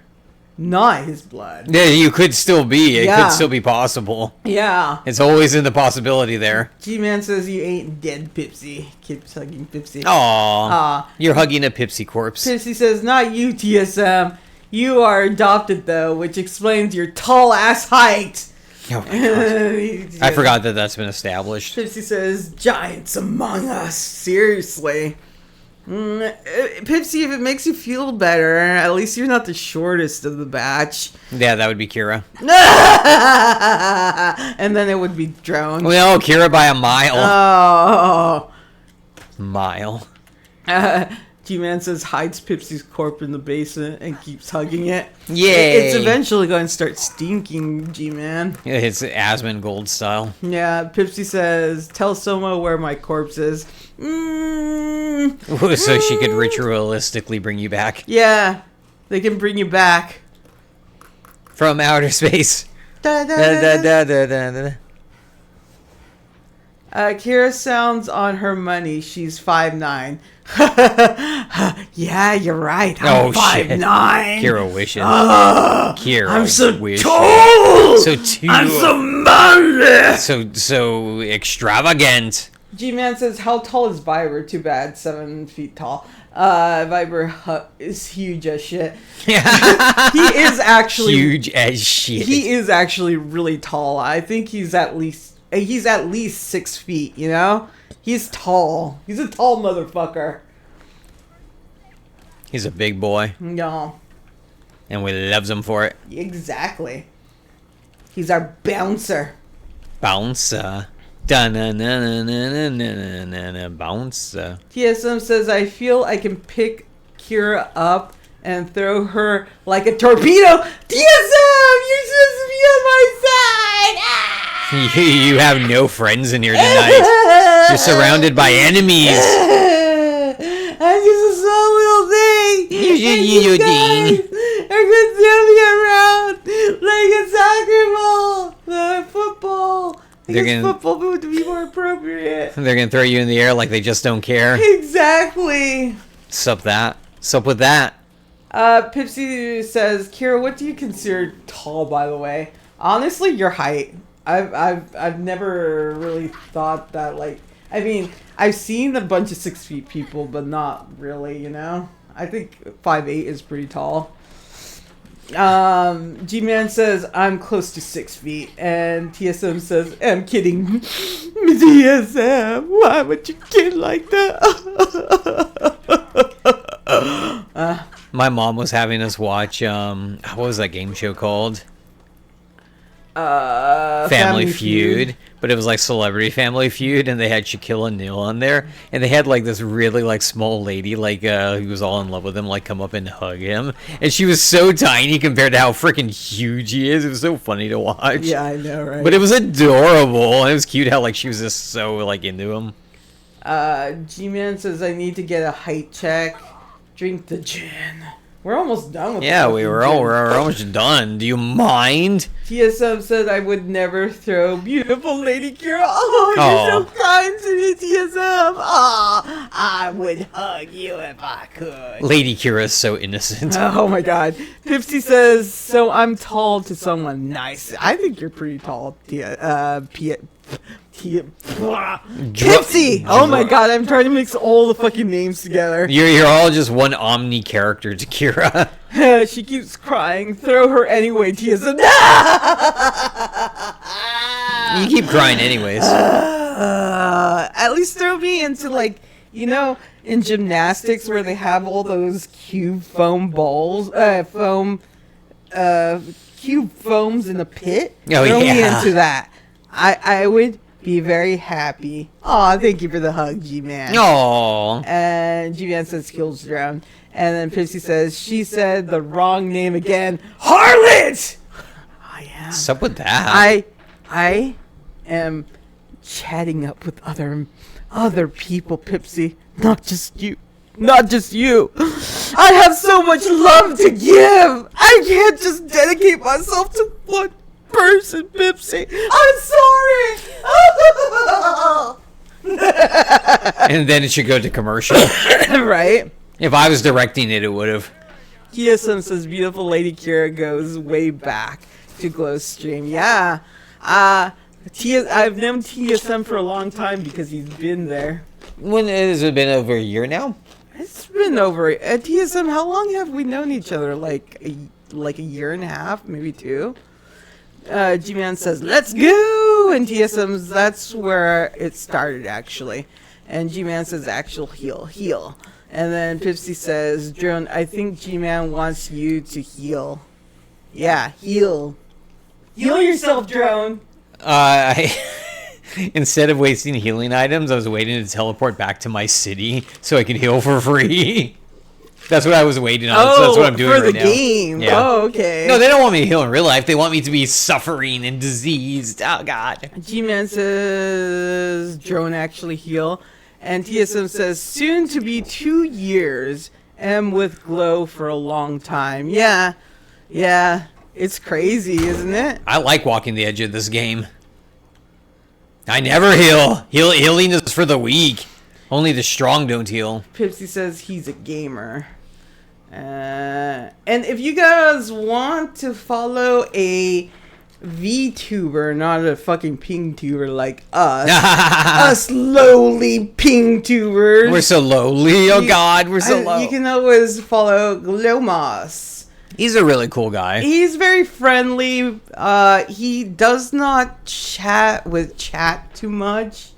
not his blood. Yeah, you could still be. It Yeah. could still be possible. Yeah. It's always in the possibility there. G-Man says you ain't dead, Pipsy. Keeps hugging Pipsy. Aw, you're hugging a Pipsy corpse. Pipsy says, not you, TSM. You are adopted, though, which explains your tall-ass height. Oh my god. I forgot that that's been established. Pipsy says, giants among us. Seriously. Pipsy, if it makes you feel better, at least you're not the shortest of the batch. Yeah, that would be Keera. And then it would be Drone. Well, Keera by a mile. Oh. Mile. G-Man says hides Pipsy's corpse in the basement and keeps hugging it. Yay. It's eventually going to start stinking, G-Man. It's Asmongold style. Yeah, Pipsy says, tell Soma where my corpse is. So she could ritualistically bring you back Yeah, they can bring you back. from outer space. Da, da, Da, da, da, da. da, da, da. Keira sounds on her money. She's 5'9". Yeah, you're right. I'm Oh, shit. 5'9". Keira wishes. Keira I'm so wishes. tall. So too. I'm so manly. So extravagant. G-Man says, how tall is Viber? Too bad, 7 feet tall. Viber is huge as shit. He is actually Huge as shit. He is actually really tall. I think he's at least 6 feet, you know? He's tall. He's a tall motherfucker. He's a big boy, No, and we loves him for it. exactly. He's our bouncer. Bouncer. Da-na-na-na-na-na-na-na-na, bouncer. TSM says, I feel I can pick Keira up and throw her like a torpedo. TSM, you're supposed to be on my side. Ah! You have no friends in here tonight. You're surrounded by enemies. I'm just a small little thing. You guys are going to throw me around like a soccer ball or football. I guess football would be more appropriate. They're gonna throw you in the air like they just don't care. Exactly. Sup that? Sup with that? Pipsy says, Keira, what do you consider tall, by the way? Honestly, your height. I've never really thought that, like, I mean, I've seen a bunch of 6 feet people, but not really, you know? I think 5'8" is pretty tall. G-Man says, I'm close to 6 feet. And TSM says, I'm kidding. TSM, why would you kid like that? My mom was having us watch, what was that game show called? Family Feud. But it was like Celebrity Family Feud, and they had Shaquille O'Neal on there, and they had like this really like small lady, like who was all in love with him, like come up and hug him, and she was so tiny compared to how freaking huge he is. It was so funny to watch. Yeah, I know, right? But it was adorable, and it was cute how like she was just so like into him. G-Man says, I need to get a height check. Drink the gin. We're almost done with Yeah, the we're gin. almost done. Do you mind? TSM said I would never throw beautiful Lady Keira. Oh, you're Aw. so kind to me, TSM. Oh, I would hug you if I could. Lady Keira is so innocent. Oh my god. Pipsy says, so I'm tall to someone nice. I think you're pretty tall, Pipsy! Oh my god, I'm trying to mix all the fucking names together. You're all just one omni character to Keira. She keeps crying. Throw her anyway, TSM. You keep crying anyways. At least throw me into, like, you know, in gymnastics where they have all those cube foam balls, cube foams in the pit. Oh, Throw me yeah. into that. I would be very happy. Aw, thank you for the hug, G-Man. Oh. And G-Man says skills drown. And then Pipsy says, she said the wrong name again. Harlot! I am. What's up with that? I am chatting up with other people, Pipsy. Not just you. Not just you. I have so much love to give. I can't just dedicate myself to one person, Pipsy. I'm sorry. And then it should go to commercial. Right? If I was directing it, it would have. TSM says beautiful lady Keera goes way back to Glowstream. Yeah. I've known TSM for a long time because he's been there. When has it been over a year now? It's been over at TSM. How long have we known each other? Like a year and a half, maybe 2. G-Man says, "Let's go!" And TSM's that's where it started actually. And G-Man says, "Actual heal." And then Pipsy says, "Drone, I think G-Man wants you to heal." Yeah, heal. Heal yourself, Drone. Instead of wasting healing items, I was waiting to teleport back to my city so I could heal for free. That's what I was waiting on. So that's what I'm doing for right the now. game. Yeah. Oh, okay. No, they don't want me to heal in real life. They want me to be suffering and diseased. Oh, God. G-Man says, "Drone actually heal." And TSM says, "Soon to be 2 years. Am with Glow for a long time." Yeah. It's crazy, isn't it? I like walking the edge of this game. I never heal. Healing is for the weak. Only the strong don't heal. Pipsy says he's a gamer. And if you guys want to follow a VTuber, not a fucking ping tuber like us, us lowly ping tubers. We're so lowly. Oh, God, we're so low. You can always follow Glowmoss. He's a really cool guy. He's very friendly. He does not chat with chat too much.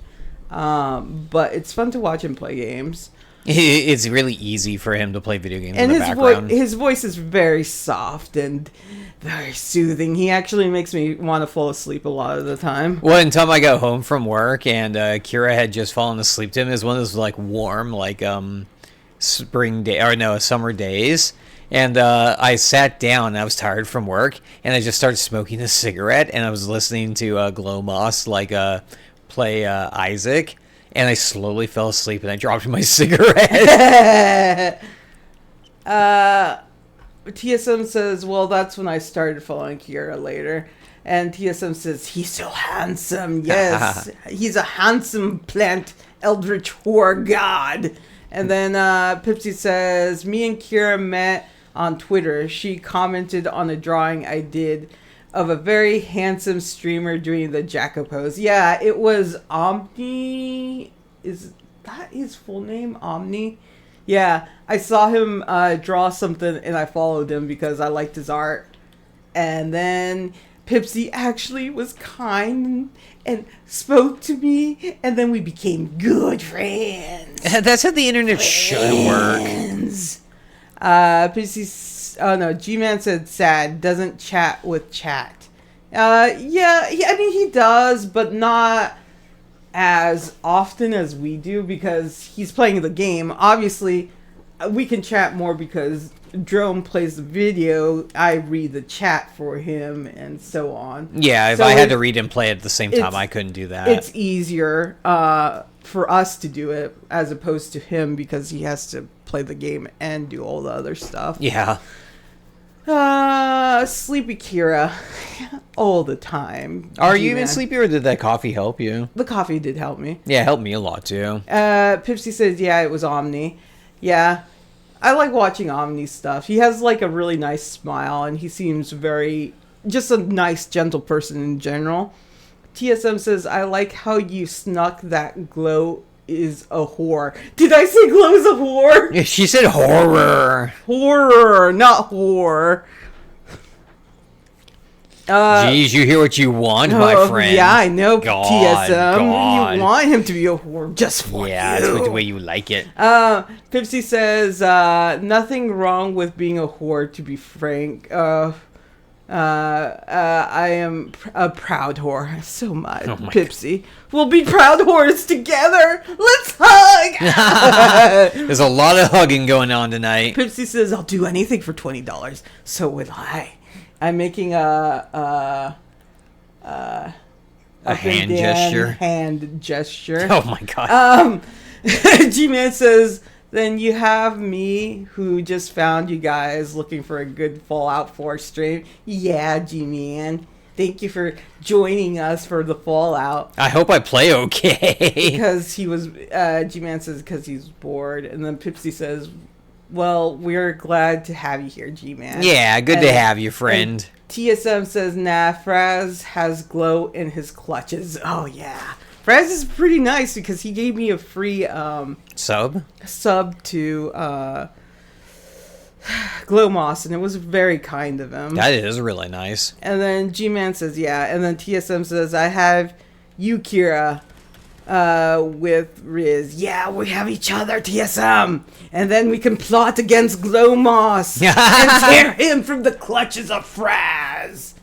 But it's fun to watch him play games. It's really easy for him to play video games And in the background. his voice is very soft and very soothing. He actually makes me want to fall asleep a lot of the time. One time I got home from work and Keera had just fallen asleep to him. It was one of those like warm, like summer days. And I sat down. And I was tired from work, and I just started smoking a cigarette. And I was listening to Glowmoss play Isaac, and I slowly fell asleep. And I dropped my cigarette. TSM says, "Well, that's when I started following Keera later." And TSM says, "He's so handsome." Yes, he's a handsome plant eldritch whore god. And then Pipsy says, "Me and Keera met on Twitter. She commented on a drawing I did of a very handsome streamer doing the Jacko pose." Yeah, it was Omni. Is that his full name? Omni? Yeah, I saw him draw something and I followed him because I liked his art. And then Pipsy actually was kind and spoke to me, and then we became good friends. That's how the internet should work. G-Man said sad, doesn't chat with chat. He does, but not as often as we do because he's playing the game. Obviously, we can chat more because Drone plays the video, I read the chat for him, and so on. Yeah, if I had to read and play at the same time, I couldn't do that. It's easier for us to do it as opposed to him because he has to play the game and do all the other stuff. Yeah. Sleepy Keera. All the time. Are you even sleepy, or did that coffee help you? The coffee did help me. Yeah, it helped me a lot, too. Pipsy says, yeah, it was Omni. Yeah. I like watching Omni stuff. He has, like, a really nice smile, and he seems just a nice, gentle person in general. TSM says, I like how you snuck that Glow is a whore. Did I say Glow is a whore? Yeah, she said horror. Horror, not whore. Geez, you hear what you want, my friend. Yeah, I know, God, TSM. God. You want him to be a whore just for you. Yeah, that's the way you like it. Pipsy says, nothing wrong with being a whore, to be frank. I am a proud whore. So much, Oh my Pipsy. We'll be proud whores together. Let's hug. There's a lot of hugging going on tonight. Pipsy says, "I'll do anything for $20." So will I. I'm making a hand gesture. Hand gesture. Oh my god. G-Man says, then you have me, who just found you guys looking for a good Fallout 4 stream. Yeah, G-Man. Thank you for joining us for the Fallout. I hope I play okay. Because he was, G-Man says, because he's bored. And then Pipsy says, well, we're glad to have you here, G-Man. Yeah, good to have you, friend. TSM says, nah, Fraz has glow in his clutches. Oh, yeah. Fraz is pretty nice because he gave me a free Sub to Glow Moss, and it was very kind of him. That is really nice. And then G-Man says, yeah. And then TSM says, I have you, Keera, with Riz. Yeah, we have each other, TSM. And then we can plot against Glow Moss and tear him from the clutches of Fraz.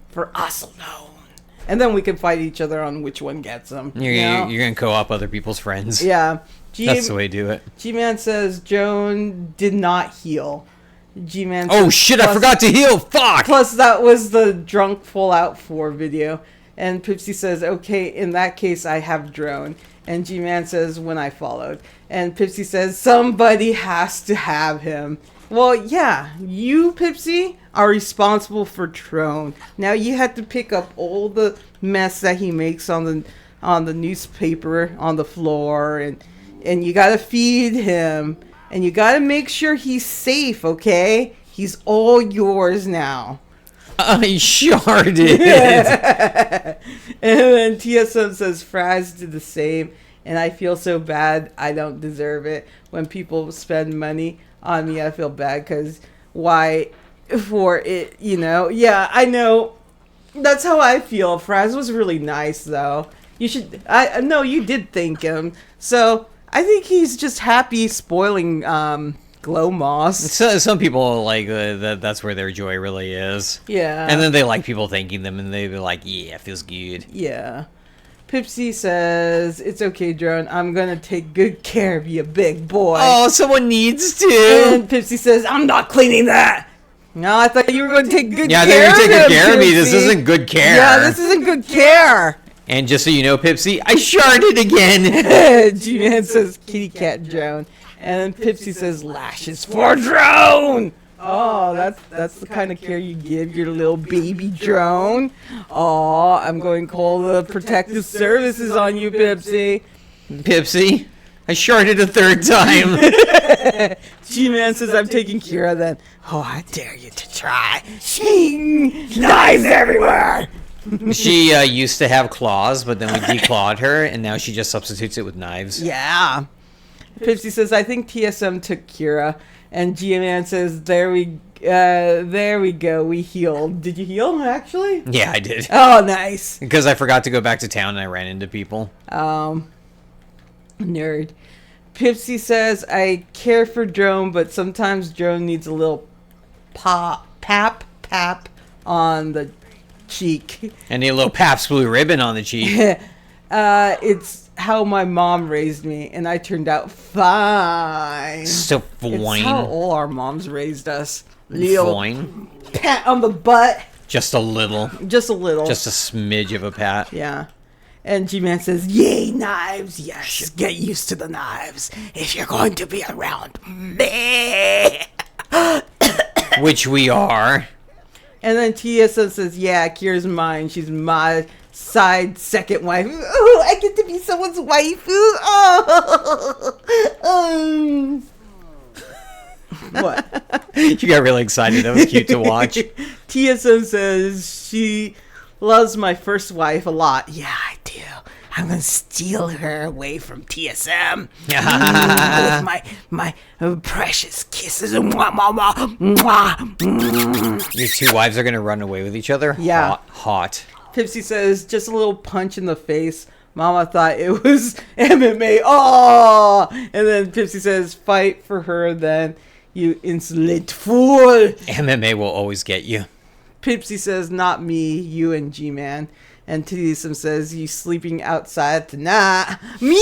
For us alone. And then we can fight each other on which one gets them. You're going to co-op other people's friends. Yeah. That's the way to do it. G-Man says Joan did not heal. G-Man Oh shit, I forgot to heal! Fuck! Plus that was the drunk Fallout 4 video. And Pipsy says, okay, in that case I have drone. And G-Man says, when I followed. And Pipsy says, somebody has to have him. Well, yeah, you, Pipsy, are responsible for Trone. Now you have to pick up all the mess that he makes on the newspaper, on the floor, and you gotta feed him, and you gotta make sure he's safe, okay? He's all yours now. I sure did. And then TSM says, Fraz did the same, and I feel so bad. I don't deserve it. When people spend money on me, I feel bad because why for it, you know? Yeah, I know. That's how I feel. Fraz was really nice, though. I know you did thank him. So I think he's just happy spoiling Glow Moss. Some people like that's where their joy really is. Yeah. And then they like people thanking them, and they be like, yeah, it feels good. Yeah. Pipsy says, it's okay, Drone. I'm going to take good care of you, big boy. Oh, someone needs to. And Pipsy says, I'm not cleaning that. No, I thought you were going to take good care of him. Yeah, they were taking care of me. Pipsy. This isn't good care. Yeah, this isn't good care. And just so you know, Pipsy, I sharded again. G-Man says, kitty cat Drone. And then Pipsy says, lashes for Drone. Oh, that's the kind of care you give your little baby Drone. Oh, I'm going to call the protective services on you, Pipsy. Pipsy, I sharded a third time. G-Man says, I'm taking Keera then. Oh, I dare you to try. Shing! Knives everywhere! She used to have claws, but then we declawed her, and now she just substitutes it with knives. Yeah. Pipsy says, I think TSM took Keera. And G-Man says, there we go, we healed. Did you heal, actually? Yeah, I did. Oh, nice. Because I forgot to go back to town and I ran into people. Nerd. Pipsy says, I care for Drone, but sometimes Drone needs a little pap on the cheek. And a little Pabst Blue Ribbon on the cheek. It's how my mom raised me, and I turned out fine. So It's how all our moms raised us. Fine. Pat on the butt. Just a little. Just a little. Just a smidge of a pat. Yeah. And G-Man says, yay, knives. Yes, get used to the knives if you're going to be around me. Which we are. And then TSM says, yeah, Keira's mine. She's my side second wife. Oh, I get to be someone's wife. Oh. What? You got really excited. That was cute to watch. TSM says she loves my first wife a lot. Yeah, I do. I'm gonna steal her away from TSM with my precious kisses. Mwah, mwah, mwah, mwah. Your two wives are gonna run away with each other? Yeah. Hot. Pipsy says, just a little punch in the face. Mama thought it was MMA. Oh! And then Pipsy says, fight for her then, you insolent fool. MMA will always get you. Pipsy says, not me, you and G-Man. And TSM says, you sleeping outside tonight. Me?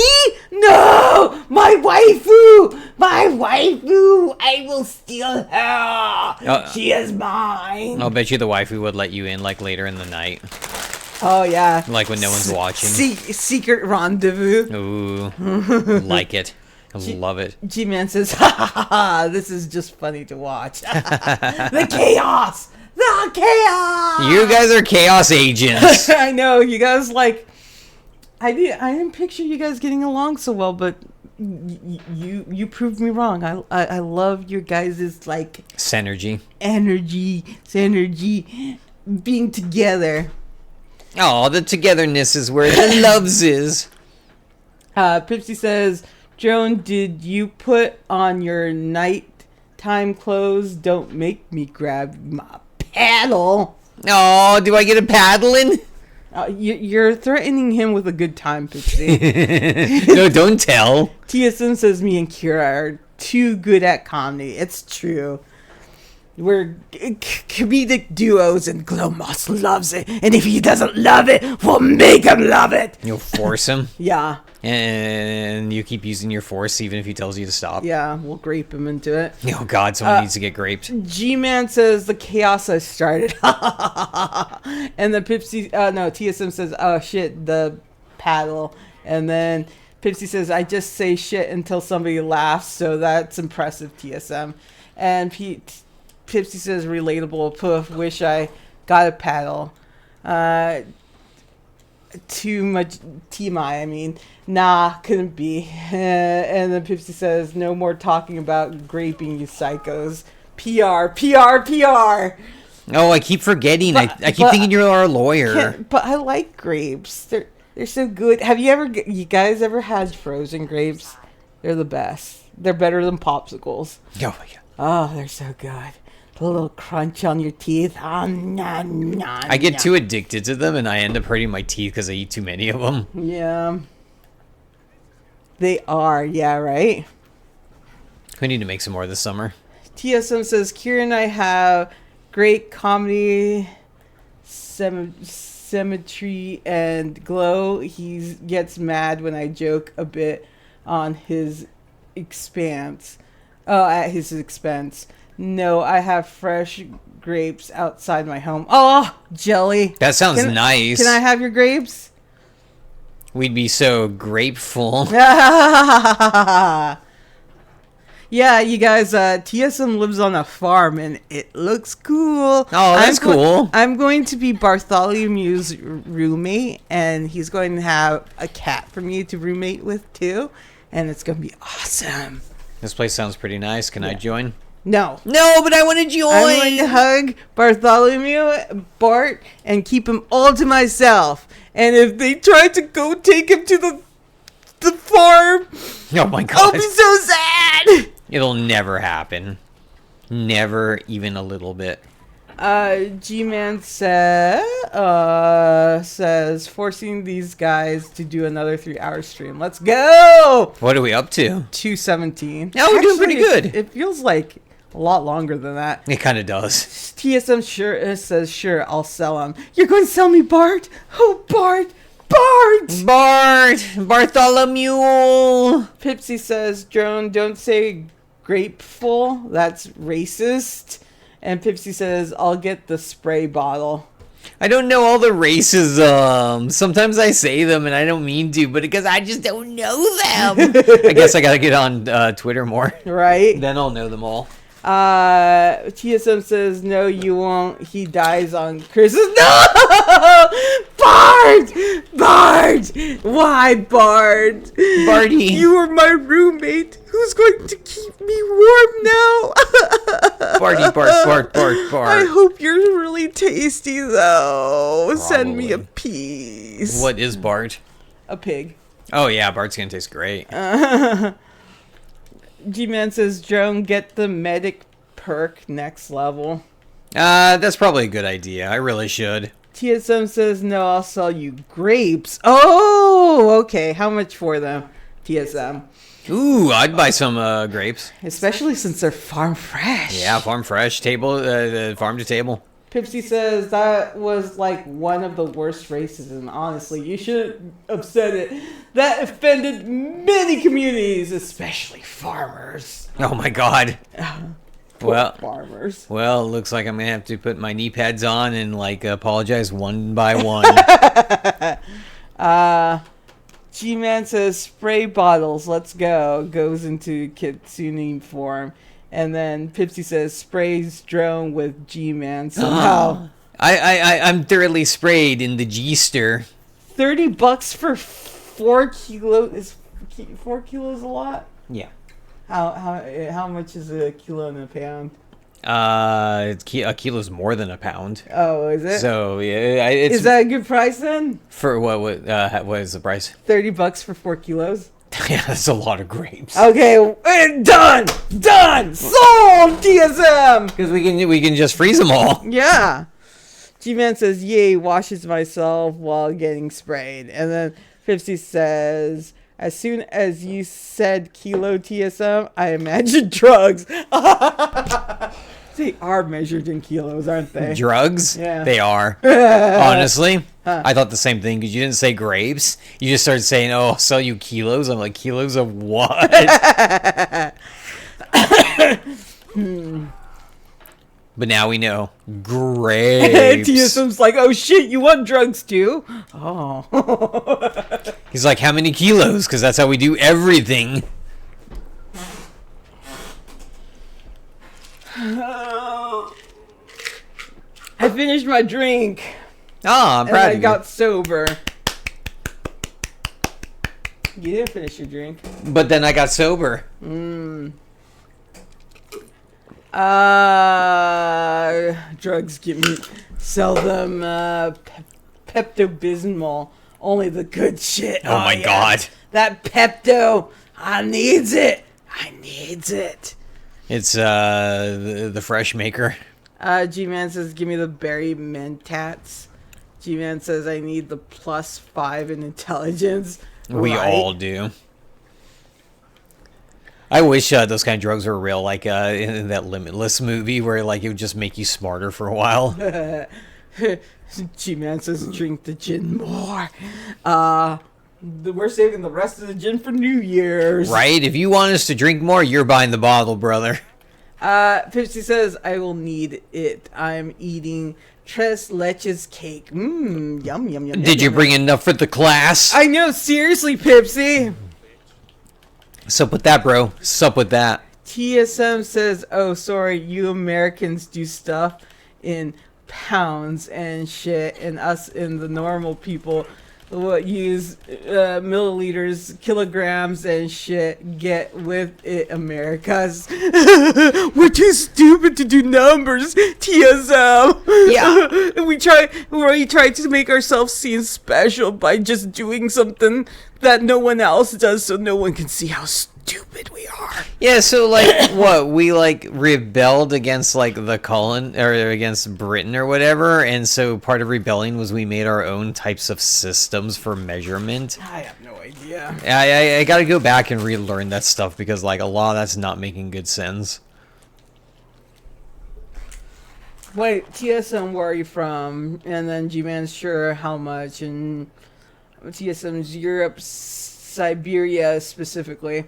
No! My waifu! My waifu! I will steal her! She is mine! I'll bet you the waifu would let you in, like, later in the night. Oh, yeah. Like when no one's watching. Secret rendezvous. Ooh. Like it. I love it. G-Man says, ha ha ha ha, this is just funny to watch. The chaos! The chaos! You guys are chaos agents. I know, you guys, like, I didn't picture you guys getting along so well, but you proved me wrong. I love your guys' like Synergy. Synergy, being together. Oh, the togetherness is where the loves is. Pipsy says, Joan, did you put on your nighttime clothes? Don't make me grab my paddle. Oh, do I get a paddling? You're threatening him with a good time, Pipsy. No, don't tell. TSM says me and Keera are too good at comedy. It's true. We're comedic duos and Glowmoss loves it. And if he doesn't love it, we'll make him love it. You'll force him. Yeah. And you keep using your force even if he tells you to stop. Yeah, we'll grape him into it. Oh, God, someone needs to get graped. G-Man says the chaos I started. And then Pipsy, TSM says, oh, shit, the paddle. And then Pipsy says, I just say shit until somebody laughs. So that's impressive, TSM. And Pipsy says, relatable, poof, wish I got a paddle. Too much TMI, I mean. Nah, couldn't be. And then Pipsy says, no more talking about graping, you psychos. PR. Oh, I keep forgetting. I keep thinking you're our lawyer. But I like grapes. They're so good. Have you guys ever had frozen grapes? They're the best. They're better than popsicles. Oh, my God. Oh, they're so good. A little crunch on your teeth. I get too addicted to them, and I end up hurting my teeth because I eat too many of them. Yeah. They are, yeah, right? We need to make some more this summer. TSM says, Keira and I have great comedy, symmetry, and glow. He gets mad when I joke a bit on his expense. At his expense. No, I have fresh grapes outside my home. Oh, jelly. That sounds nice. Can I have your grapes? We'd be so grapeful. Yeah, you guys, TSM lives on a farm and it looks cool. Oh, that's cool. I'm going to be Bartholomew's roommate, and he's going to have a cat for me to roommate with too, and it's going to be awesome. This place sounds pretty nice. Can I join? No, but I want to join. I'm going to hug Bartholomew, Bart, and keep him all to myself. And if they try to go take him to the farm, oh my God, I'll be so sad. It'll never happen. Never even a little bit. G-Man says forcing these guys to do another 3-hour stream. Let's go. What are we up to? 2:17. No, we're doing pretty good. It feels like a lot longer than that. It kind of does. TSM says, sure, I'll sell him. You're going to sell me Bart? Oh, Bart! Bartholomew! Pipsy says, Drone, don't say grapeful. That's racist. And Pipsy says, I'll get the spray bottle. I don't know all the racism. Sometimes I say them and I don't mean to, but because I just don't know them. I guess I gotta get on Twitter more. Right? Then I'll know them all. TSM says, no, you won't. He dies on Christmas. No! Bart! Why, Bart? Barty. You were my roommate. Who's going to keep me warm now? Bart. I hope you're really tasty, though. Probably. Send me a piece. What is Bart? A pig. Oh, yeah, Bart's gonna taste great. G-Man says, Drone, get the medic perk next level. That's probably a good idea. I really should. TSM says, no, I'll sell you grapes. Oh, okay. How much for them, TSM? Ooh, I'd buy some grapes. Especially since they're farm fresh. Yeah, farm fresh, farm to table. Pipsy says that was like one of the worst races, and honestly, you shouldn't have said it. That offended many communities, especially farmers. Oh my god. Well, Farmers. well, it looks like I'm gonna have to put my knee pads on and like apologize one by one. G-Man says spray bottles, let's go. Goes into Kitsune form. And then Pipsy says sprays drone with G-Man somehow. I'm thoroughly sprayed in the G-ster. $30 for 4 kilos. Is 4 kilos a lot? Yeah. How much is a kilo in a pound? A kilo's more than a pound. Oh, is it? So yeah, it's Is that a good price then? for what is the price? $30 for 4 kilos. Yeah, that's a lot of grapes. Okay, done, sold, TSM. Because we can just freeze them all. Yeah. G-Man says, yay, washes myself while getting sprayed. And then Pipsy says, as soon as you said kilo TSM, I imagined drugs. They are measured in kilos, aren't they? Drugs? Yeah. They are. Honestly, I thought the same thing because you didn't say grapes. You just started saying, "Oh, I'll sell you kilos." I'm like, kilos of what? But now we know. Grapes. TSM's like, oh shit, you want drugs too? Oh. He's like, how many kilos? Because that's how we do everything. I finished my drink. Oh, I'm And proud I of you. got sober. You didn't finish your drink. But then I got sober. Drugs get me. Sell them Pepto-Bismol. Only the good shit. Oh my God. That Pepto. I needs it. I needs it. It's the fresh maker. G-Man says, give me the berry mentats. G-Man says, I need the +5 in intelligence. We Right. all do. I wish those kind of drugs were real, like in that Limitless movie, where like it would just make you smarter for a while. G-Man says, drink the gin more. We're saving the rest of the gin for New Year's. Right? If you want us to drink more, you're buying the bottle, brother. Pipsy says, I will need it. I'm eating tres leches cake. Mmm, yum, yum, yum. Did you bring enough for the class? I know, seriously, Pipsy. Sup with that, bro. Sup with that. TSM says, oh, sorry, you Americans do stuff in pounds and shit, and us in the normal people what use milliliters, kilograms, and shit. Get with it, Americas. We're too stupid to do numbers, TSM. Yeah. we try to make ourselves seem special by just doing something that no one else does, so no one can see how stupid we are. Yeah, so like what we like rebelled against like the colon or against Britain or whatever, and so part of rebelling was we made our own types of systems for measurement. I have no idea. I got to go back and relearn that stuff because like a lot of that's not making good sense. Wait, TSM, where are you from? And then G-Man's sure how much, and TSM's Europe, Siberia specifically.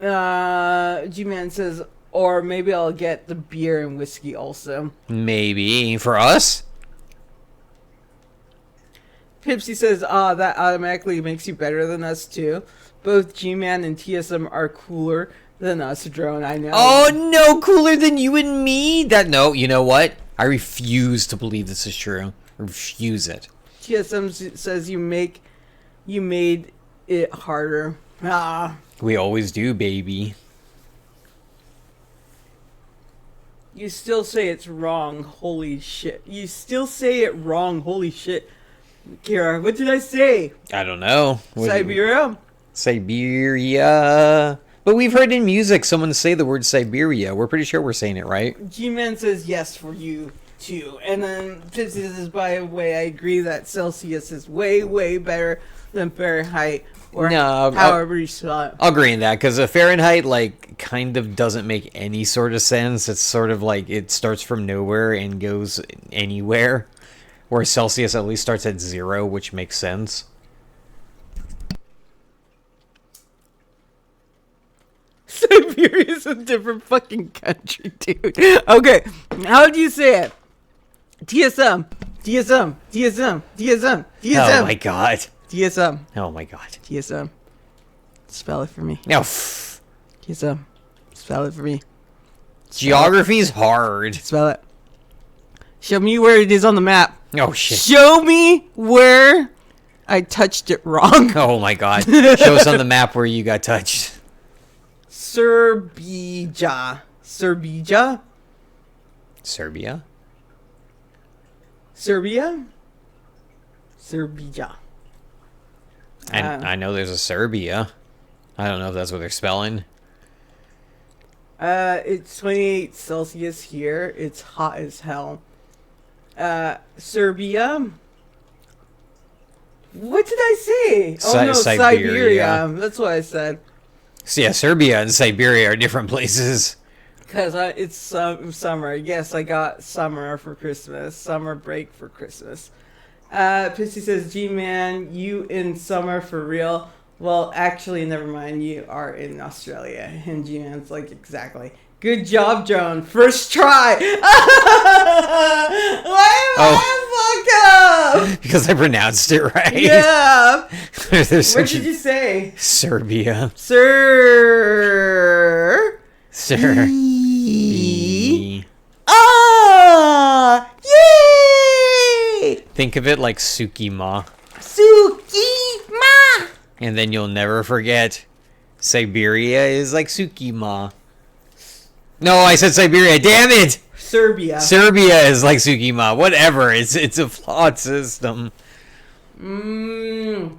G-Man says, or maybe I'll get the beer and whiskey also. Maybe for us. Pipsy says, that automatically makes you better than us too. Both G-Man and TSM are cooler than us, Drone, I know. Oh no, cooler than you and me? No, you know what? I refuse to believe this is true. I refuse it. TSM says you made it harder. We always do, baby. You still say it's wrong. Holy shit. You still say it wrong. Holy shit. Keera, what did I say? I don't know. Siberia? Siberia. But we've heard in music someone say the word Siberia. We're pretty sure we're saying it right. G-Man says yes for you too. And then Pipsy says, by the way, I agree that Celsius is way, way better than Fahrenheit. Or No, however you spell it. I'll agree in that because Fahrenheit like kind of doesn't make any sort of sense. It's sort of like it starts from nowhere and goes anywhere. Where Celsius at least starts at 0, which makes sense. Siberia's a different fucking country, dude. Okay, how do you say it? TSM, TSM, TSM, TSM, TSM. Oh my god. TSM, Oh my god. TSM. Spell it for me. No. TSM. Spell it for me. Geography's hard. Spell it. Show me where it is on the map. Oh shit. Show me where I touched it wrong. Oh my god. Show us on the map where you got touched. Serbia. Serbia? Serbia? Serbia? Serbia. And I know there's a Serbia. I don't know if that's what they're spelling. It's 28 Celsius here. It's hot as hell. Serbia. What did I say? Oh no, Siberia. That's what I said. So yeah, Serbia and Siberia are different places. Because it's summer. Yes, I got summer for Christmas. Summer break for Christmas. Pissy says, G-Man, you in summer for real? Well, actually, never mind. You are in Australia. And G-Man's like, exactly. Good job, Joan. First try. Why am I fucked up? Because I pronounced it right. Yeah. What did you say? Serbia. Sir. Sir. Ah! Yay! Think of it like Sukima. Sukima! And then you'll never forget. Siberia is like Sukima. No, I said Siberia. Damn it! Serbia. Serbia is like Sukima. Whatever. It's a flawed system. G-Man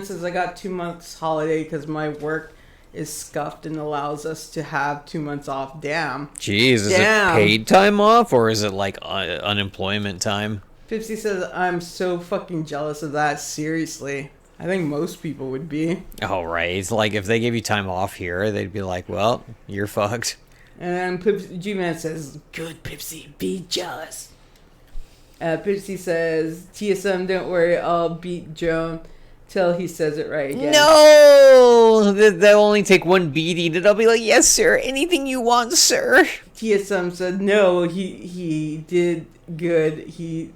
says, I got 2 months holiday because my work is scuffed and allows us to have 2 months off. Damn. Jeez, is it paid time off or is it like unemployment time? Pipsy says, I'm so fucking jealous of that. Seriously. I think most people would be. Oh, right. It's like if they gave you time off here, they'd be like, well, you're fucked. And G-Man says, good, Pipsy, be jealous. Pipsy says, TSM, don't worry, I'll beat Joan till he says it right again. No! They'll only take one beating, and I'll be like, yes, sir, anything you want, sir. TSM said, no, he did good. He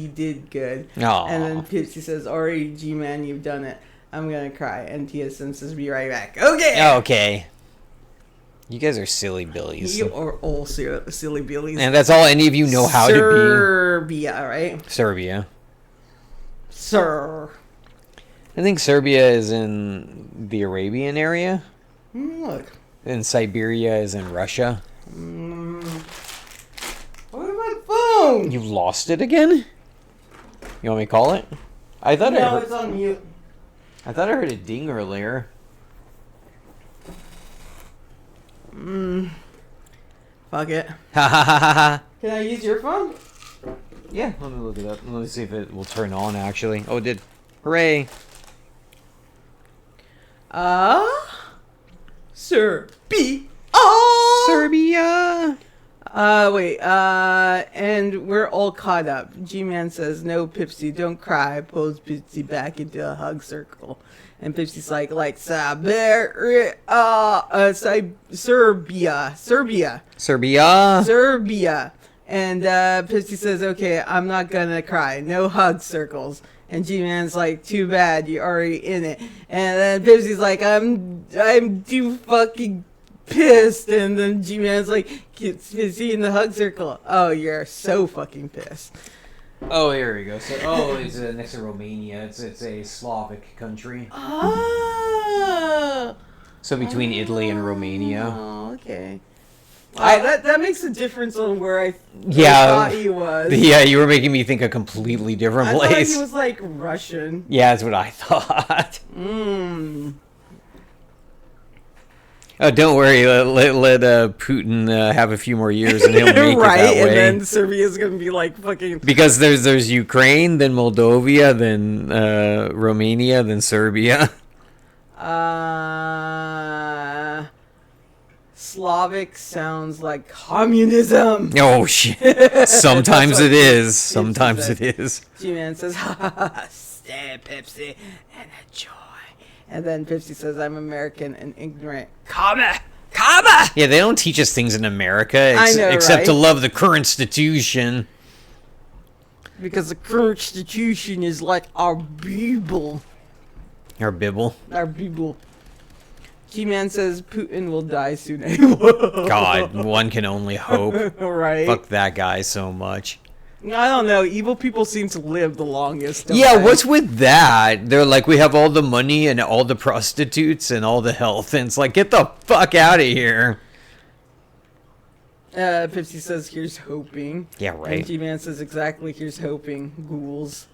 did good. Aww. And then Pipsy says, alright, G-Man, you've done it. I'm gonna cry. And TSM says, be right back. Okay! Okay. You guys are silly billies. You are all silly billies. And that's all any of you know how to be. Serbia, right? Serbia. Sir. I think Serbia is in the Arabian area. Look. And Siberia is in Russia. What about my phone? You lost it again? You want me to call it? I thought no, it's on mute. I thought I heard a ding earlier. Fuck it. Ha ha ha ha ha. Can I use your phone? Yeah, let me look it up. Let me see if it will turn on actually. Oh, it did. Hooray. Serbia. Serbia. Wait, and we're all caught up. G-Man says, no, Pipsy, don't cry. Pulls Pipsy back into a hug circle. And Pipsy's like, Serbia. And, Pipsy says, okay, I'm not gonna cry. No hug circles. And G-Man's like, too bad, you're already in it. And then Pipsy's like, I'm too fucking pissed. And then G-Man's like, gets Pipsy in the hug circle. Oh, you're so fucking pissed. Oh, here we go. So, it's next to Romania. It's a Slavic country. Oh. So between Italy and Romania. Oh, okay. Wow, that makes a difference on where I thought he was. Yeah, you were making me think a completely different place. I thought he was like Russian. Yeah, that's what I thought. Oh, don't worry. Let Putin have a few more years, and he'll make it that way. And then Serbia's gonna be like fucking. Because there's Ukraine, then Moldova, then Romania, then Serbia. Slavic sounds like communism. Oh shit. Sometimes it is. Sometimes says. it is. G-Man says, ha ha ha, stay Pepsi and enjoy. And then Pepsi says, I'm American and ignorant. Comma! Yeah, they don't teach us things in America I know, except to right? love the current institution. Because the Constitution is like our Bible. Or Bibble. Our Bible. G-Man says Putin will die soon. God, one can only hope. Right? Fuck that guy so much. I don't know. Evil people seem to live the longest. Don't Yeah, they? what's with that? They're like, we have all the money and all the prostitutes and all the health. And it's like, get the fuck out of here. Pepsi says, here's hoping. Yeah, right. And G-Man says, exactly, here's hoping. Ghouls.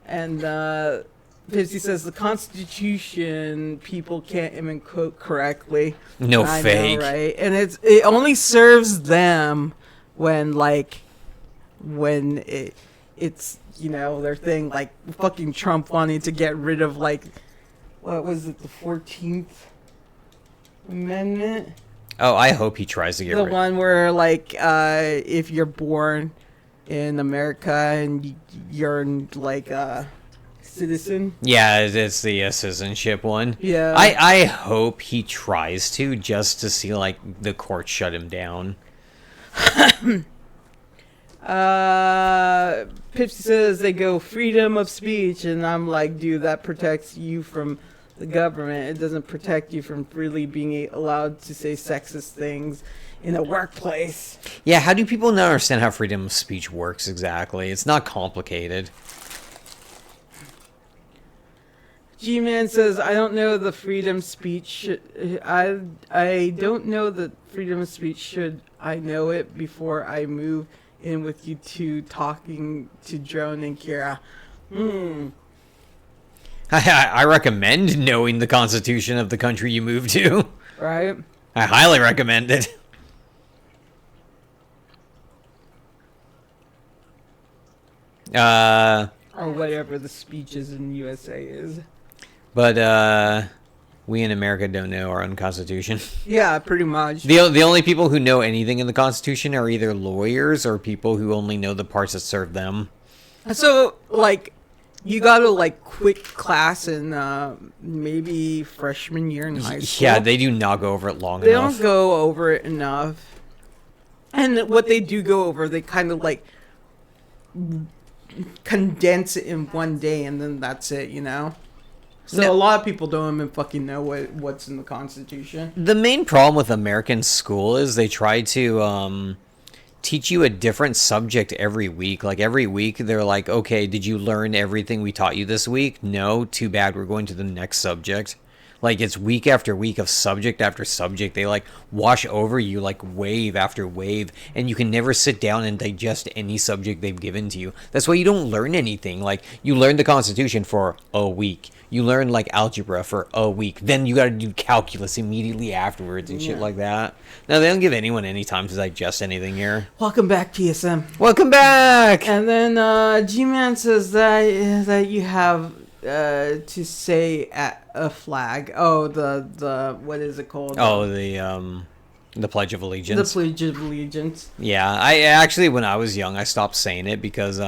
And Pepsi says, the Constitution, people can't even quote correctly. No I fake. know, right? And it only serves them when, it's, you know, their thing, like, fucking Trump wanting to get rid of, like, what was it, the 14th Amendment? Oh, I hope he tries to get The rid. one where, like, if you're born in America and you're, like, a citizen. Yeah, it's the citizenship one. Yeah. I hope he tries to, just to see, like, the court shut him down. Pipsy says they go freedom of speech, and I'm like, dude, that protects you from the government. It doesn't protect you from freely being allowed to say sexist things in a workplace. Yeah, how do people not understand how freedom of speech works exactly? It's not complicated. G-Man says, I don't know the freedom speech. I don't know the freedom of speech. Should I know it before I move in with you two talking to Drone and Keera? I recommend knowing the constitution of the country you move to. Right? I highly recommend it. Or whatever the speeches in USA is. But we in America don't know our own constitution. Yeah, pretty much. The only people who know anything in the Constitution are either lawyers or people who only know the parts that serve them. So, like, you gotta, like, quit class in maybe freshman year in high school. Yeah, they do not go over it long They enough. don't go over it enough. And what they do go over, they kind of, like, condense it in one day, and then that's it, you know? So No. a lot of people don't even fucking know what's in the Constitution. The main problem with American school is they try to teach you a different subject every week. Like every week they're like, okay, did you learn everything we taught you this week? No, too bad, we're going to the next subject. Like it's week after week of subject after subject. They like wash over you like wave after wave, and you can never sit down and digest any subject they've given to you. That's why you don't learn anything. Like you learn the Constitution for a week. You learn like algebra for a week. Then you got to do calculus immediately afterwards and shit like that. Now they don't give anyone any time to digest anything here. Welcome back, TSM. Welcome back. And then G-Man says that you have to say at a flag. Oh, the what is it called? Oh, the Pledge of Allegiance. The Pledge of Allegiance. Yeah, I actually, when I was young, I stopped saying it because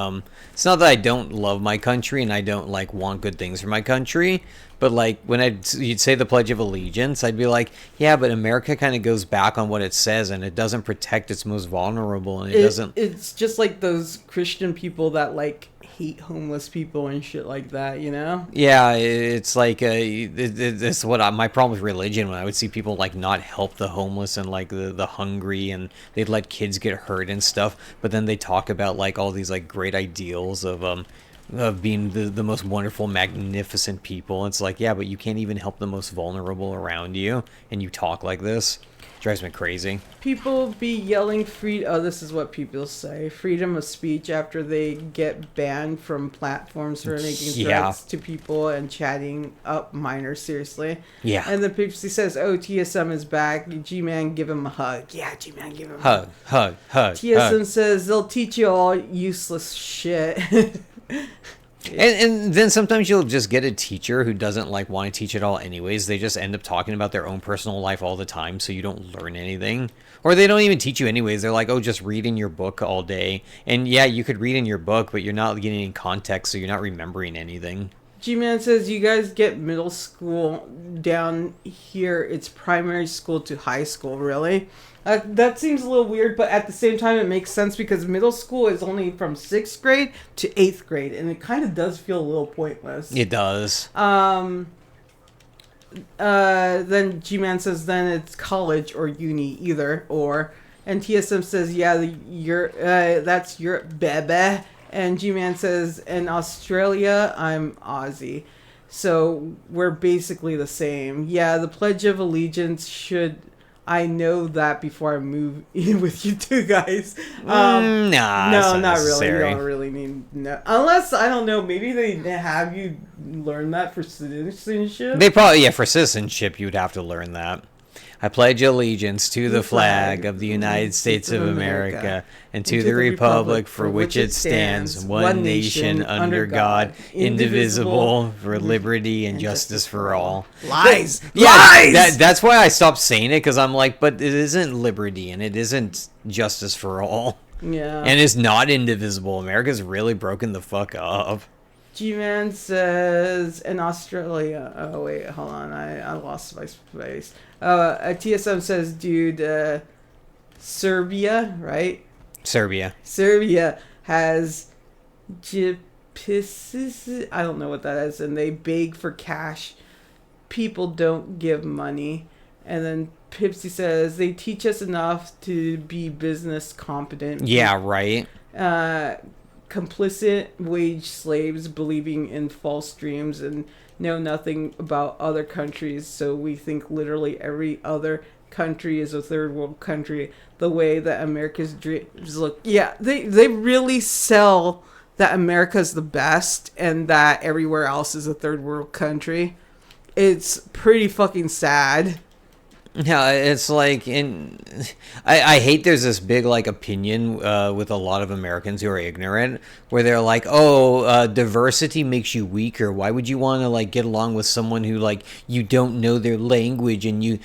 it's not that I don't love my country and I don't like want good things for my country, but like when you'd say the Pledge of Allegiance, I'd be like, yeah, but America kind of goes back on what it says and it doesn't protect its most vulnerable, and it doesn't. It's just like those Christian people that like hate homeless people and shit like that, you know? Yeah, it's like it's my problem with religion, when I would see people like not help the homeless and like the hungry, and they'd let kids get hurt and stuff, but then they talk about like all these like great ideals of being the most wonderful, magnificent people. It's like, yeah, but you can't even help the most vulnerable around you, and you talk like this. Drives me crazy. People be yelling this is what people say, freedom of speech after they get banned from platforms for making threats to people and chatting up minors, seriously. Yeah. And then Pipsy says, oh, TSM is back. G-Man, give him a hug. Yeah, G-Man, give him a Hug. TSM says, they'll teach you all useless shit. And then sometimes you'll just get a teacher who doesn't like want to teach at all anyways. They just end up talking about their own personal life all the time, so you don't learn anything. Or they don't even teach you anyways. They're like, oh, just read in your book all day. And yeah, you could read in your book, but you're not getting any context, so you're not remembering anything. G-Man says, you guys get middle school down here. It's primary school to high school, really? That seems a little weird, but at the same time, it makes sense because middle school is only from 6th grade to 8th grade, and it kind of does feel a little pointless. It does. Then G-Man says, then it's college or uni, either or. And TSM says, yeah, that's Europe, baby. And G-Man says, in Australia, I'm Aussie. So we're basically the same. Yeah, the Pledge of Allegiance should... I know that before I move in with you two guys. Nah, no, not not really. necessary. You don't really need no. Unless, I don't know, maybe they have you learn that for citizenship. They probably, for citizenship, you'd have to learn that. I pledge allegiance to the flag of the United States of America and to the republic for which it stands, one nation, under God, indivisible, for liberty and justice for all. Lies! Yeah, Lies! that's why I stopped saying it, because I'm like, but it isn't liberty and it isn't justice for all. Yeah. And it's not indivisible. America's really broken the fuck up. G-Man says, in Australia... Oh, wait, hold on. I lost my space. TSM says, dude, Serbia, right? Serbia has gypsies. I don't know what that is. And they beg for cash. People don't give money. And then Pipsy says, they teach us enough to be business competent. Yeah, right. Complicit wage slaves believing in false dreams and know nothing about other countries, so we think literally every other country is a third world country, the way that America's dreams look. Yeah, they really sell that America's the best and that everywhere else is a third world country. It's pretty fucking sad. Yeah, it's like, I hate there's this big, like, opinion with a lot of Americans who are ignorant, where they're like, oh, diversity makes you weaker. Why would you want to, like, get along with someone who, like, you don't know their language and you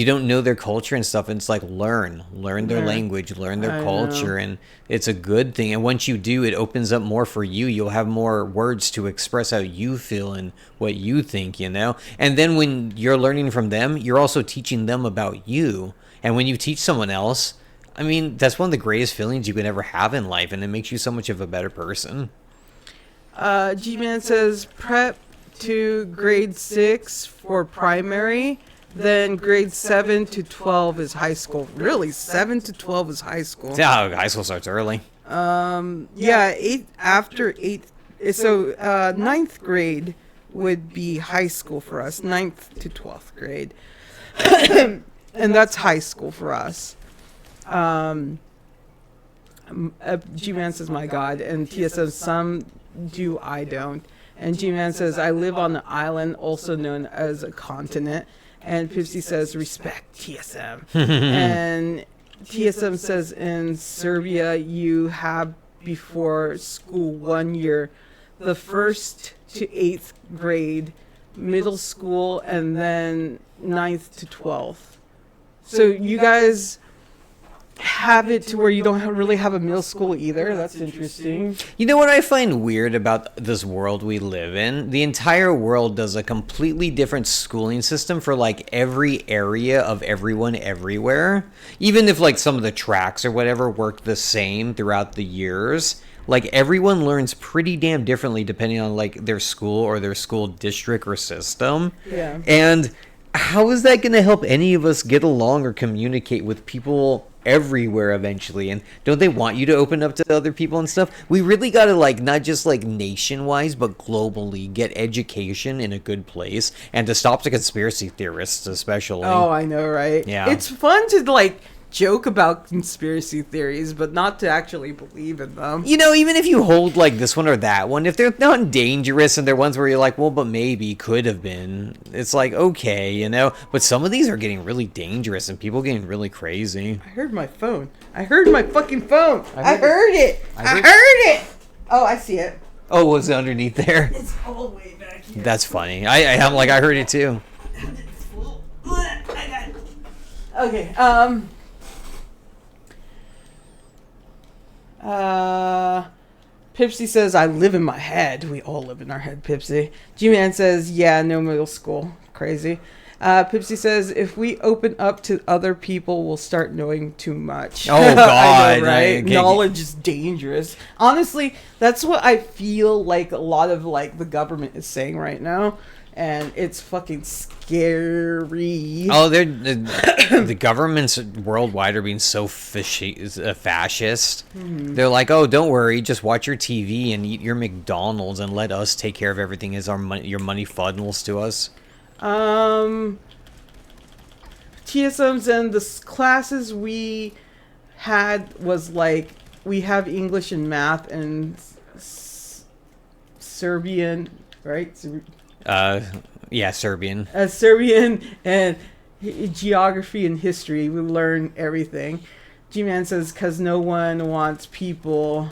don't know their culture and stuff? And it's like, learn their language, learn their culture, and it's a good thing. And once you do, it opens up more for you. You'll have more words to express how you feel and what you think, you know? And then when you're learning from them, you're also teaching them about you. And when you teach someone else, I mean, that's one of the greatest feelings you can ever have in life, and it makes you so much of a better person. G-Man says prep to grade 6 for primary, then grade 7 to 12 is high school. Really? 7 to 12 is high school? Yeah, high school starts early. Yeah, after 8th. So 9th grade would be high school for us, 9th to 12th grade. And that's high school for us. G-Man says, my God. And Tia says, some do, I don't. And G-Man says, I live on an island, also known as a continent. And Pipsy says, respect, TSM. And TSM says, in Serbia, you have before school 1 year, the 1st to 8th grade, middle school, and then 9th to 12th. So you guys have it to where you don't really have a middle school either. That's interesting. You know what I find weird about this world we live in? The entire world does a completely different schooling system for like every area of everyone everywhere. Even if like some of the tracks or whatever work the same throughout the years, like everyone learns pretty damn differently depending on like their school or their school district or system. Yeah. And how is that going to help any of us get along or communicate with people everywhere eventually? And don't they want you to open up to other people and stuff? We really got to like not just like nation-wise but globally get education in a good place, and to stop the conspiracy theorists especially. Oh, I know, right? Yeah. It's fun to like joke about conspiracy theories, but not to actually believe in them. You know, even if you hold like this one or that one, if they're not dangerous and they're ones where you're like, well, but maybe could have been, it's like, okay, you know. But some of these are getting really dangerous and people getting really crazy. I heard my phone. I heard my fucking phone. I heard it. I heard it. Oh, I see it. Oh, was it underneath there? It's all the way back here. That's funny. I'm like, I heard it too. Okay. Pipsy says, I live in my head. We all live in our head, Pipsy. G-Man says, yeah, no middle school. Crazy. Pipsy says, if we open up to other people, we'll start knowing too much. Oh, God. I know, right? Knowledge is dangerous. Honestly, that's what I feel like a lot of like the government is saying right now. And it's fucking scary. Oh, the governments worldwide are being so fascist. Mm-hmm. They're like, oh, don't worry, just watch your TV and eat your McDonald's and let us take care of everything as your money funnels to us. TSMs and the classes we had was like, we have English and math and Serbian, right? Yeah, Serbian. Serbian and geography and history. We learn everything. G-Man says, because no one wants people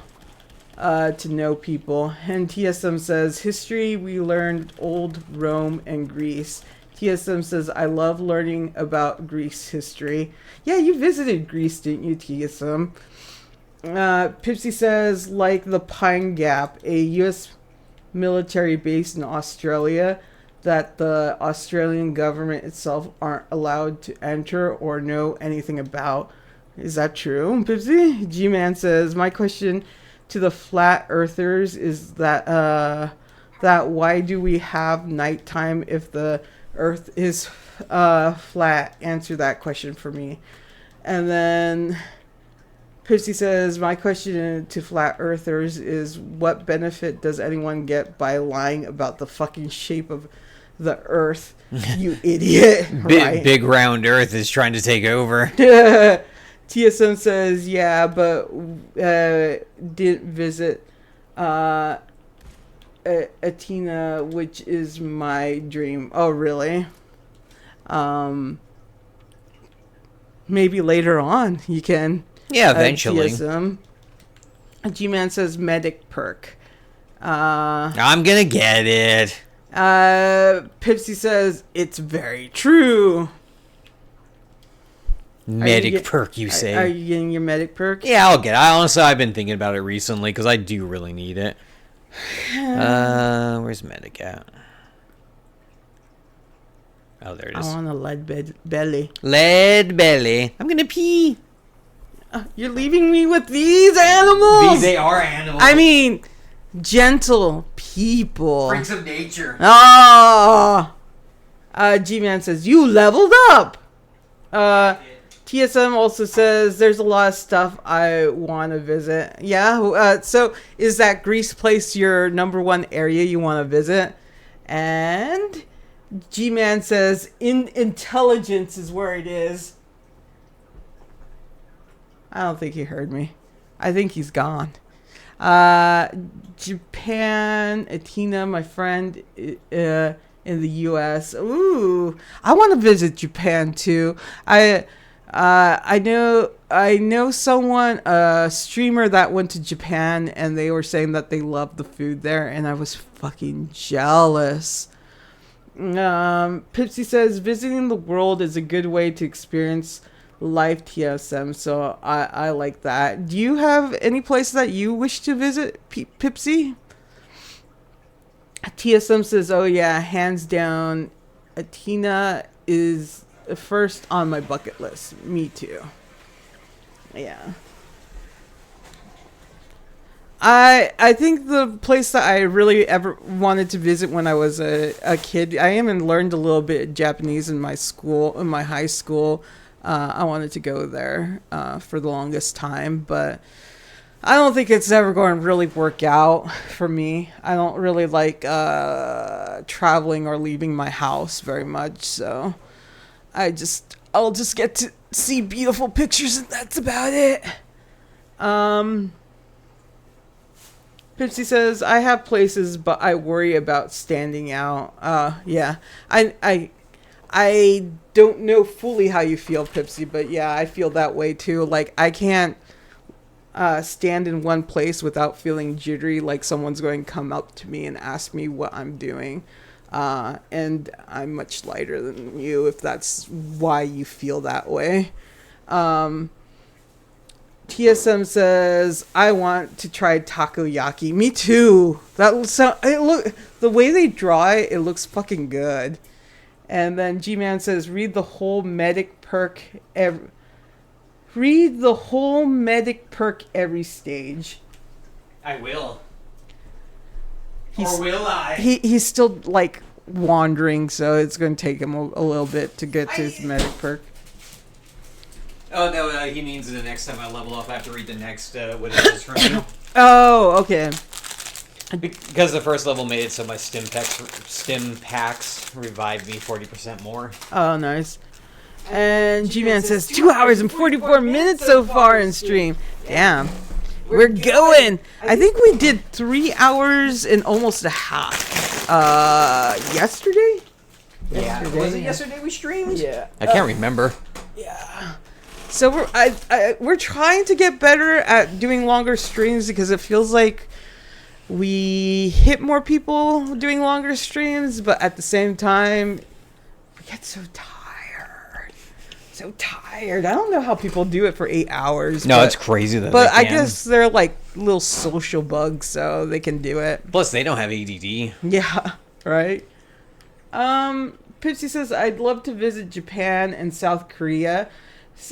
to know people. And TSM says, history, we learned old Rome and Greece. TSM says, I love learning about Greece history. Yeah, you visited Greece, didn't you, TSM? Pipsy says, like the Pine Gap, a U.S. military base in Australia that the Australian government itself aren't allowed to enter or know anything about. Is that true, Pipsy? G-Man says, my question to the flat earthers is that why do we have nighttime if the earth is flat? Answer that question for me. And then Pipsy says, my question to flat earthers is, what benefit does anyone get by lying about the fucking shape of the earth, you idiot? Big round earth is trying to take over. TSM says, yeah, but didn't visit Athena, which is my dream. Oh, really? Maybe later on you can. Yeah, eventually. TSM. G-Man says medic perk. I'm gonna get it. Pipsy says, it's very true. Medic perk, you say? Are you getting your medic perk? Yeah, I'll get it. Honestly, I've been thinking about it recently because I do really need it. Where's medic at? Oh, there it is. I want a lead belly. Lead belly. I'm gonna pee. You're leaving me with these animals? They are animals. I mean, gentle people. Freaks of nature. Oh. G-Man says, you leveled up. TSM also says, there's a lot of stuff I want to visit. Yeah. So is that Greece place your number one area you want to visit? And G-Man says, intelligence is where it is. I don't think he heard me. I think he's gone. Japan, Athena, my friend in the U.S. Ooh, I want to visit Japan too. I know someone, a streamer that went to Japan, and they were saying that they loved the food there, and I was fucking jealous. Pipsy says, visiting the world is a good way to experience life, TSM, so I like that. Do you have any place that you wish to visit, Pipsy? TSM says, oh yeah, hands down, Athena is first on my bucket list. Me too. Yeah. I think the place that I really ever wanted to visit when I was a kid, I even learned a little bit Japanese in my high school. I wanted to go there for the longest time, but I don't think it's ever going to really work out for me. I don't really like traveling or leaving my house very much, so I'll just get to see beautiful pictures, and that's about it. Pipsy says, I have places, but I worry about standing out. Yeah, I don't know fully how you feel, Pipsy, but yeah, I feel that way too. Like, I can't stand in one place without feeling jittery, like someone's going to come up to me and ask me what I'm doing. And I'm much lighter than you, if that's why you feel that way. TSM says, I want to try takoyaki. Me too. The way they draw it, it looks fucking good. And then G-Man says, read the whole medic perk every stage. I will. Or will I? He's still like wandering, so it's going to take him a little bit to get to his medic perk. Oh no, he means the next time I level up, I have to read the next what it is from you. Oh, okay. Because the first level made it so my stim packs revived me 40% more. Oh, nice. And G-Man says 2 hours and 44 minutes so far in stream. Damn. We're going. I think we did 3 hours and almost a half. Yesterday? Yeah. Was it yesterday we streamed? Yeah. I can't remember. Yeah. So we're trying to get better at doing longer streams because it feels like we hit more people doing longer streams, but at the same time, we get so tired. So tired. I don't know how people do it for 8 hours. No, it's crazy that But they I can. guess they're like little social bugs, so they can do it. Plus, they don't have ADD. Yeah, right? Pipsy says, I'd love to visit Japan and South Korea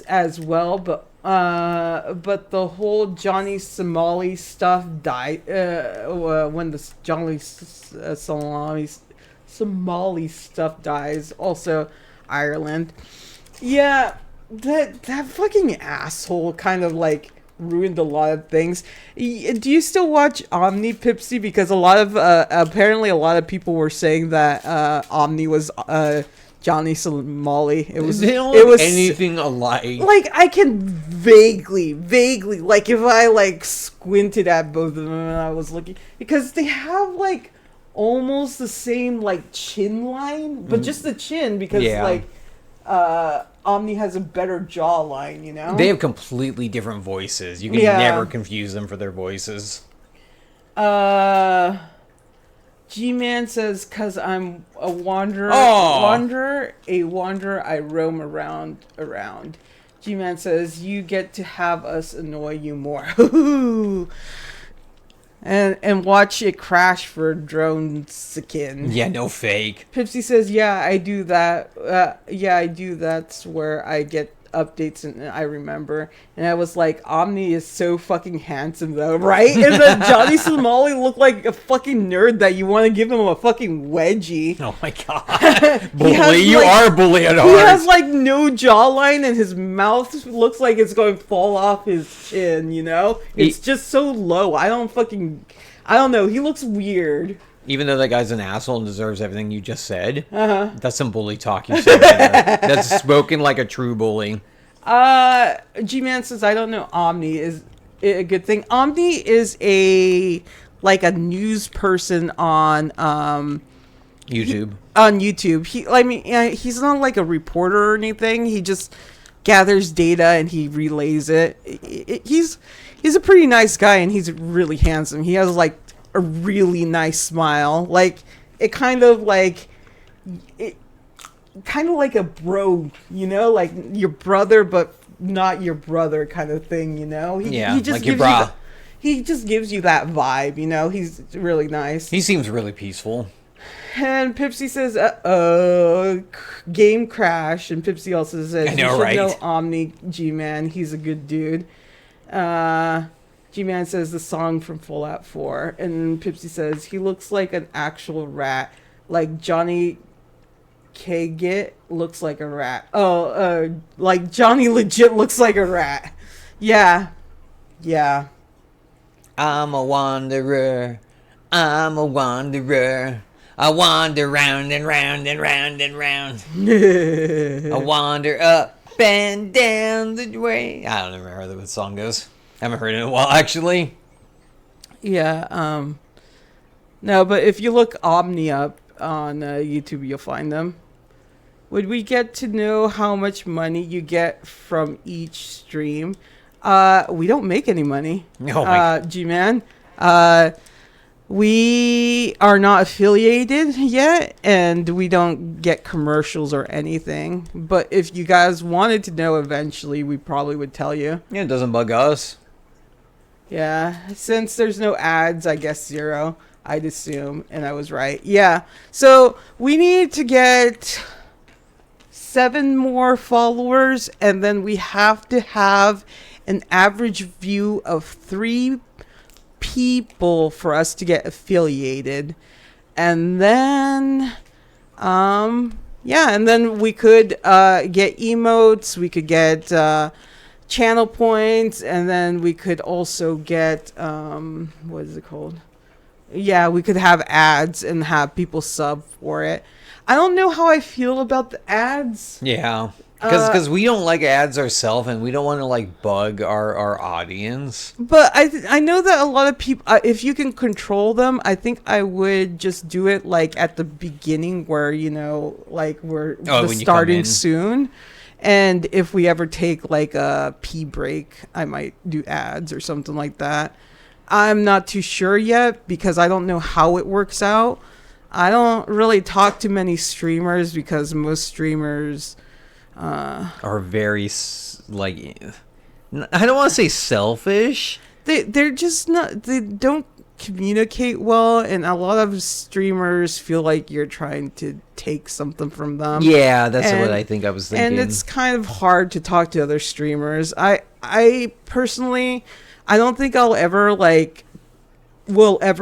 as well, but the whole Johnny Somali stuff died when the Johnny Somali stuff dies. Also, Ireland. Yeah, that fucking asshole kind of like ruined a lot of things. Do you still watch Omni, Pipsy? Because apparently a lot of people were saying that Omni was Johnny Somali. It was anything alike. Like I can vaguely, like if I like squinted at both of them and I was looking, because they have like almost the same like chin line, but just the chin, because like Omni has a better jawline, you know? They have completely different voices. You can never confuse them for their voices. G-Man says, "'Cause I'm a wanderer, I roam around. G-Man says, you get to have us annoy you more. and watch it crash for drone skin. Yeah, no fake. Pipsy says, yeah, I do that. That's where I get updates and I remember. And I was like, Omni is so fucking handsome though, right? And then Johnny Somali looked like a fucking nerd that you want to give him a fucking wedgie. Oh my god. Bully, you like, are bully at heart. He has like no jawline and his mouth looks like it's going to fall off his chin, you know? It's just so low. I don't know. He looks weird. Even though that guy's an asshole and deserves everything you just said, that's some bully talk you said there. That's spoken like a true bully. G-Man says, I don't know Omni is a good thing. Omni is a news person on YouTube. He's not like a reporter or anything. He just gathers data and he relays it. He's a pretty nice guy and he's really handsome. He has like a really nice smile, like it kind of like a bro, you know, like your brother but not your brother kind of thing, you know. He just like gives your bra. He just gives you that vibe, you know. He's really nice. He seems really peaceful. And Pipsy says, game crash. And Pipsy also says, I know, you should right? know Omni G-Man. He's a good dude. G-Man says the song from Fallout 4. And Pipsy says, he looks like an actual rat. Like Johnny K-Git looks like a rat. Like Johnny legit looks like a rat. Yeah. I'm a wanderer. I wander round and round and round and round. I wander up and down the way. I don't remember how the song goes. I haven't heard it in a while, actually. Yeah, no, but if you look Omni up on YouTube, you'll find them. Would we get to know how much money you get from each stream? We don't make any money. Oh my- G-Man. We are not affiliated yet, and we don't get commercials or anything. But if you guys wanted to know eventually, we probably would tell you. Yeah, it doesn't bug us. Yeah, since there's no ads, I guess 0, I'd assume, and I was right. Yeah, so we need to get 7 more followers, and then we have to have an average view of 3 people for us to get affiliated. And then and then we could get emotes, we could get channel points, and then we could also get what is it called? Yeah, we could have ads and have people sub for it. I don't know how I feel about the ads. Yeah. Because we don't like ads ourselves, and we don't want to like bug our audience. But I know that a lot of people, if you can control them, I think I would just do it like at the beginning where, like we're starting soon. And if we ever take like a pee break, I might do ads or something like that. I'm not too sure yet because I don't know how it works out. I don't really talk to many streamers because most streamers are very like, I don't want to say selfish. They're just not. They don't communicate well, and a lot of streamers feel like you're trying to take something from them. Yeah, that's what I think I was thinking. And it's kind of hard to talk to other streamers. I personally, I don't think will ever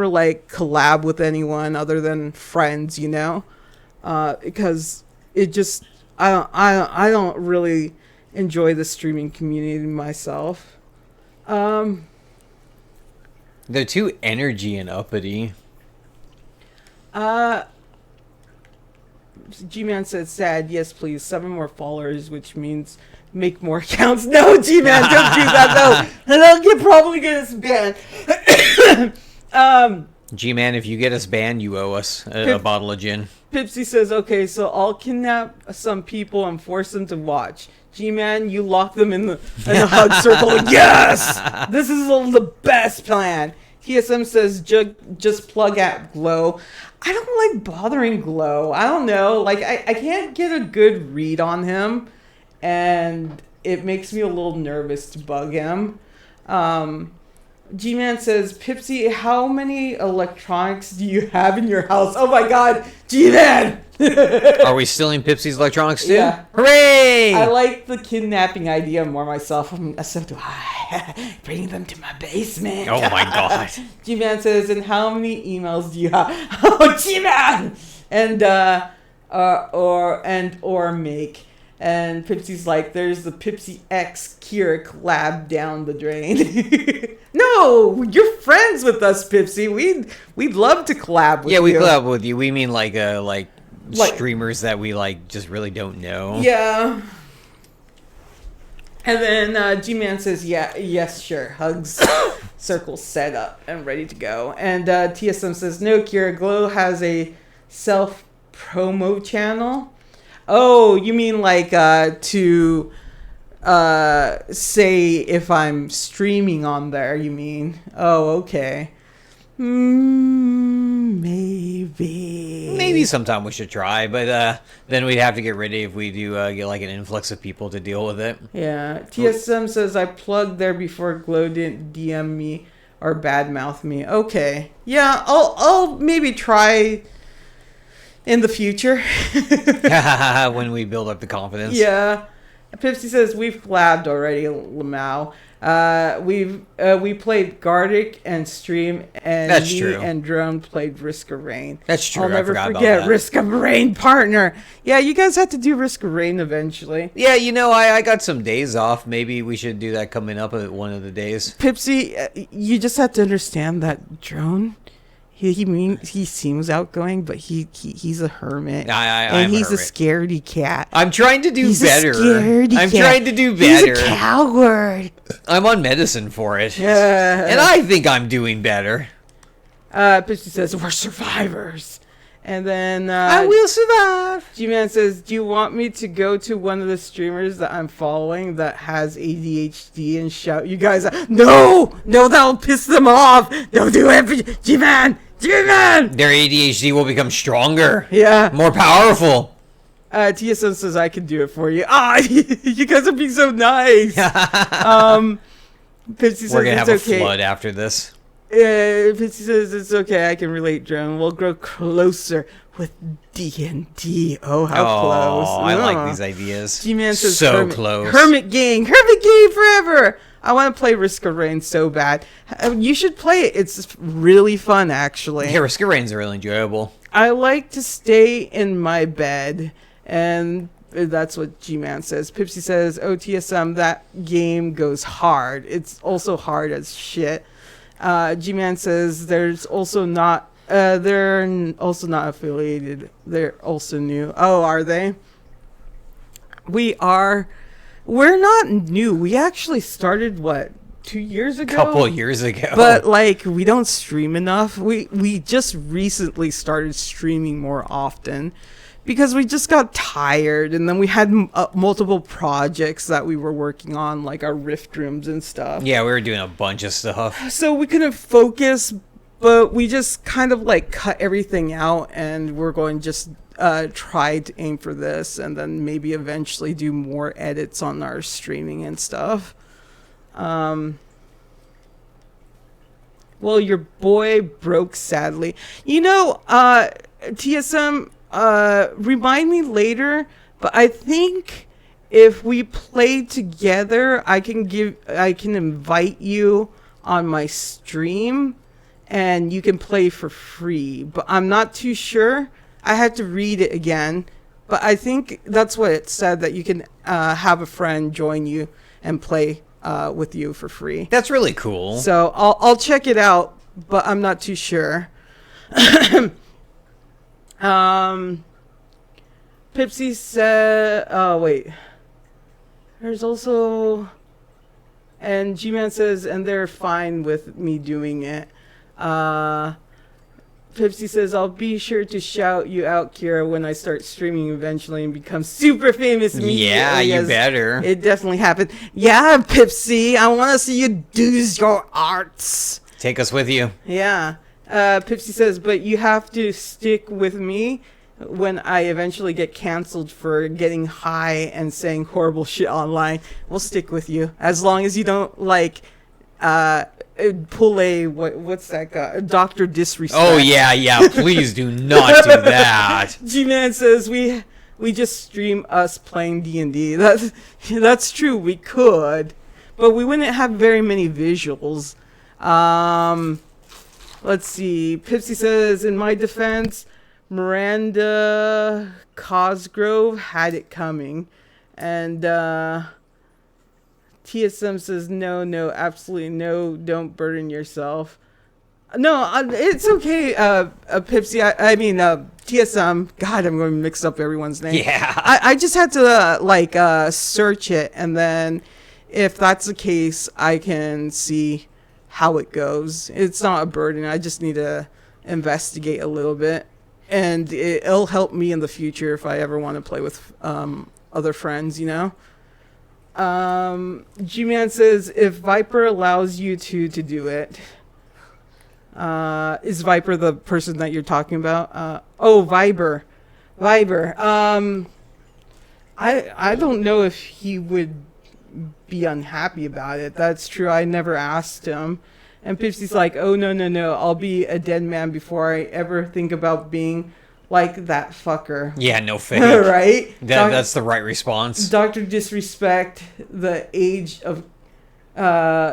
collab with anyone other than friends, because it just I don't really enjoy the streaming community myself. They're too energy and uppity. G-Man said sad. Yes, please. 7 more followers, which means make more accounts. No, G-Man, don't do that, though. And I'll probably get us banned. G-Man, if you get us banned, you owe us a bottle of gin. Pipsy says, okay, so I'll kidnap some people and force them to watch. G-Man, you lock them in the hug circle. Yes! This is the best plan. TSM says, just plug at Glow. I don't like bothering Glow. I don't know. Like, I can't get a good read on him. And it makes me a little nervous to bug him. G-Man says, Pipsy, how many electronics do you have in your house? Oh my god, G-Man! Are we stealing Pipsy's electronics too? Yeah. Hooray! I like the kidnapping idea more myself. So do I. Bring them to my basement. Oh my god. G-Man says, and how many emails do you have? Oh, G-Man! And, or make. And Pipsy's like, there's the Pipsy X Keera collab down the drain. No, you're friends with us, Pipsy. We'd love to collab with you. Yeah, we collab with you. We mean like streamers that we just really don't know. Yeah. And then G-Man says, yes, sure. Hugs, circle set up and ready to go. And TSM says, no, Keera, Glow has a self-promo channel. Oh, you mean to say if I'm streaming on there, you mean? Oh, okay. Maybe sometime we should try, but then we'd have to get ready if we do get an influx of people to deal with it. Yeah. TSM says I plugged there before Glow didn't DM me or badmouth me. Okay. Yeah, I'll maybe try in the future. When we build up the confidence. Yeah. Pipsy says we've collabed already, Lamau. We played Gardic and Stream, and That's me true. and Drone played Risk of Rain. That's true. I'll never forget forget about that. Risk of Rain, partner. Yeah, you guys have to do Risk of Rain eventually. Yeah, I got some days off. Maybe we should do that coming up at one of the days. Pipsy, you just have to understand that Drone. He seems outgoing, but he's a hermit. I'm he's a a hermit. scaredy cat. I'm trying to do He's better. A scaredy I'm cat. trying to do better. He's a coward. I'm on medicine for it. Yeah. And I think I'm doing better. Pipsy says we're survivors. And then I will survive. G-Man says, do you want me to go to one of the streamers that I'm following that has ADHD and shout you guys out? No, that'll piss them off. Don't do it, G-Man. Their ADHD will become stronger. Yeah. More powerful. TSM says I can do it for you. You guys are being so nice. Pipsy says We're gonna have a okay. flood after this. Pipsy says it's okay. I can relate, Drone. We'll grow closer with D&D. Oh, how close. I like these ideas. G-Man says so close. Hermit gang forever. I want to play Risk of Rain so bad. You should play it. It's really fun, actually. Yeah, Risk of Rain's really enjoyable. I like to stay in my bed, and that's what G-Man says. Pipsy says, TSM, that game goes hard. It's also hard as shit. G-Man says they're also not affiliated. They're also new. Oh, are they? We're not new. We actually started, 2 years ago? Couple years ago. But, we don't stream enough. We just recently started streaming more often because we just got tired, and then we had multiple projects that we were working on, like our Rift Rooms and stuff. Yeah, we were doing a bunch of stuff. So we couldn't focus, but we just kind of, cut everything out, and we're going to just try to aim for this, and then maybe eventually do more edits on our streaming and stuff. Well, your boy broke sadly. TSM, remind me later, but I think if we play together, I can invite you on my stream and you can play for free, but I'm not too sure. I had to read it again, but I think that's what it said, that you can have a friend join you and play with you for free. That's really cool. So I'll check it out, but I'm not too sure. Pipsy said, wait. There's also, and G-Man says, and they're fine with me doing it. Pipsy says, I'll be sure to shout you out, Keera, when I start streaming eventually and become super famous immediately. Yeah, you better. It definitely happened. Yeah, Pipsy, I want to see you do your arts. Take us with you. Yeah. Pipsy says, but you have to stick with me when I eventually get canceled for getting high and saying horrible shit online. We'll stick with you. As long as you don't, pull a what's that guy? Dr. Disrespect. Oh yeah. Please do not do that. G-Man says we just stream us playing D&D. That's true. We could, but we wouldn't have very many visuals. Let's see. Pipsy says, in my defense, Miranda Cosgrove had it coming, and TSM says, no, absolutely no, don't burden yourself. No, it's okay, Pipsy. I mean, TSM. God, I'm going to mix up everyone's name. Yeah. I just had to, search it, and then if that's the case, I can see how it goes. It's not a burden. I just need to investigate a little bit, and it'll help me in the future if I ever want to play with other friends, G-Man says, if Viper allows you to do it. Is Viper the person that you're talking about? Viber. I don't know if he would be unhappy about it. That's true. I never asked him. And Pipsy's like, oh, no. I'll be a dead man before I ever think about being like that fucker. Yeah, no fake. Right? That's the right response. Dr. Disrespect, the age of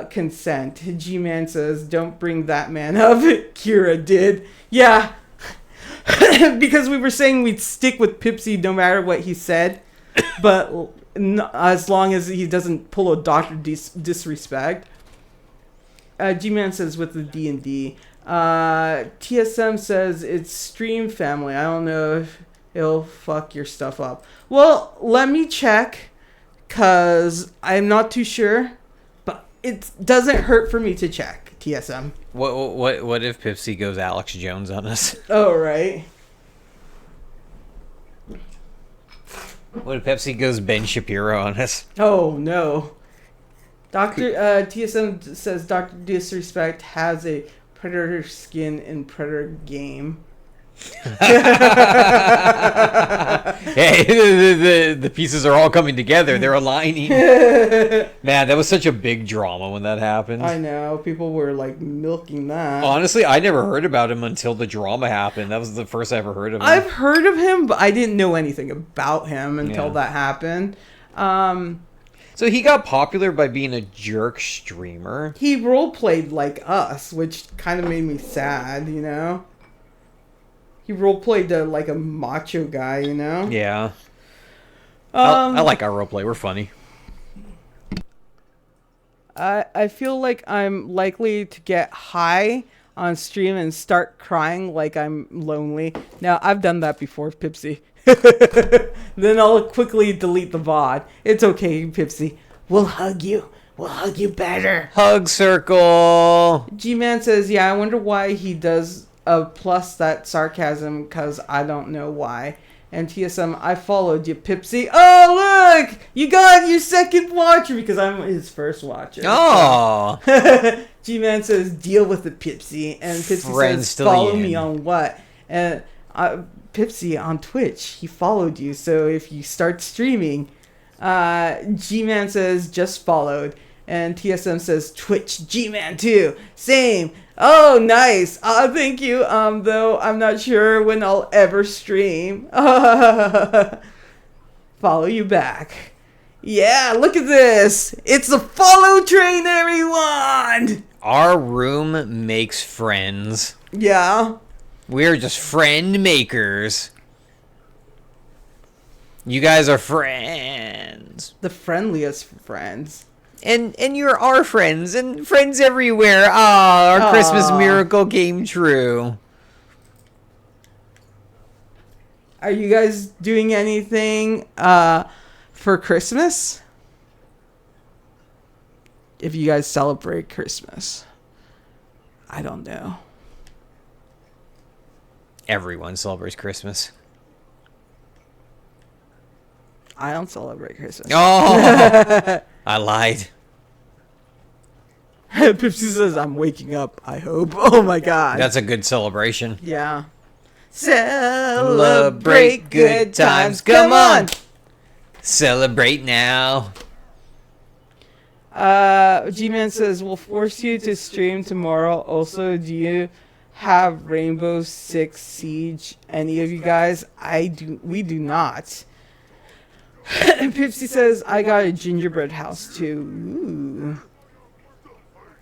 consent. G-Man says, don't bring that man up. Keera did. Yeah. Because we were saying we'd stick with Pipsy no matter what he said. But as long as he doesn't pull a Dr. Disrespect. G-Man says with the D&D. TSM says it's stream family. I don't know if it'll fuck your stuff up. Well, let me check, because I'm not too sure. But it doesn't hurt for me to check, TSM. What if Pipsy goes Alex Jones on us? Oh, right. What if Pepsi goes Ben Shapiro on us? Oh no. Dr. TSM says Dr. Disrespect has a Predator skin in Predator game. Hey, the pieces are all coming together. They're aligning. Man, that was such a big drama when that happened. I know. People were like milking that. Honestly, I never heard about him until the drama happened. That was the first I ever heard of him. I've heard of him, but I didn't know anything about him until Yeah. that happened. So he got popular by being a jerk streamer. He roleplayed like us, which kind of made me sad, you know? He roleplayed like a macho guy, you know? Yeah. I like our roleplay. We're funny. I feel like I'm likely to get high on stream and start crying like I'm lonely. Now, I've done that before, Pipsy. Then I'll quickly delete the VOD. It's okay, Pipsy. We'll hug you. We'll hug you better. Hug circle. G-Man says, yeah, I wonder why he does plus that sarcasm, because I don't know why. And TSM, I followed you, Pipsy. Oh, look! You got your second watcher, because I'm his first watcher. Oh. G-Man says, deal with it, Pipsy. And Pipsy Friends says, to follow the me end. on what? And Pipsy on Twitch, he followed you. So if you start streaming, G-Man says, just followed. And TSM says, Twitch, G-Man too. Same. Oh, nice. Thank you. Though I'm not sure when I'll ever stream. Follow you back. Yeah, look at this. It's the follow train, everyone. Our room makes friends. Yeah. We're just friend makers. You guys are friends. The friendliest friends. And you're our friends and friends everywhere. Ah, our Christmas miracle came true. Are you guys doing anything for Christmas? If you guys celebrate Christmas. I don't know. Everyone celebrates Christmas. I don't celebrate Christmas. Oh, I lied. Pipsy says, I'm waking up, I hope. Oh my god. That's a good celebration. Yeah. Celebrate good times. Come on. Celebrate now. G-Man says, we'll force you to stream tomorrow. Also, do you have Rainbow Six Siege? Any of you guys? We do not. And Pipsy says, I got a gingerbread house too. Ooh.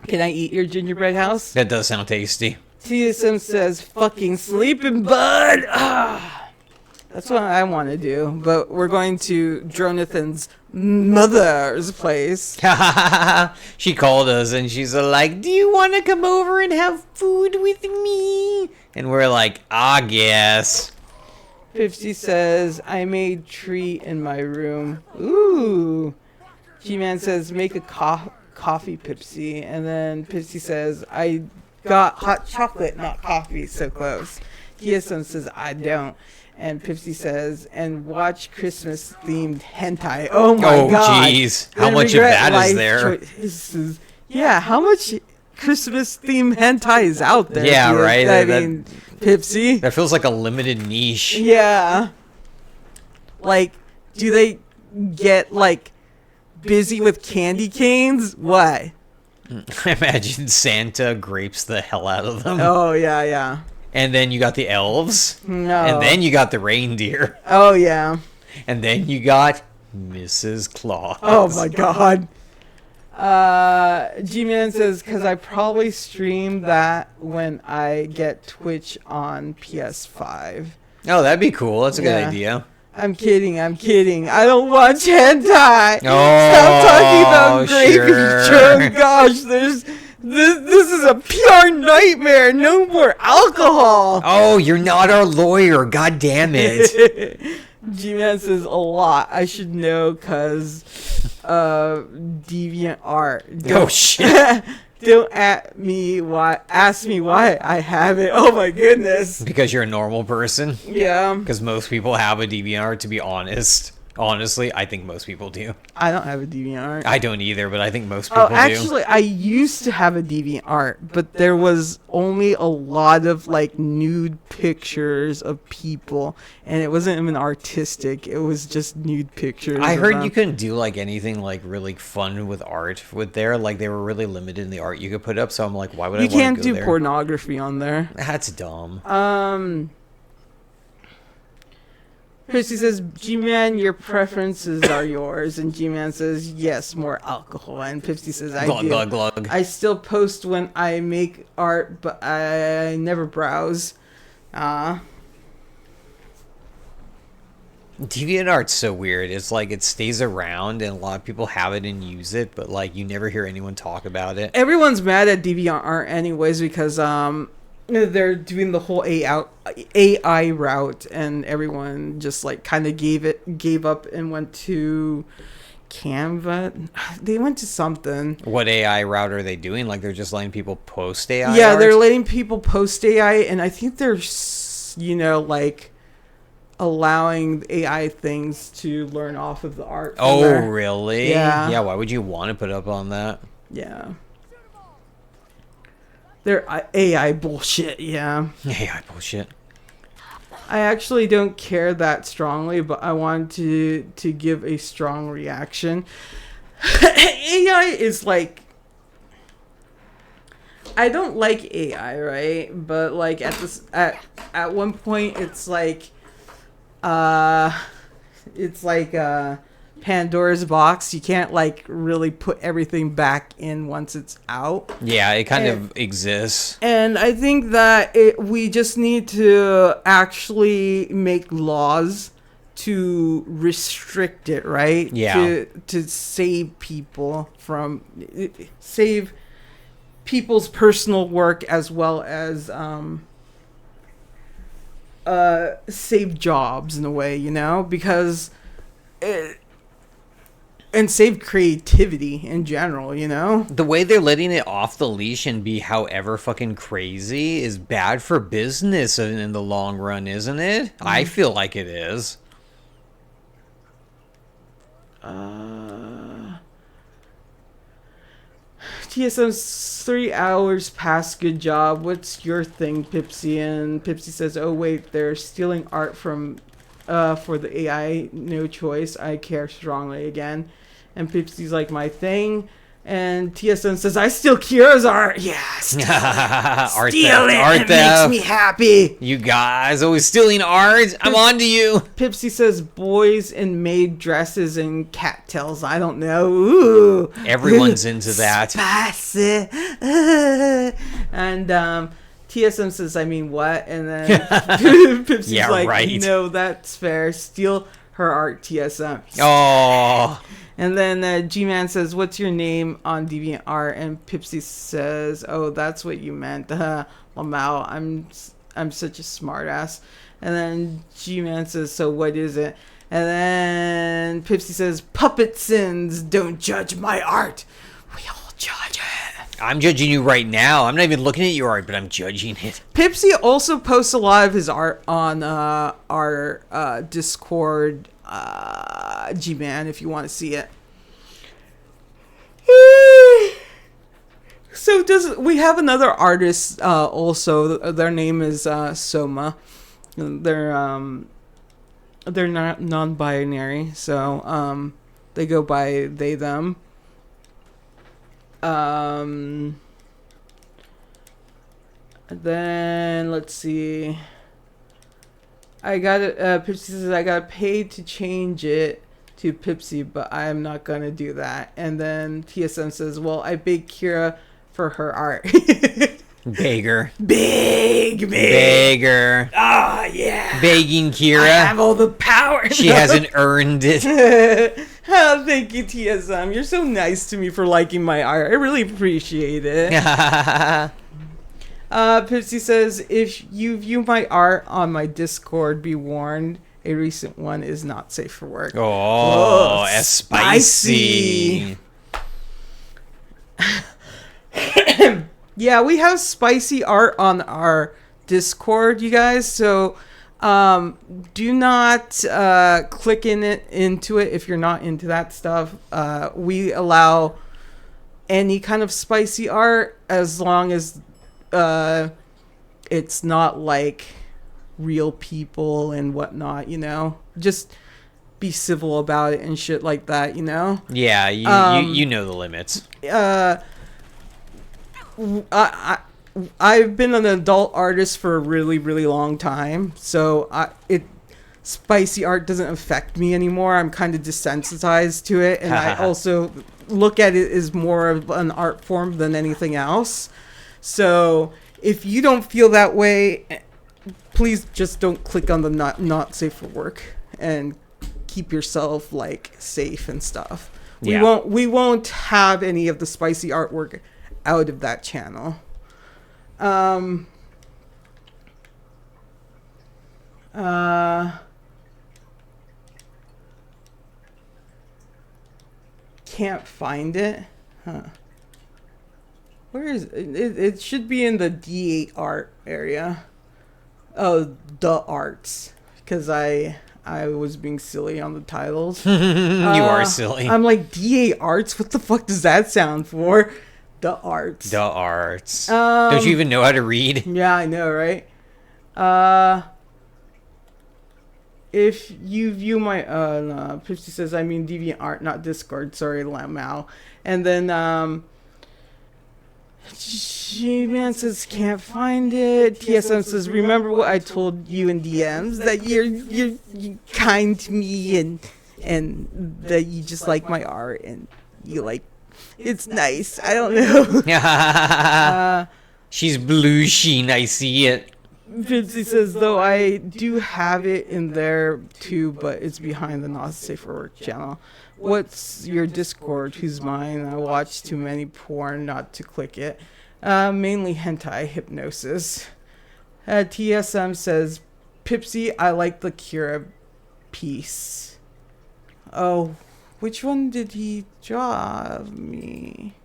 Can I eat your gingerbread house? That does sound tasty. TSM says, fucking sleeping, bud. That's what I want to do. But we're going to Jonathan's mother's place. She called us and she's like, do you want to come over and have food with me? And we're like, I guess. 50 says, I made tree in my room. Ooh. G-Man says, make a coffee, Pipsy. And then Pipsy says, I got hot chocolate, not coffee. So close. TSM says, I don't. And Pipsy says, and watch Christmas-themed hentai. Oh my god. Oh, jeez. How much of that is there? Choices. Yeah, how much Christmas-themed hentai is out there? Yeah, right. I mean, Pipsy. That feels like a limited niche. Yeah. Like, do they get, like, busy with candy canes? What? I imagine Santa grapes the hell out of them. Oh, yeah, yeah. And then you got the elves. No. And then you got the reindeer. Oh, yeah. And then you got Mrs. Claus. Oh, my God. G-Man says, because I probably stream that when I get Twitch on PS5. Oh, that'd be cool. That's a good Yeah. idea. I'm kidding. I don't watch hentai. Oh, Stop talking about gravy sure. train. Gosh, this is a pure nightmare. No more alcohol. Oh, you're not our lawyer. God damn it. G-Man says a lot. I should know because deviant art. Oh, shit. Don't ask me why I have it. Oh my goodness. Because you're a normal person. Yeah. Because most people have a DVR, to be honest. Honestly, I think most people do. I don't have a DeviantArt. I don't either, but I think most people Oh, do. actually, I used to have a DeviantArt, but there was only a lot of like nude pictures of people, and it wasn't even artistic. It was just nude pictures. I of heard them. you couldn't do like anything like really fun with art with there. Like they were really limited in the art you could put up. So I'm like, why would I You want to can't go do there? pornography on there. That's dumb. Chrissy says, G-Man, your preferences are yours. And G-Man says, yes, more alcohol. And Pipsy says, I Glug do. glug glug. I still post when I make art, but I never browse. DeviantArt's so weird. It's like it stays around and a lot of people have it and use it, but like you never hear anyone talk about it. Everyone's mad at DeviantArt anyways because they're doing the whole AI route, and everyone just like kind of gave up and went to Canva. They went to something. What AI route are they doing? Like they're just letting people post AI Yeah, art? they're letting people post AI, and I think they're like allowing AI things to learn off of the art. from Oh, there. really? Yeah. Yeah, why would you want to put up on that? Yeah. They're AI bullshit, yeah. AI bullshit. I actually don't care that strongly, but I want to give a strong reaction. AI is like, I don't like AI, right? But like at one point it's like Pandora's box. You can't like really put everything back in once it's out. Yeah, it kind of exists. And I think that we just need to actually make laws to restrict it, right? Yeah. To save people from save people's personal work as well as save jobs in a way, you know, because and save creativity in general, you know? The way they're letting it off the leash and be however fucking crazy is bad for business in the long run, isn't it? I feel like it is. TSM's 3 hours past. Good job. What's your thing, Pipsy? And Pipsy says, oh wait, they're stealing art from for the AI. No choice. I care strongly again. And Pipsy's like, my thing. And TSM says, I steal Keera's art. Yeah, steal it. Art It theft. makes me happy. You guys always stealing art. I'm on to you. Pipsy says, boys in maid dresses and cattails. I don't know. Ooh. Everyone's into that. Spicy. And TSM says, I mean, what? And then Pipsy's Yeah, like, right. no, that's fair. Steal her art, TSM. Oh. And then G-Man says, what's your name on DeviantArt? And Pipsy says, oh, that's what you meant. Lamau, I'm such a smartass. And then G-Man says, so what is it? And then Pipsy says, puppet sins, don't judge my art. We all judge it. I'm judging you right now. I'm not even looking at your art, but I'm judging it. Pipsy also posts a lot of his art on our Discord, G-Man, if you want to see it. So we have another artist also. Their name is Soma. They're not non-binary, so they go by they them. Then let's see. I got it. Pipsy says I got paid to change it to Pipsy, but I'm not gonna do that. And then TSM says, "Well, I begged Keera for her art." Beggar. Big. Beggar. Oh yeah. Begging I Keera. have all the power. She hasn't earned it. Oh, thank you, TSM. You're so nice to me for liking my art. I really appreciate it. Pipsy says, if you view my art on my Discord, be warned, a recent one is not safe for work. Oh, spicy. Yeah, we have spicy art on our Discord, you guys. So Do not click into it if you're not into that stuff. We allow any kind of spicy art as long as it's not like real people and whatnot, you know. Just be civil about it and shit like that, you know. Yeah, you know the limits. I've been an adult artist for a really, really long time, so spicy art doesn't affect me anymore. I'm kind of desensitized to it, and I also look at it as more of an art form than anything else. So if you don't feel that way, please just don't click on the not safe for work and keep yourself like safe and stuff. Yeah. We won't have any of the spicy artwork out of that channel. Can't find it. Huh. Where is it? It should be in the D8 art area. Oh, the arts. Because I was being silly on the titles. You are silly. I'm like, D8 arts? What the fuck does that sound for? The arts. The arts. Don't you even know how to read? Yeah, I know, right? If you view my Pipsy says I mean DeviantArt, not Discord. Sorry, Lamau. And then G-Man says can't find it. TSM says remember what I told you in DMs that you're kind to me and that you just like my art and you like it's nice. I don't know. She's blue sheen. I see it. Pipsy says, though I do have it in there too, but it's behind the Not Safe for Work channel. What's your Discord? Who's mine? I watch too many porn not to click it. Mainly hentai hypnosis. TSM says, Pipsy, I like the Keera piece. Oh, which one did he draw of me?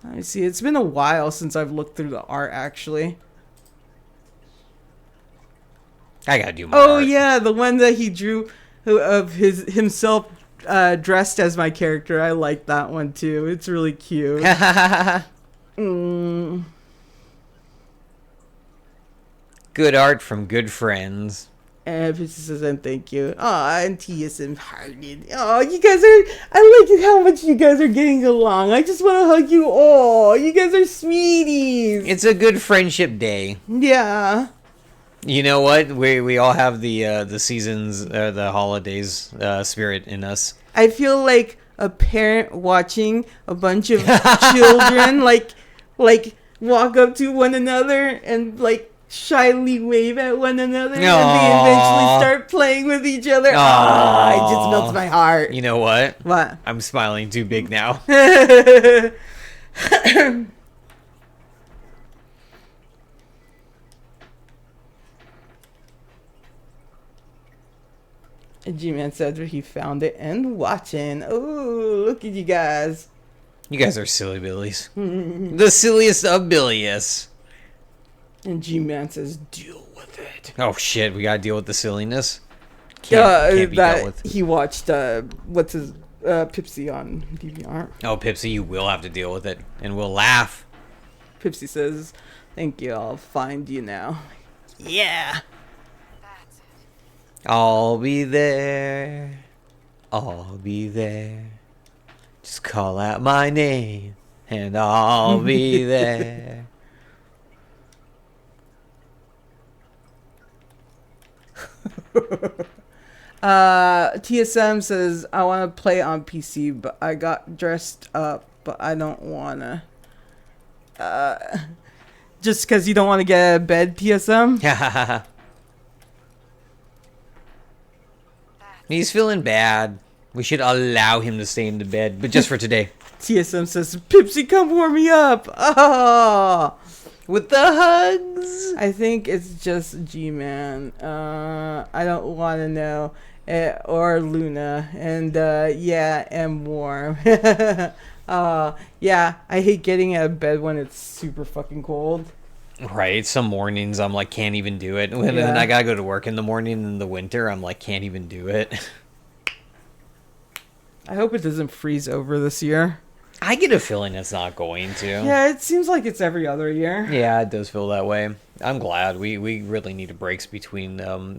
Let me see. It's been a while since I've looked through the art, actually. I gotta do more art. Yeah, the one that he drew of himself dressed as my character. I like that one too. It's really cute. Good art from good friends. And Pipsy says, and thank you. Aw, and TSM hearted. Oh, you guys are, I like how much you guys are getting along. I just want to hug you all. You guys are sweeties. It's a good friendship day. Yeah. You know what? We all have the seasons, the holidays spirit in us. I feel like a parent watching a bunch of children like walk up to one another and like shyly wave at one another. Aww. And they eventually start playing with each other. It just melts my heart. You know what? What? I'm smiling too big now. G-Man said that he found it and watching. Oh, look at you guys. You guys are silly billies. The silliest of bilious. And G-Man says, deal with it. Oh shit, we gotta deal with the silliness. Can't be dealt with. He watched, Pipsy on DVR. Oh, Pipsy, you will have to deal with it. And we'll laugh. Pipsy says, thank you, I'll find you now. Yeah. That's it. I'll be there. I'll be there. Just call out my name and I'll be there. TSM says, I want to play on PC, but I got dressed up, but I don't want to. Just because you don't want to get out of bed, TSM? He's feeling bad. We should allow him to stay in the bed, but just for today. TSM says, Pipsy, come warm me up. Oh, With the hugs. I think it's just G-Man. I don't want to know. Or Luna. And, yeah, I'm warm. Yeah, I hate getting out of bed when it's super fucking cold. Right. Some mornings I'm like, can't even do it. And then I gotta go to work in the morning in the winter. I'm like, can't even do it. I hope it doesn't freeze over this year. I get a feeling it's not going to. Yeah, it seems like it's every other year. Yeah, it does feel that way. I'm glad. We really need breaks between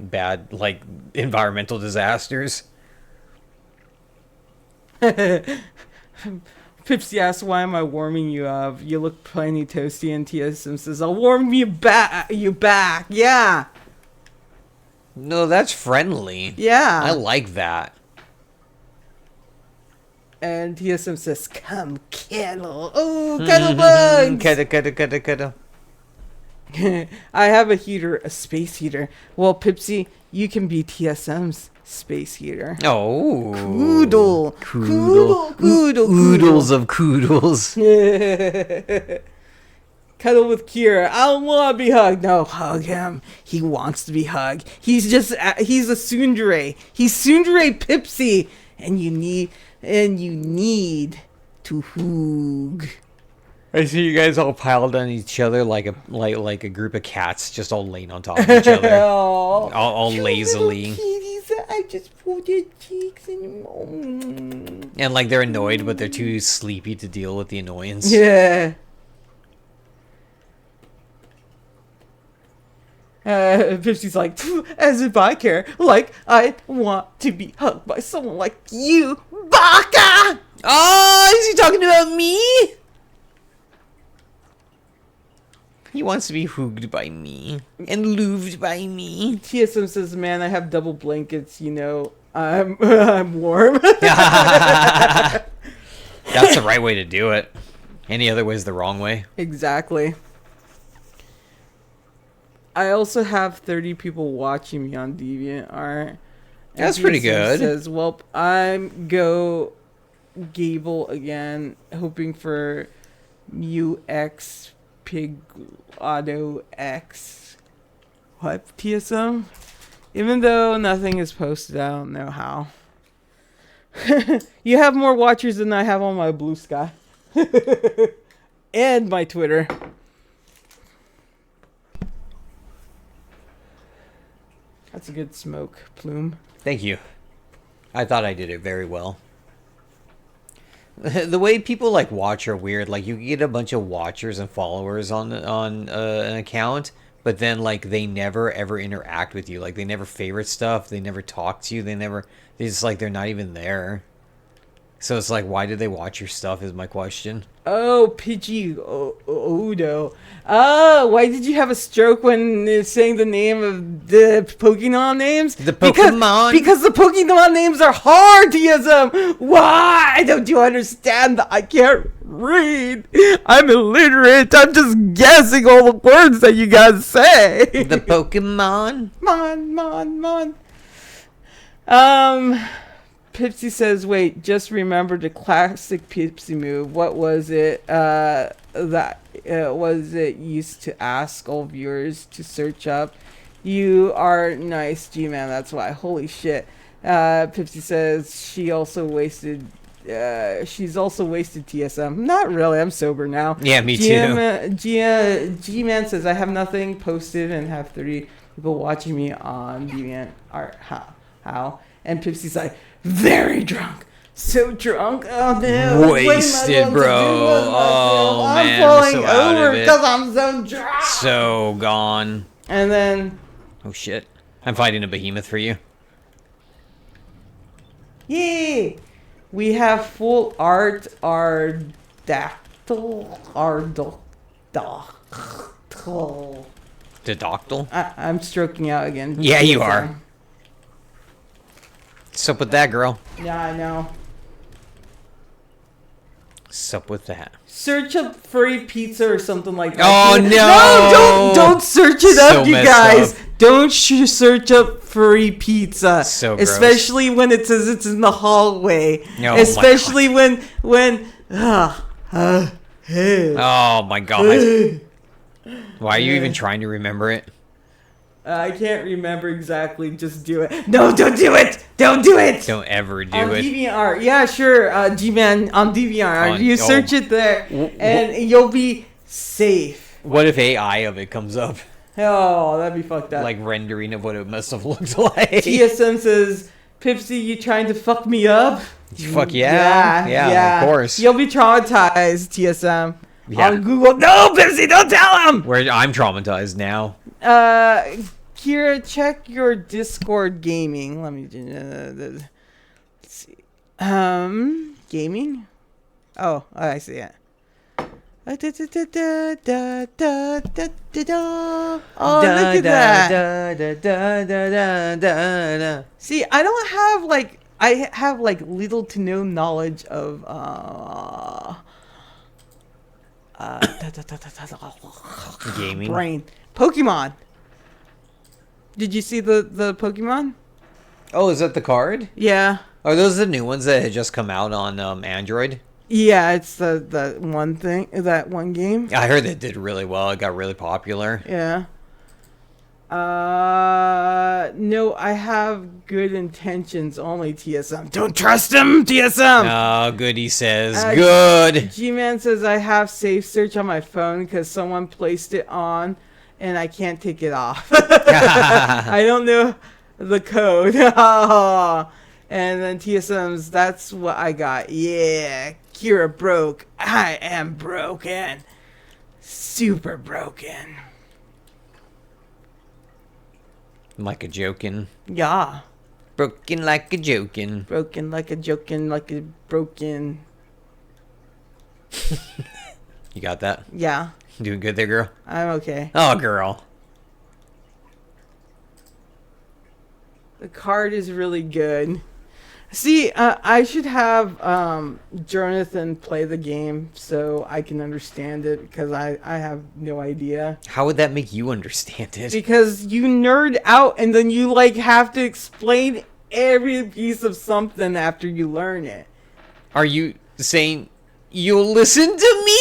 bad, like, environmental disasters. Pipsy asks, why am I warming you up? You look plenty toasty, and TSM says, I'll warm you back. Yeah. No, that's friendly. Yeah. I like that. And TSM says, come cuddle. Oh, cuddle bugs. Cuddle. I have a heater, a space heater. Well, Pipsy, you can be TSM's space heater. Oh. Coodle. Oodles of koodles. Cuddle with Keera. I don't want to be hugged. No, hug him. He wants to be hugged. He's a tsundere. He's tsundere Pipsy. And you need to hug. I see you guys all piled on each other like a group of cats, just all laying on top of each other, all lazily. Kitties, I just pulled your cheeks and And like they're annoyed, but they're too sleepy to deal with the annoyance. yeah. Pipsy's like, as if I care. Like, I want to be hugged by someone like you, Baka! Oh, is he talking about me? He wants to be hooged by me and looved by me. TSM says, man, I have double blankets, I'm warm. That's the right way to do it. Any other way is the wrong way. Exactly. I also have 30 people watching me on DeviantArt. That's pretty good. Says, well, I'm go Gable again, hoping for Mu X Pig Auto X. What, TSM? Even though nothing is posted, I don't know how. You have more watchers than I have on my Blue Sky. And my Twitter. That's a good smoke, Plume. Thank you. I thought I did it very well. The way people like watch are weird. Like you get a bunch of watchers and followers on an account, but then like they never ever interact with you. Like they never favorite stuff. They never talk to you. They just like they're not even there. So it's like, why did they watch your stuff? Is my question. Oh, Pidgey Odo. Oh, why did you have a stroke when saying the name of the Pokemon names? The Pokemon? Because the Pokemon names are hard, TSM. Why don't you understand that I can't read? I'm illiterate. I'm just guessing all the words that you guys say. The Pokemon? Pipsy says, wait, just remember the classic Pipsy move. What was it was it used to ask all viewers to search up? You are nice, G-Man, that's why. Holy shit. Pipsy says she's also wasted TSM. Not really, I'm sober now. Yeah, me too. G-Man says, I have nothing posted and have 30 people watching me on DeviantArt. How? And Pipsy's like, very drunk. So drunk. Oh no. Wasted, bro. Oh, man. I'm falling so out over of it. because I'm so drunk. So gone. And then, Oh, shit. I'm fighting a behemoth for you. yay. We have full art. Ardactyl. The Doctyl? I'm stroking out again. Yeah, you are. Sup with that, girl? Yeah, I know. Sup with that. Search up furry pizza or something like that. Oh, no! No, don't search it So up, you messed guys. up. Don't search up furry pizza. So gross. Especially when it says it's in the hallway. Oh, Especially when Oh my god. Why are you even trying to remember it? I can't remember exactly. Just do it. No, don't do it. Don't do it. Don't ever do On it. DeviantArt, yeah, sure. G-Man on DeviantArt, you search it there, and you'll be safe. What if AI of it comes up? Oh, that'd be fucked up. Like rendering of what it must have looked like. TSM says, Pipsy, you trying to fuck me up? Fuck yeah. Yeah, of course. You'll be traumatized, TSM. Yeah. On Google. No, Pipsy, don't tell him! Where I'm traumatized now. Keera, check your Discord gaming. Let me let's see. Gaming? Oh, I see it. Oh, look at that. See, I don't have like I have like little to no knowledge of Gaming. brain. Pokemon. Did you see the Pokemon? Oh, is that the card? Yeah. Are those the new ones that had just come out on Android? Yeah, it's the one thing, that one game. I heard it did really well. It got really popular. Yeah. No, I have good intentions only, TSM. Don't trust him, TSM! Oh, good, he says. Good! G-Man says I have safe search on my phone because someone placed it on and I can't take it off. I don't know the code. And then TSM's, that's what I got. Yeah, Keera broke. I am broken. Super broken. Like a joking. Yeah. Broken like a joking. Broken like a joking, like a broken. You got that? Yeah, Doing good there, girl? I'm okay. Oh, girl. The card is really good. See, I should have Jonathan play the game so I can understand it because I have no idea. How would that make you understand it? Because you nerd out and then you like have to explain every piece of something after you learn it. Are you saying you'll listen to me?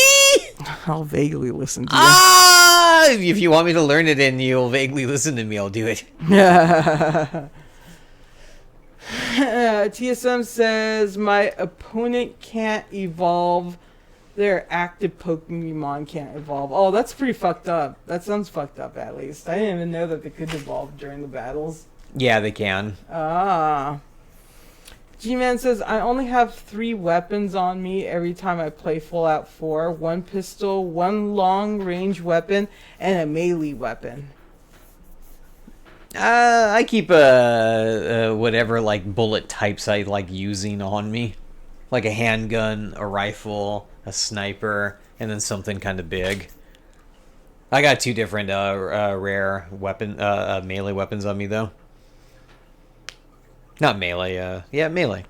I'll vaguely listen to you. Ah! If you want me to learn it and you'll vaguely listen to me, I'll do it. TSM says my opponent can't evolve. Their active Pokemon can't evolve. Oh, that's pretty fucked up. That sounds fucked up, at least. I didn't even know that they could evolve during the battles. Yeah, they can. G-Man says, I only have 3 weapons on me every time I play Fallout 4. 1 pistol, 1 long-range weapon, and a melee weapon. I keep whatever like bullet types I like using on me, like a handgun, a rifle, a sniper, and then something kind of big. I got 2 different rare weapon melee weapons on me though. Not melee, yeah, melee.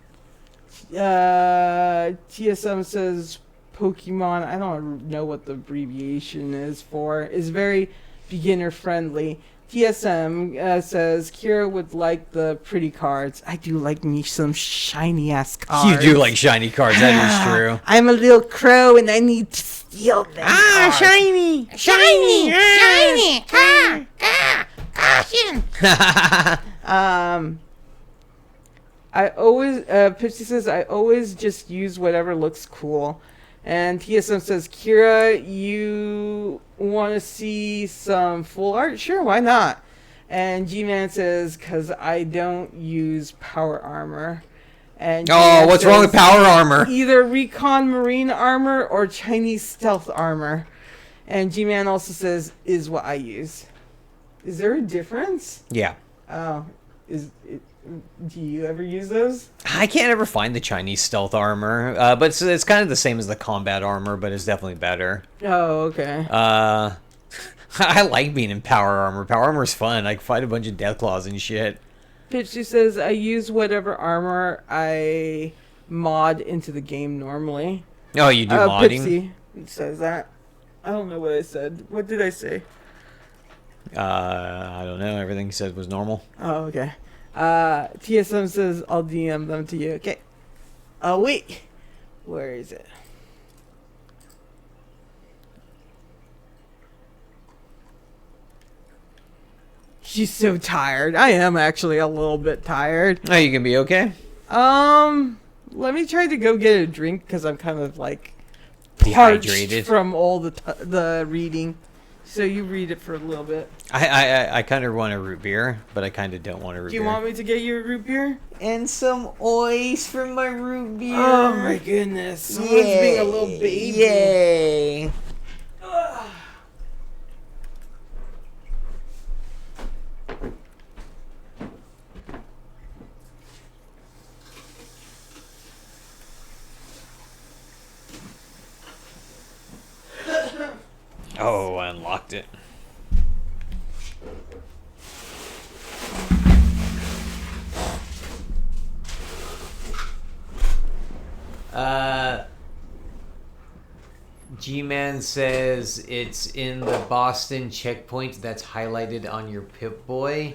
TSM says Pokemon, I don't know what the abbreviation is for, is very beginner friendly. TSM says Keera would like the pretty cards. I do like me some shiny ass cards. You do like shiny cards, that is true. I'm a little crow and I need to steal them. Cards. Shiny! Shiny! Shiny! Caution! I always, Pipsy says, I always just use whatever looks cool. And TSM says, Keera, you want to see some full art? Sure, why not? And G-Man says, because I don't use power armor. And G-Man what's wrong with says, power armor? either recon marine armor or Chinese stealth armor. And G-Man also says, is what I use. Is there a difference? Yeah. Oh, do you ever use those? I can't ever find the Chinese stealth armor, but it's kind of the same as the combat armor, but it's definitely better. Oh, okay. I like being in power armor. Power armor is fun. I can fight a bunch of deathclaws and shit. Pitchy says, I use whatever armor I mod into the game normally. Oh, you do modding? Pipsy says that. I don't know what I said. What did I say? I don't know. Everything you said was normal. Oh, okay. TSM says, I'll DM them to you. Okay. Oh, wait. Where is it? She's so tired. I am actually a little bit tired. Oh, you can be okay? Let me try to go get a drink because I'm kind of like parched Dehydrated. from all the reading. So you read it for a little bit. I kind of want a root beer, but I kind of don't want a root Do you beer. want me to get you a root beer? And some oils for my root beer. Oh my goodness. Someone's being a little baby. Yay. Oh, I unlocked it. G-Man says it's in the Boston checkpoint that's highlighted on your Pip-Boy.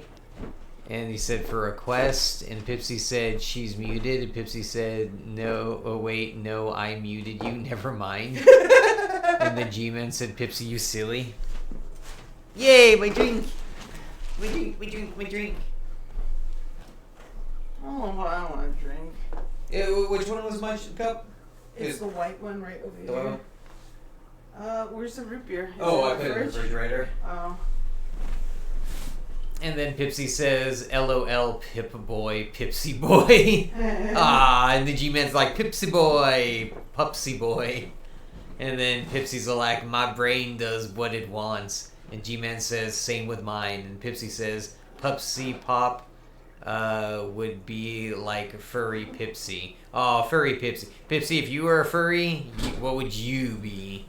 And he said for a quest, and Pipsy said she's muted, and Pipsy said no, oh wait, no, I muted you, never mind. And then G-Man said, Pipsy, you silly. Yay, my drink! My drink, my drink, my drink. Oh, I want to drink. Which one was my cup? It's the white one right over The here. white one? Where's the root beer? Is Oh, I in put it in the fridge? refrigerator. Oh. And then Pipsy says, LOL, Pip Boy, Pipsy Boy. And the G-Man's like, Pipsy Boy, Pupsy Boy. And then Pipsy's like, my brain does what it wants. And G-Man says, same with mine. And Pipsy says, Pupsy Pop would be like furry Pipsy. Oh, furry Pipsy. Pipsy, if you were a furry, what would you be?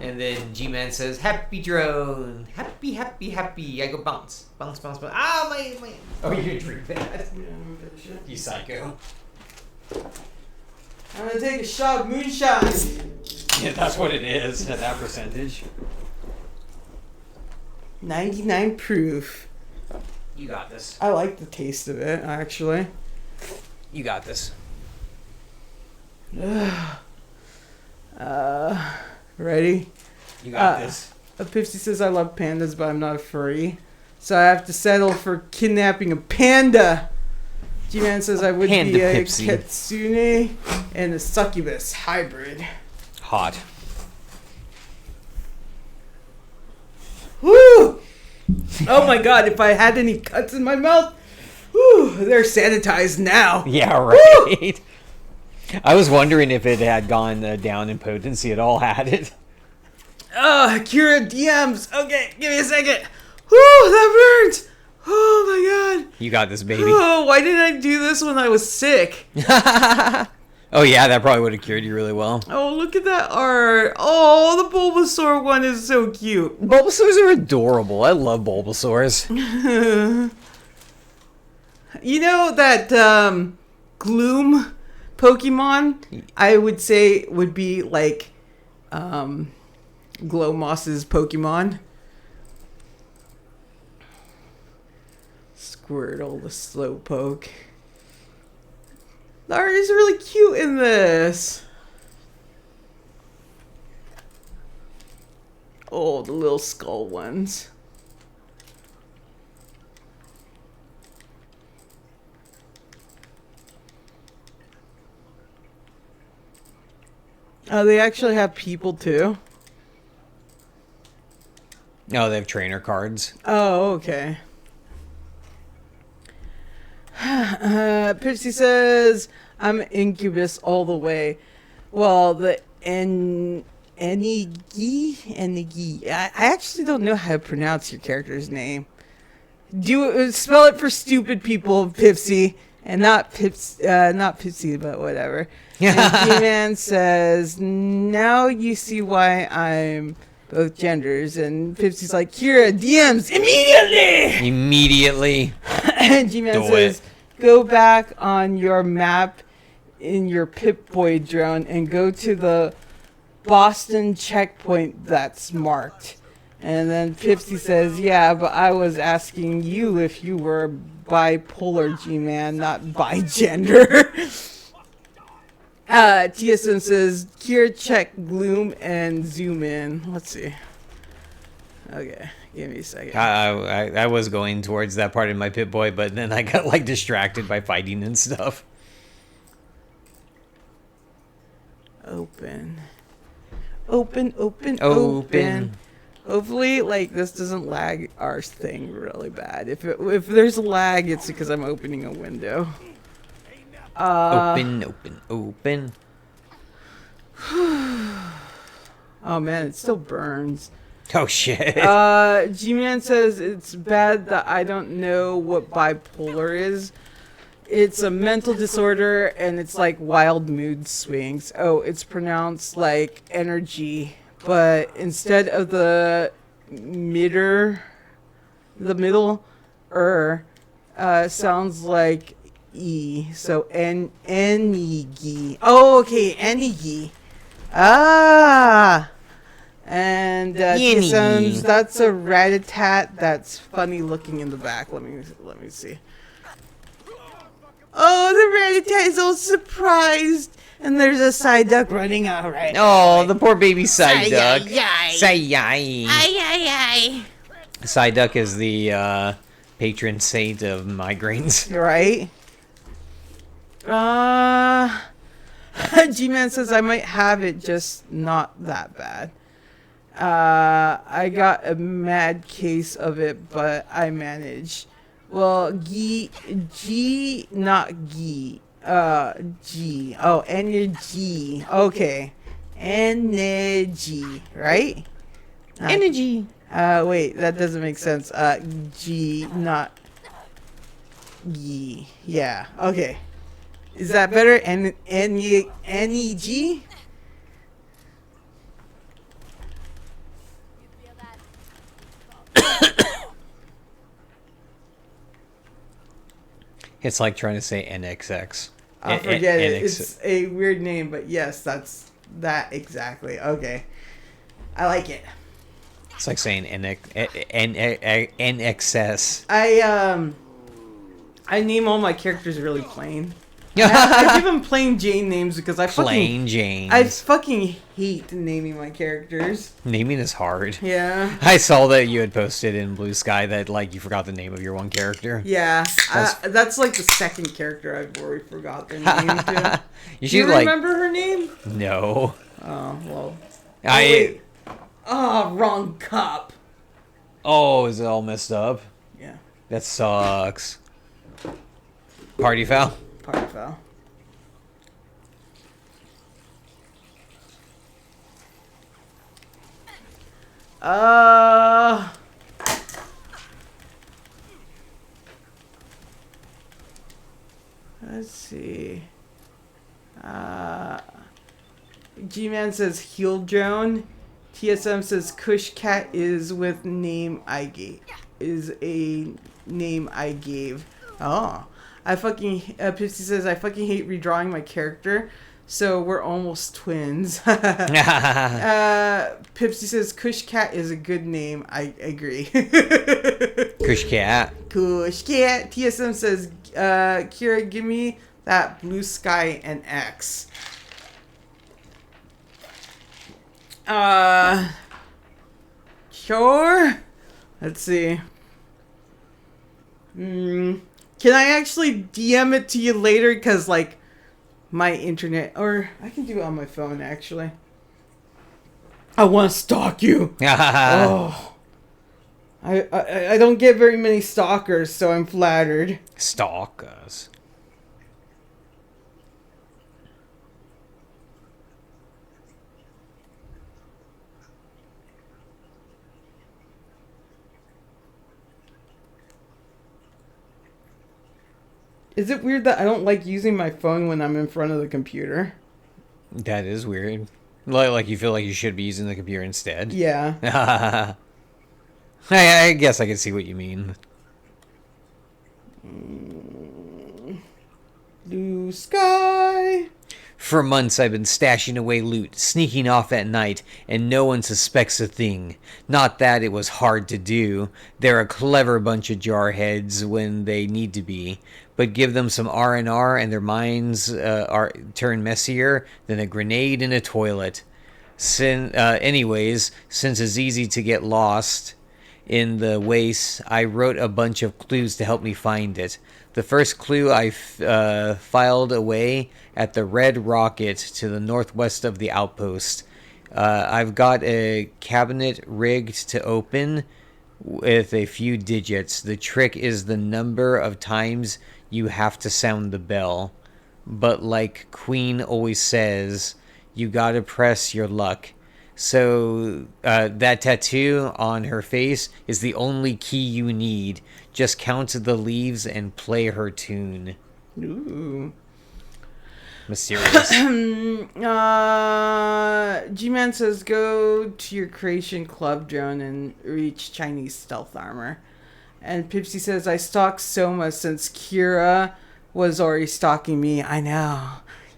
And then G-Man says, happy drone. Happy, happy, happy. I go bounce. Bounce, bounce, bounce. Ah, my. Oh, you didn't drink that. Yeah, I'm gonna finish it. You psycho. I'm gonna take a shot of moonshine. Yeah, that's what it is at that percentage. 99 proof. You got this. I like the taste of it, actually. You got this. Ready? You got this. Pipsy says I love pandas, but I'm not a furry. So I have to settle for kidnapping a panda. G-Man says I would Panda be a Pipsy. kitsune and a succubus hybrid. Hot. Woo! Oh my god, if I had any cuts in my mouth, whew, they're sanitized now. Yeah, right. I was wondering if it had gone down in potency at all, had it? Keera DMs. Okay, give me a second. Whew, that burns. Oh my god. You got this, baby. Oh, why didn't I do this when I was sick? Oh, yeah, that probably would have cured you really well. Oh, look at that art. Oh, the Bulbasaur one is so cute. Bulbasaurs are adorable. I love Bulbasaurs. You know that Gloom Pokemon, I would say would be like Glowmoss's Pokemon. Squirtle, the Slowpoke. The art is really cute in this. Oh, the little skull ones. Oh, they actually have people too. Oh, they have trainer cards. Oh, okay. Pipsy says, I'm Incubus all the way. Well, the Enigi. I actually don't know how to pronounce your character's name. Spell it for stupid people, Pipsy. And not Pipsy, but whatever. And G-Man says, now you see why I'm both genders. And Pipsy's like, Keera, DMs immediately! Immediately. And G-Man Do says, go back on your map in your Pip-Boy drone and go to the Boston checkpoint that's marked. And then Pipsy says, yeah, but I was asking you if you were bipolar, G-Man, not bigender. TSM says, Keera, check Gloom and zoom in. Let's see. Okay, give me a second. I was going towards that part of my Pip-Boy, but then I got like distracted by fighting and stuff. Open. Open. Open. Hopefully, like, this doesn't lag our thing really bad. If there's a lag, it's because I'm opening a window. Open. Oh man, it still burns. Oh shit. G-Man says it's bad that I don't know what bipolar is. It's a mental disorder and it's like wild mood swings. Oh, it's pronounced like energy, but instead of the middle sounds like E. So N-E-G. Oh, okay, N-E-G. Ah! And TSMs, that's a rat-a-tat that's funny looking in the back. Let me see. Oh, the rat-a-tat is all surprised. And there's a side duck running out right Oh, the poor baby side duck. Ay. Say-yi. Ay. Side duck is the patron saint of migraines. Right? G-Man says I might have it, just not that bad. I got a mad case of it, but I managed. Well, G, not G. G. Oh, energy. Okay. Energy, right? Energy. Wait, that doesn't make sense. G, not G. Yeah, okay. Is that better? N-E-G? It's like trying to say NXX. I forget it. It's a weird name, but yes, that's that exactly. Okay. I like it. It's like saying NXS. I name all my characters really plain. I give them plain Jane names because I Plain Jane. I fucking hate naming my characters. Naming is hard. Yeah. I saw that you had posted in Blue Sky that like you forgot the name of your one character. Yeah. That's like the second character I've already forgot their name to. You Do you should remember her name? No. Oh, well. I. Wrong cup. Oh, is it all messed up? Yeah. That sucks. Party foul. Party foul. Let's see. G-Man says heal drone. TSM says Kush Cat is with name I gave. Is a name I gave. Oh. Pipsy says I fucking hate redrawing my character. So we're almost twins. Pipsy says Kush Cat is a good name. I agree. Kush Cat. Kush Cat. TSM says, Keera, give me that Blue Sky and X. Sure. Let's see. Can I actually DM it to you later? Because, like, my internet... Or, I can do it on my phone, actually. I want to stalk you. Oh. I don't get very many stalkers, so I'm flattered. Stalk us. Is it weird that I don't like using my phone when I'm in front of the computer? That is weird. Like you feel like you should be using the computer instead. Yeah. I guess I can see what you mean. Blue sky. For months I've been stashing away loot, sneaking off at night, and no one suspects a thing. Not that it was hard to do. They're a clever bunch of jarheads when they need to be. But give them some R&R and their minds turn messier than a grenade in a toilet. Anyways, since it's easy to get lost in the waste, I wrote a bunch of clues to help me find it. The first clue I filed away at the Red Rocket to the northwest of the outpost. I've got a cabinet rigged to open with a few digits. The trick is the number of times you have to sound the bell. But like Queen always says, you gotta press your luck. So that tattoo on her face is the only key you need. Just count the leaves and play her tune. Ooh. Mysterious. G-Man says, go to your creation club drone and reach Chinese stealth armor. And Pipsy says, I stalked Soma since Keera was already stalking me. I know.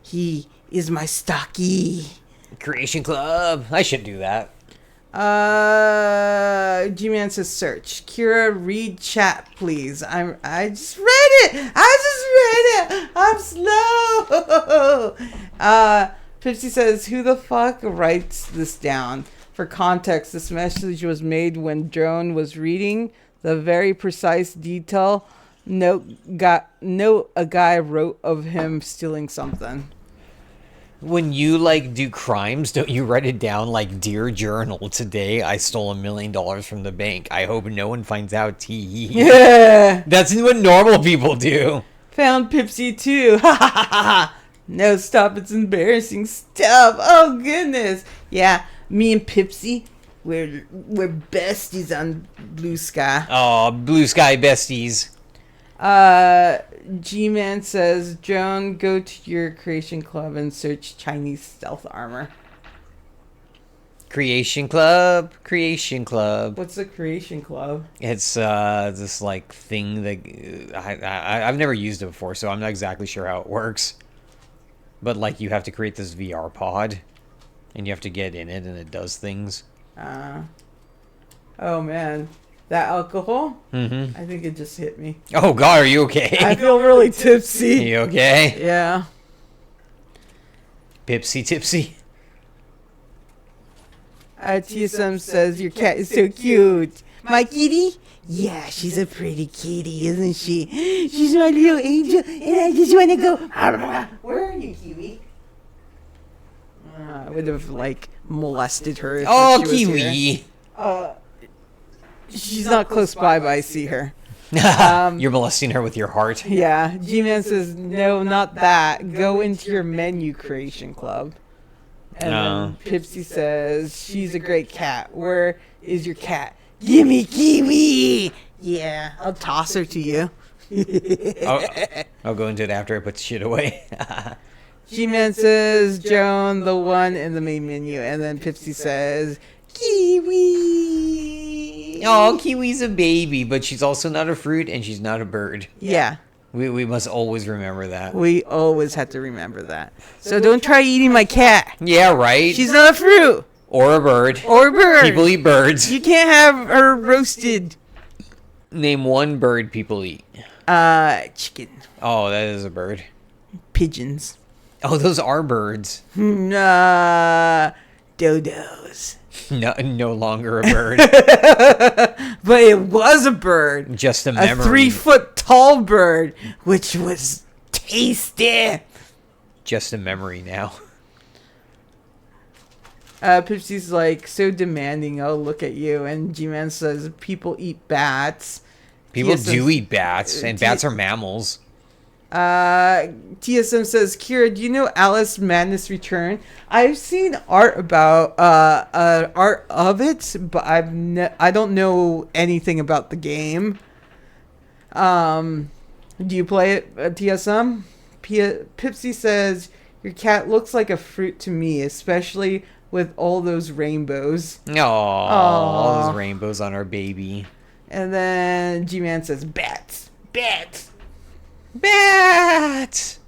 He is my stalky. Creation Club. I should do that. G-Man says, search. Keera, read chat, please. I just read it. I'm slow. Pipsy says, who the fuck writes this down? For context, this message was made when Drone was reading the very precise detail a guy wrote of him stealing something. When you do crimes, don't you write it down like, Dear Journal, today I stole $1 million from the bank. I hope no one finds out. Tee. Yeah. That's what normal people do. Found Pipsy too. Ha ha ha ha. No, stop. It's embarrassing stuff. Oh goodness. Yeah, me and Pipsy, we're besties on Blue Sky. Oh, Blue Sky besties. G-Man says, Joan, go to your creation club and search Chinese stealth armor. Creation Club. What's the creation club? It's this thing that I've never used it before, so I'm not exactly sure how it works. But you have to create this VR pod, and you have to get in it, and it does things. Oh man, that alcohol? Mm-hmm. I think it just hit me. Oh God, are you okay? I feel really tipsy. You okay? Yeah. Pipsy tipsy. TSM says your cat is so cute. My kitty? Yeah, she's a pretty kitty, isn't she? She's my little angel, and I just want to go. Where are you, Kiwi? I would have molested her. If Oh, she was Kiwi. here. She's not close by, but I see her. You're molesting her with your heart. Yeah, G-Man says, no, not that. Go into your menu creation club. And then Pipsy says, she's a great cat. Where is your cat? Gimme Kiwi! Yeah, I'll toss her to you. I'll go into it after I put the shit away. G-Man says, Joan, the one in the main menu. And then Pipsy says, Kiwi! Oh, Kiwi's a baby, but she's also not a fruit and she's not a bird. Yeah. We must always remember that. We always have to remember that. So don't try eating my cat. Yeah, right? She's not a fruit. Or a bird. Or a bird. People eat birds. You can't have her roasted. Name one bird people eat. Chicken. Oh, that is a bird. Pigeons. Oh, those are birds. Dodos. No longer a bird. But it was a bird. Just a A memory. 3-foot tall bird, which was tasty. Just a memory now. Pipsy's so demanding. Oh, look at you. And G-Man says, people eat bats. People TSM do eat bats, and bats are mammals. TSM says, Keera, do you know Alice Madness Return? I've seen art about art of it, but I don't know anything about the game. Do you play it, TSM? Pipsy says, your cat looks like a fruit to me, especially with all those rainbows. All those rainbows on our baby. And then G-Man says, bats. Bats. Bat!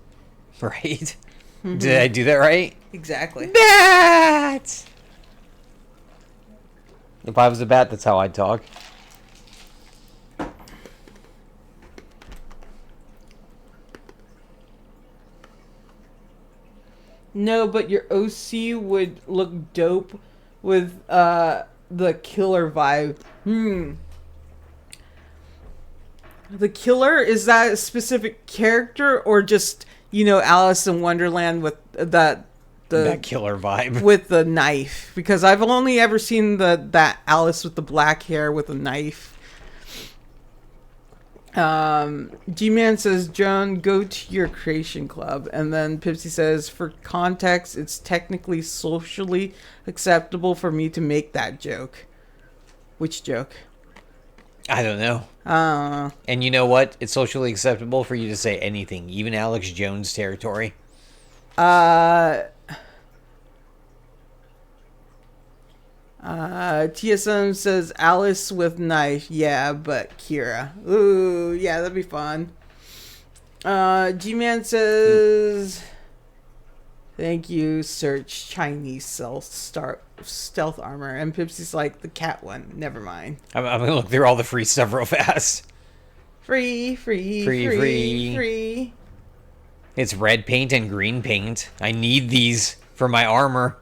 Right? Mm-hmm. Did I do that right? Exactly. Bat! If I was a bat, that's how I'd talk. No, but your OC would look dope with the killer vibe. The killer, is that a specific character or just, Alice in Wonderland with the that killer vibe. with the knife, because I've only ever seen that Alice with the black hair with a knife. G-Man says, John, go to your creation club. And then Pipsy says, for context, it's technically socially acceptable for me to make that joke. Which joke? I don't know. And you know what? It's socially acceptable for you to say anything, even Alex Jones territory. TSM says Alice with knife. Yeah, but Keera. Ooh, yeah, that'd be fun. G-Man says, thank you, search Chinese stealth armor. And Pipsy's like, the cat one. Never mind. I'm going to look through all the free stuff real fast. Free. It's red paint and green paint. I need these for my armor.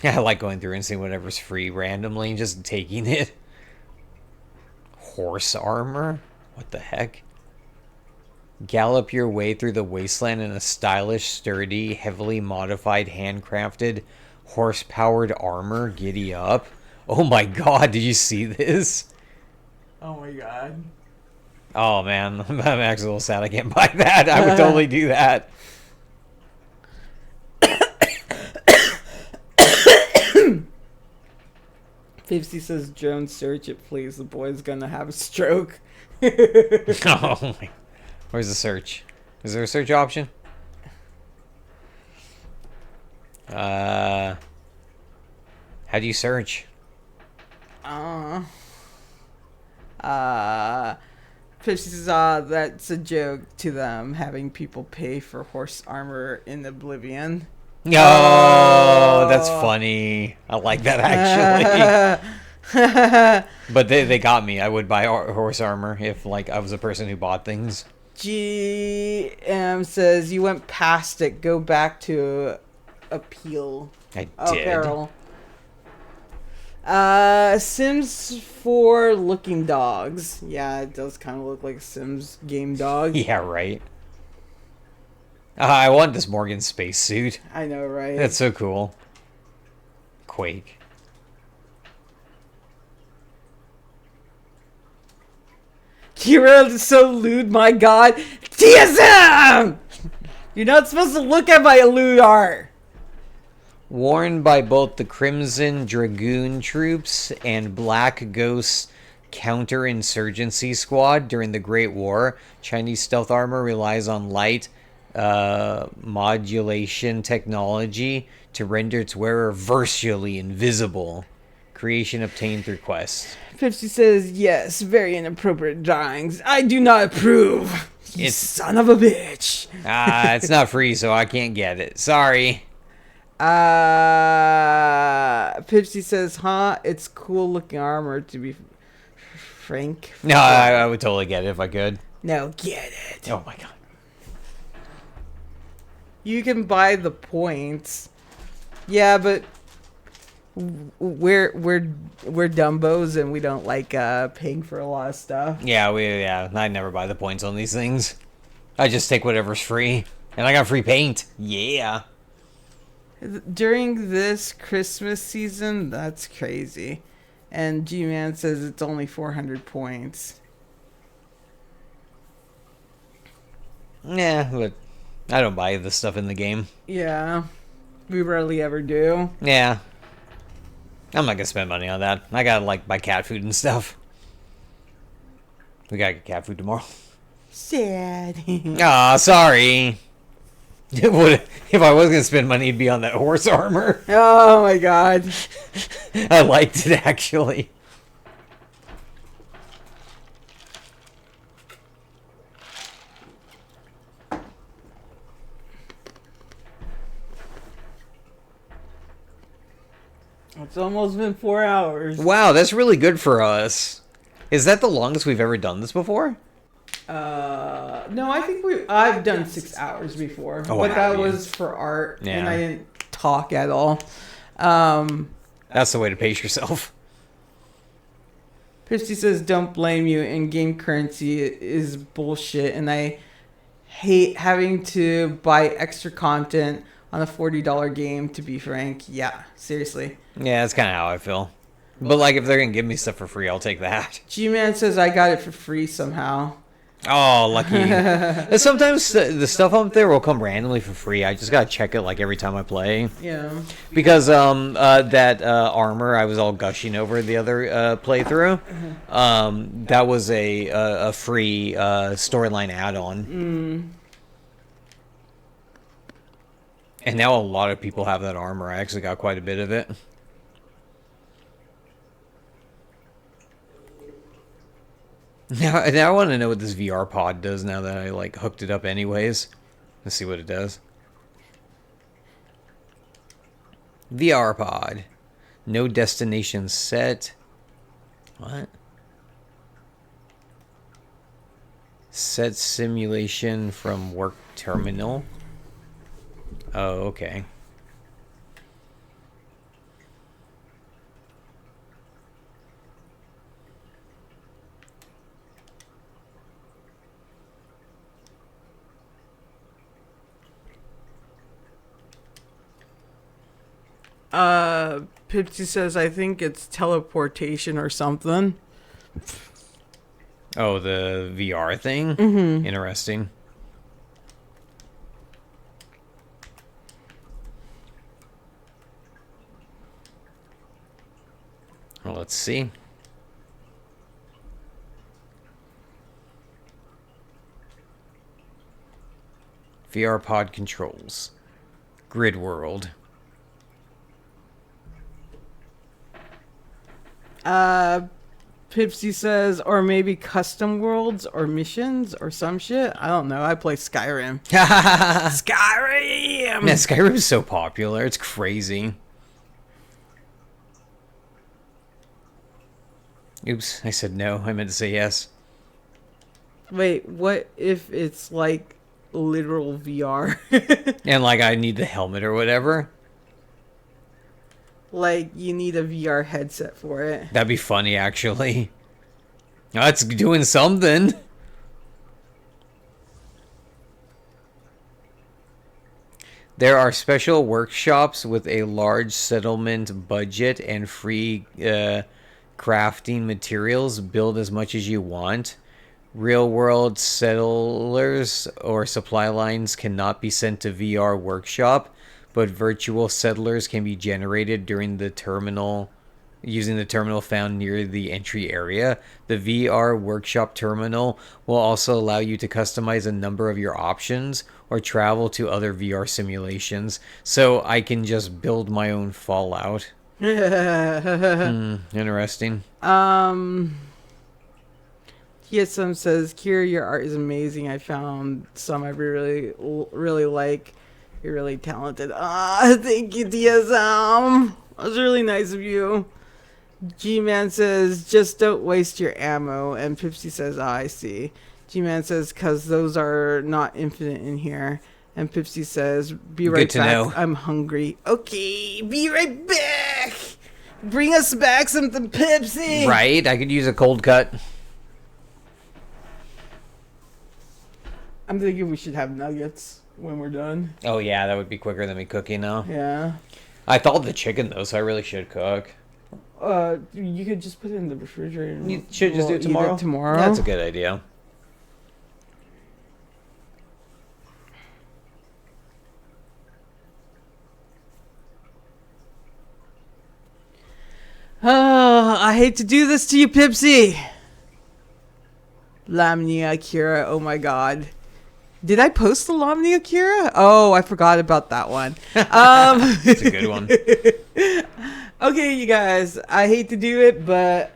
Yeah, I like going through and seeing whatever's free randomly and just taking it. Horse armor? What the heck? Gallop your way through the wasteland in a stylish, sturdy, heavily modified, handcrafted, horse-powered armor. Giddy up. Oh my god, did you see this? Oh my god. Oh man, I'm actually a little sad I can't buy that. I would totally do that. Pipsy says, Jones, search it, please. The boy's gonna have a stroke. Oh my. Where's the search? Is there a search option? How do you search? Pipsy says, that's a joke to them, having people pay for horse armor in Oblivion. Oh, that's funny. I like that actually. But they got me. I would buy horse armor if like I was a person who bought things. GM says, you went past it. Go back to appeal. I Oh, did. Carol. Sims 4 looking dogs. Yeah, it does kind of look like a Sims game dog. Yeah, right. I want this Morgan spacesuit. I know, right? That's so cool. Quake. Keera is so lewd, my god. TSM! You're not supposed to look at my lewd art. Worn by both the Crimson Dragoon troops and Black Ghost counterinsurgency squad during the Great War, Chinese stealth armor relies on light modulation technology to render its wearer virtually invisible. Creation obtained through quests. Pipsy says, yes, very inappropriate drawings. I do not approve. You son of a bitch. It's not free, so I can't get it. Sorry. Pipsy says, huh? It's cool looking armor, to be frank. No, I would totally get it if I could. No, get it. Oh my god. You can buy the points. Yeah, but we're dumbos and we don't like paying for a lot of stuff. Yeah, I never buy the points on these things. I just take whatever's free. And I got free paint. Yeah. During this Christmas season, that's crazy. And G-Man says it's only 400 points. Yeah, but I don't buy the stuff in the game. Yeah, we rarely ever do. Yeah. I'm not gonna spend money on that. I gotta, like, buy cat food and stuff. We gotta get cat food tomorrow. Sad. Aw, sorry. If I was gonna spend money, it'd be on that horse armor. Oh my god. I liked it, actually. It's almost been 4 hours. Wow, that's really good for us. Is that the longest we've ever done this before? No, I think I've done 6 hours before. Oh, but that have you? was for art, Yeah. and I didn't talk at all. That's the way to pace yourself. Pipsy says, don't blame you. In-game currency is bullshit, and I hate having to buy extra content on a $40 game, to be frank. Yeah, seriously. Yeah, that's kind of how I feel. But, like, if they're going to give me stuff for free, I'll take that. G-Man says, I got it for free somehow. Oh, lucky. Sometimes the stuff up there will come randomly for free. I just gotta check it like every time I play. Yeah. Because that armor I was all gushing over the other playthrough, that was a free storyline add-on. And now a lot of people have that armor. I actually got quite a bit of it. Now I want to know what this VR pod does now that I like hooked it up anyways. Let's see what it does. VR pod. No destination set. What? Set simulation from work terminal. Oh, okay. Pipsy says, I think it's teleportation or something. Oh, the VR thing? Interesting. Well, let's see. VR pod controls. Grid world. Pipsy says, or maybe custom worlds or missions or some shit. I don't know. I play Skyrim. Skyrim! Man, Skyrim is so popular. It's crazy. Oops, I said no. I meant to say yes. Wait, what if it's like literal VR? And like I need the helmet or whatever. Like you need a VR headset for it. That'd be funny, actually. That's doing something. There are special workshops with a large settlement budget and free crafting materials. Build as much as you want. Real-world settlers or supply lines cannot be sent to VR workshop, but virtual settlers can be generated during the terminal, using the terminal found near the entry area. The VR workshop terminal will also allow you to customize a number of your options or travel to other VR simulations. So I can just build my own Fallout. Interesting. TSM says, Keera, your art is amazing. I found some I really like. You're really talented. Thank you, TSM. That was really nice of you. G-Man says, just don't waste your ammo. And Pipsy says, I see. G-Man says, because those are not infinite in here. And Pipsy says, be right back. Know. I'm hungry. Okay, be right back. Bring us back something, Pipsy. Right, I could use a cold cut. I'm thinking we should have nuggets when we're done. Oh, yeah, that would be quicker than me cooking now. Yeah. I thawed the chicken, though, so I really should cook. You could just put it in the refrigerator. You should just do it tomorrow? Tomorrow. That's a good idea. Oh, I hate to do this to you, Pipsy. Lamnia Keera, oh my god. Did I post the Lamnia Keera? Oh, I forgot about that one. It's a good one. Okay, you guys, I hate to do it, but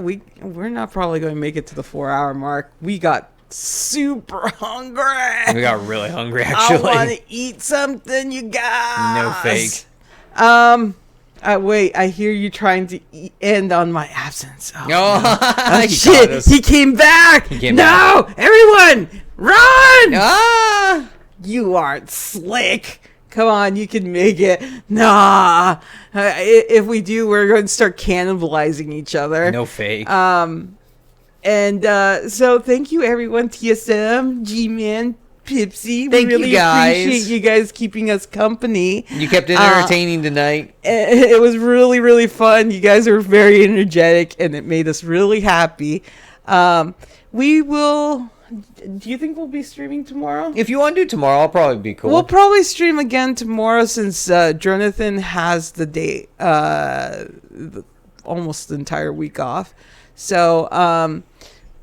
we're not probably going to make it to the 4-hour mark. We got super hungry. We got really hungry, actually. I want to eat something, you guys. No fake. Wait, I hear you trying to end on my absence. Oh, shit, he came back. Everyone, run! Ah! You aren't slick. Come on, you can make it. Nah. If we do, we're going to start cannibalizing each other. No fake. So thank you, everyone. TSM, G-Man, Pipsy. Thank we really you guys. appreciate you guys keeping us company. You kept it entertaining tonight. It was really, really fun. You guys are very energetic, and it made us really happy. We will... Do you think we'll be streaming tomorrow? If you want to do tomorrow, I'll probably be cool. We'll probably stream again tomorrow since Jonathan has the day, almost the entire week off. So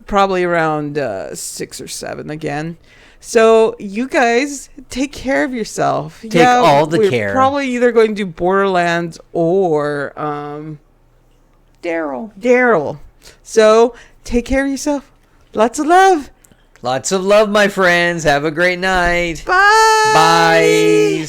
probably around 6 or 7 again. So you guys take care of yourself. Take all the care. We're probably either going to do Borderlands or Daryl. So take care of yourself. Lots of love. Lots of love, my friends. Have a great night. Bye. Bye.